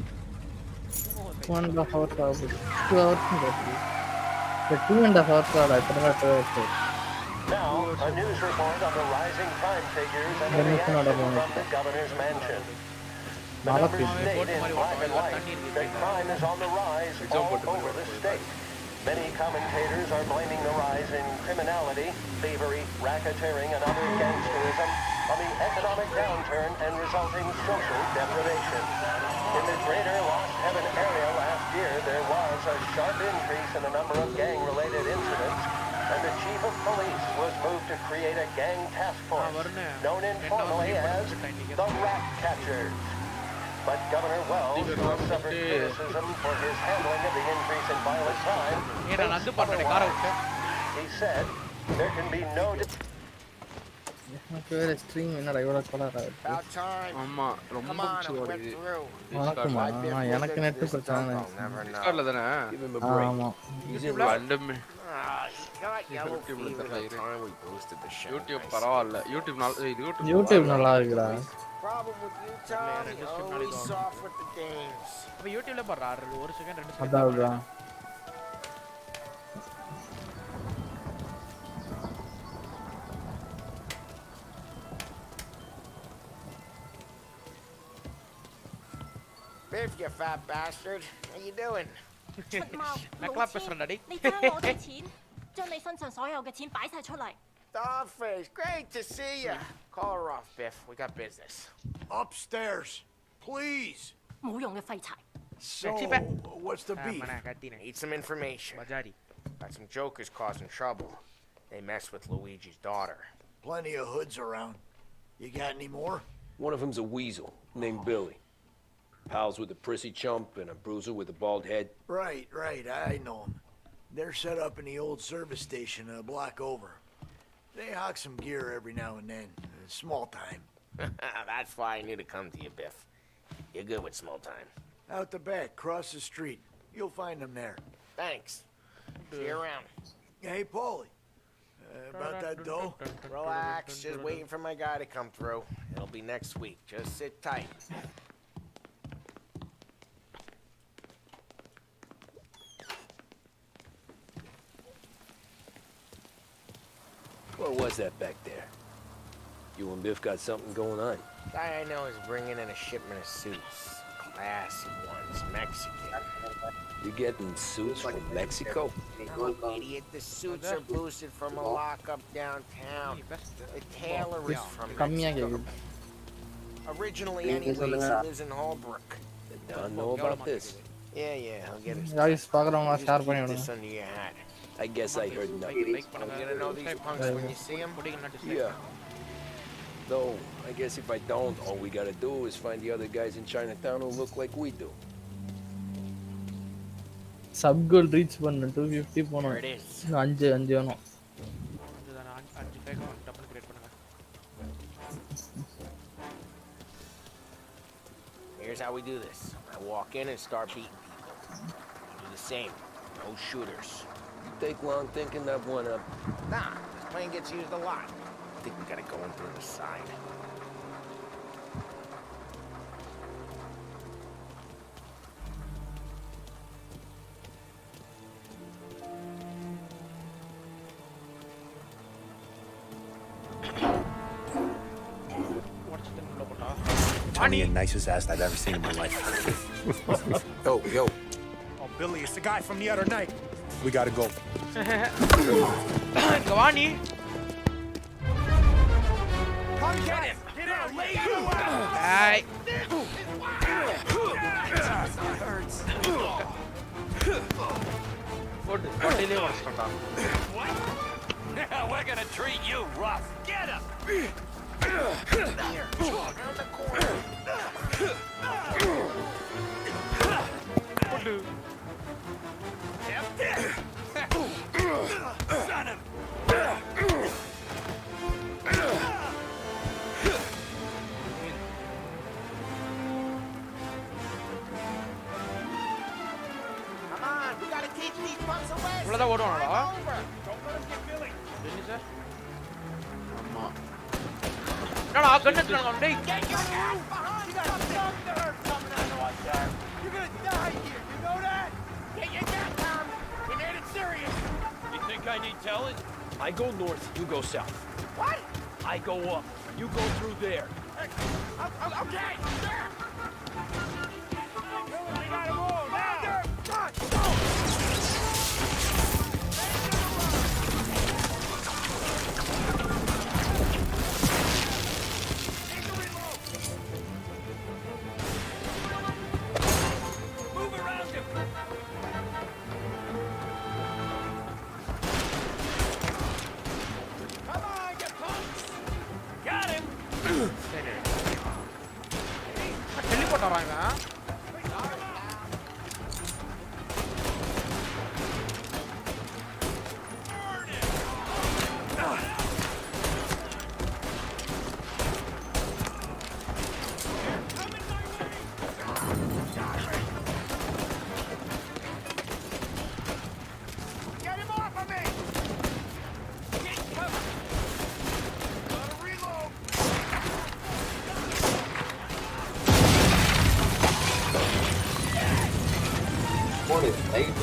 2.5 hours ஆகுது 2 hours ஆகுது 2.5 hours ஆகுது Now, a news report on the rising crime figures and the reaction from the governor's mansion. The numbers state in black and white that crime is on the rise all over the state. Many commentators are blaming the rise in criminality, thievery, racketeering, and other gangsterism on the economic downturn and resulting social deprivation. In the greater Lost Heaven area last year, there was a sharp increase in the number of gang-related incidents, and the chief of police was moved to create a gang task force, known informally as the Rat Catchers. But Governor Wells, who has suffered criticism for his handling of the increase in violent crime, he said there can be no... stream என்னடா இவ்வளவு கலரா இருக்கு About time. ஆமா ரொம்ப Come on, முச்சு I went ஓடுது through. வணக்கம்மா எனக்கு net பிரச்சனை டிஸ்கார்ட்ல தானே ஆமா ரேண்டம் யூடியூப் பரவாயில்ல யூடியூப் நல்லா இருக்குடா Problem with you, Tom, you're only soft with the games. அப்ப யூடியூப்ல பாறா ஒரு செகண்ட் 2 செகண்ட் அதான் Biff, you fat bastard. How you doing? นักล่าเป็นระดับ 你將我嘅錢，將你身上所有嘅錢擺晒出嚟。 Dollface, great to see you. Call her off, Biff. We got business. Upstairs, please. 冇用嘅廢柴。 So, what's the beef? Need some information. Got some jokers causing trouble. They messed with Luigi's daughter. Plenty of hoods around. You got any more? One of them's a weasel named Billy. Pals with a prissy chump and a bruiser with a bald head. Right, I know them. They're set up in the old service station a block over. They hawk some gear every now and then. Small time. That's why I knew to come to you, Biff. You're good with small time. Out the back, cross the street. You'll find them there. Thanks. See you around. Hey, Paulie. About that dough? Relax. Just waiting for my guy to come through. It'll be next week. Just sit tight. What was that back there? You and Biff got something going on. Guy I know is bringing in a shipment of suits. Classy ones, Mexican. You getting suits from Mexico? No, idiot. The suits are boosted from a lockup downtown. The tailor is from Mexico. Originally, anyways, he lives in Holbrook. Did Don know about this? Yeah, I'll get his guys பாக்குறவங்க share பண்ணி this விடுங்க under your hat. I guess I heard nothing. I'm gonna know these punks when you see them. Yeah. Though, I guess if I don't, all we gotta do is find the other guys in Chinatown who look like we do. Sub goal reach பண்ணு 250 போணும் 5 வேணும் Here's how we do this. I walk in and start beating people. You do the same. No shooters. You take long thinking that one up. Nah, this plane gets used a lot. I think we gotta go in through the side. Tony, the nicest ass I've ever seen in my life. Yo. Oh, Billy, it's the guy from the other night. We gotta go. Gavani. Come get him! Get out! Lay you out! Hey. We're gonna treat you rough. Get him! Around the corner. Son of... Come on, we gotta keep these punks away. இவ்வளவுதான் ஓடுவானடா? என்னடா கண்ணு எடுத்துறாங்க டேய். Get your ass behind! You got thunder coming out of us, sir. You're gonna die here. You know that? Get your gun, Tom. We made it serious. You think I need telling? I go north, you go south. What? I go up, you go through there. Okay, sir. We gotta move now. Run! Go! Move around him. Come on, you punks! Got him. Delhi போட்டு வராங்க. Get him off of me! Get covered! Gotta reload! What is light?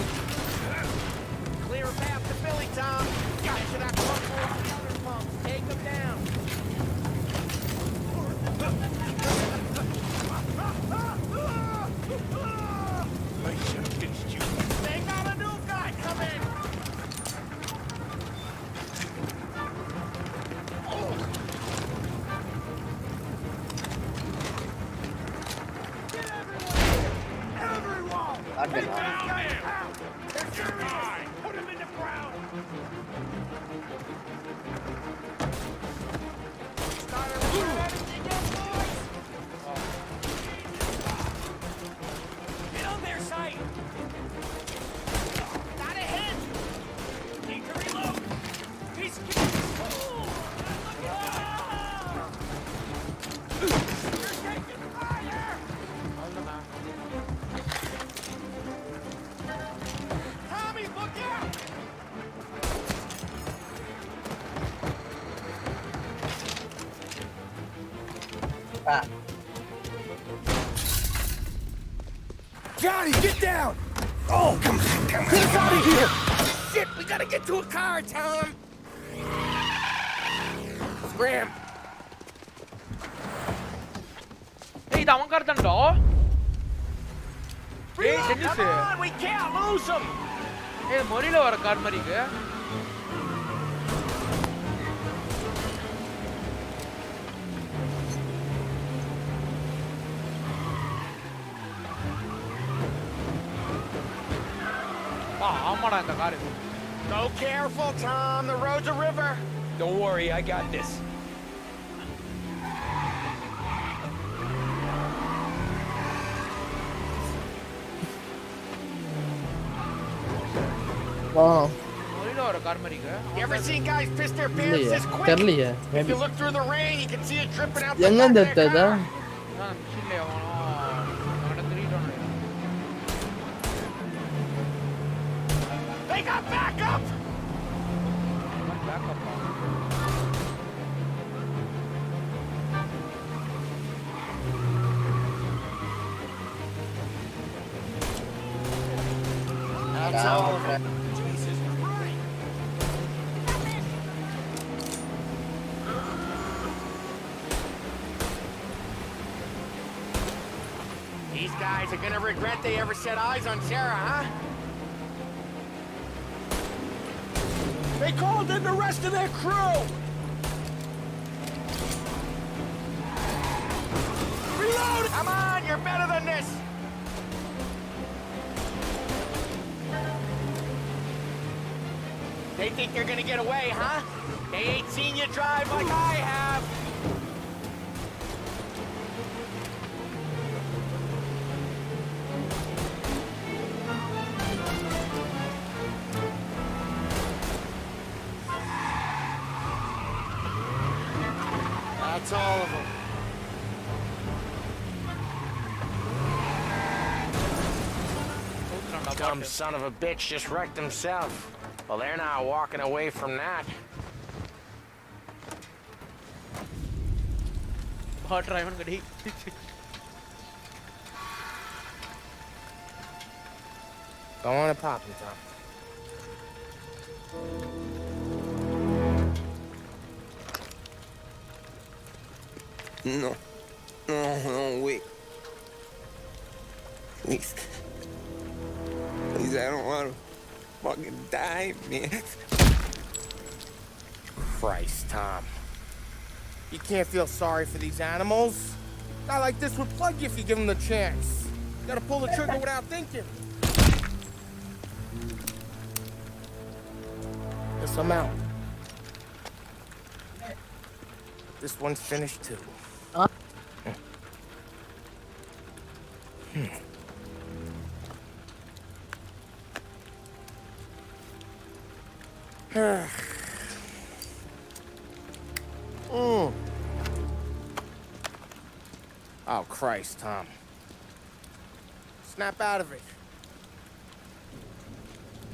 Clear a path to Billy, Tom. Guys should have pump more than the other pumps. Take them down. I should have finished you. They got a new guy coming. Everyone! I've been on. It's your guy! Put him in the ground! Started running everything yet, boys? Get on their side. Not a hit! Need to reload. He's... You're taking fire! Tommy, look out! Ah. Johnny, get down! Oh, come on. Get us out of here! Shit, we gotta get to a car, Tom! Scram! ஏய் இது அவன் car தான்டா. ஏய் Come tennis. on, we can't lose him! ஏய் மொரில வர car மாதிரி இருக்கு. ஆமாடா இந்த car. Go careful, Tom. The road's a river. Don't worry, I got this. மொரில வர கார் மாதிரி இருக்கு. You ever seen guys piss their pants this quick? தெரியலையே. If you look through the rain, you can see it dripping out the எங்க back இருந்து of their எடுத்ததா? car. மிஷின்ல எவனோ They got backup! That's all of them. Jesus Christ! These guys are gonna regret they ever set eyes on Sarah, huh? They called in the rest of their crew! Reload! Come on, you're better than this! They think they're gonna get away, huh? They ain't seen you drive like I have! That's all of them. Dumb son of a bitch just wrecked himself. Well, they're not walking away from that. बहुत driver गड़ी Go on and pop him, Tom. No. No, wait. Please. Please, I don't want to fucking die, man. Christ, Tom. You can't feel sorry for these animals. A guy like this would plug you if you give him the chance. You gotta pull the trigger without thinking. Guess I'm out. This one's finished too. Oh, Christ, Tom. Snap out of it.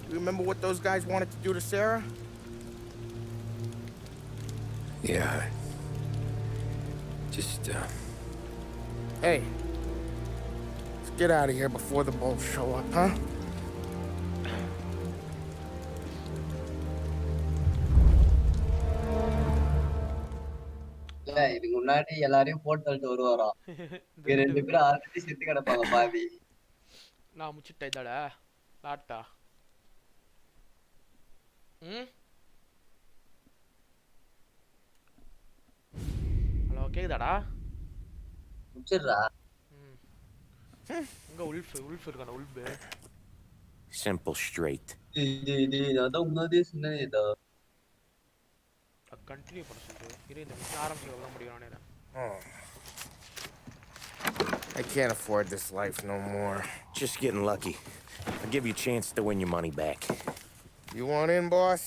You remember what those guys wanted to do to Sarah? Yeah. Just, Hey. Let's get out of here before the bulls show up, huh? இதுக்கு முன்னாடி எல்லாரையும் போட்டு தள்ளிட்டு வருவாராம். இங்க 2 பேரும் already செத்து கிடப்பாங்க பாதி. நான் முச்சிட்டேன் இதடா. லாட்டா. ஹலோ கேக்குதாடா? முச்சிடுறா. இங்க உல்ஃப் இருக்கானே உல்ஃப். Simple straight. அதான் முன்னாடியே சொன்னேன் இதோ. கண்டினியூ பண்ண சொல்லுது. இரு இந்த மிஷன் ஆரம்பிக்க முடியும் நானே. I can't afford this life no more. Just getting lucky. I'll give you a chance to win your money back. You want in, boss?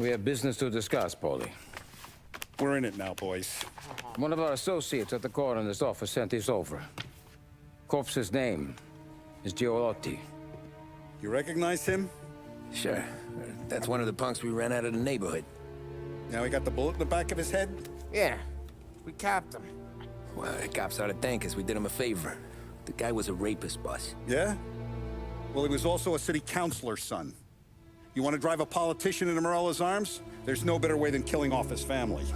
We have business to discuss, Paulie. We're in it now, boys. One of our associates at the coroner's office sent this over. Corpse's name is Giolotti. You recognize him? Sure. That's one of the punks we ran out of the neighborhood. Now he got the bullet in the back of his head? Yeah. We capped him. Well, the cops ought to thank us. We did him a favor. The guy was a rapist, boss. Yeah? Well, he was also a city councilor's son. You want to drive a politician into Morella's arms? There's no better way than killing off his family.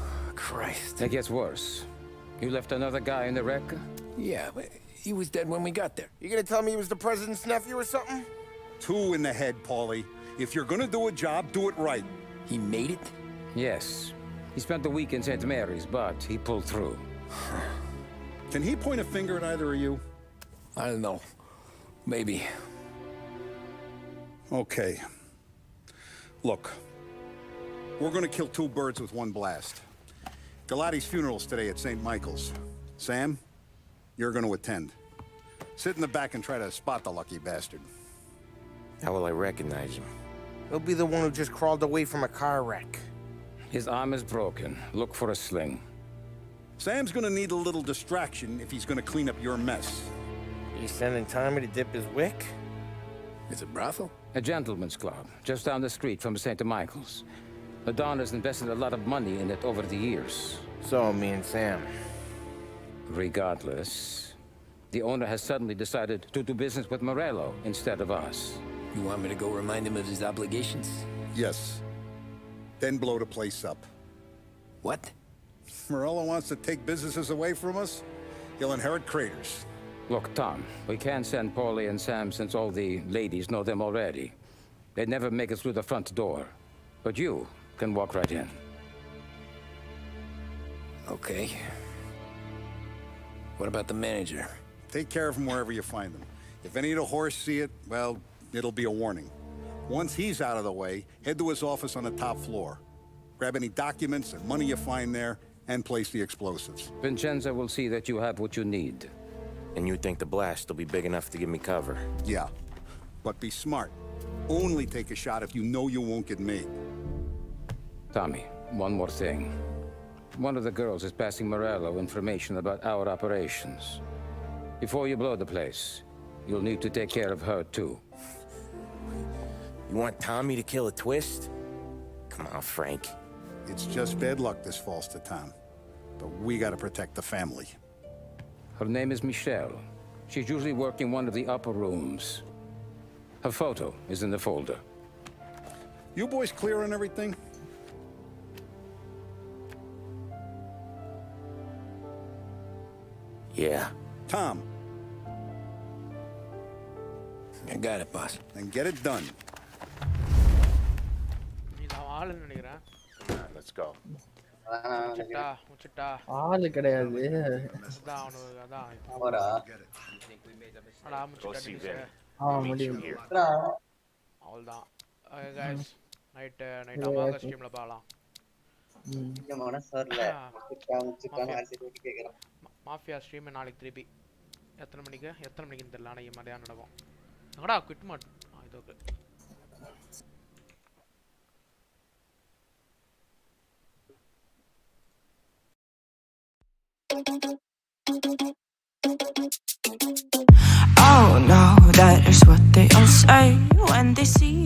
Christ. It gets worse. You left another guy in the wreck? Yeah, but he was dead when we got there. You gonna tell me he was the president's nephew or something? 2 in the head, Paulie. If you're gonna do a job, do it right. He made it? Yes. He spent the week in St. Mary's, but he pulled through. Can he point a finger at either of you? I don't know. Maybe. Okay. Look. We're gonna kill 2 birds with 1 blast. Galati's funeral's today at St. Michael's. Sam, you're gonna attend. Sit in the back and try to spot the lucky bastard. How will I recognize him? He'll be the one who just crawled away from a car wreck. His arm is broken. Look for a sling. Sam's gonna need a little distraction if he's gonna clean up your mess. You sending Tommy to dip his wick? It's a brothel? A gentleman's club, just down the street from St. Michael's. Madonna's invested a lot of money in it over the years. So, me and Sam. Regardless, the owner has suddenly decided to do business with Morello instead of us. You want me to go remind him of his obligations? Yes. Then blow the place up. What? Morello wants to take businesses away from us? He'll inherit craters. Look, Tom, we can't send Paulie and Sam since all the ladies know them already. They'd never make it through the front door. But you can walk right in. Okay. What about the manager? Take care of him wherever you find him. If any of the whores see it, well, it'll be a warning. Once he's out of the way, head to his office on the top floor. Grab any documents and money you find there, and place the explosives. Vincenzo will see that you have what you need. And you think the blast will be big enough to give me cover? Yeah, but be smart. Only take a shot if you know you won't get made. Tommy, one more thing. One of the girls is passing Morello information about our operations. Before you blow the place, you'll need to take care of her, too. You want Tommy to kill a twist? Come on, Frank. It's just bad luck this falls to Tom. But we gotta protect the family. Her name is Michelle. She's usually working one of the upper rooms. Her photo is in the folder. You boys clear on everything? Yeah. Tom. I got it, boss. Then get it done. Let's go. ஆளு கிடையாது முடியும் அவ்வளவுதான் guys night அமாங்க ஸ்ட்ரீம்ல பார்க்கலாம் mafia stream நாளைக்கு திருப்பி எத்தனை மணிக்கு தெரியல ஆனா மதியானம் நடக்கும் எங்கடா குவிட் மாட் இது okay Oh no, that is what they all say when they see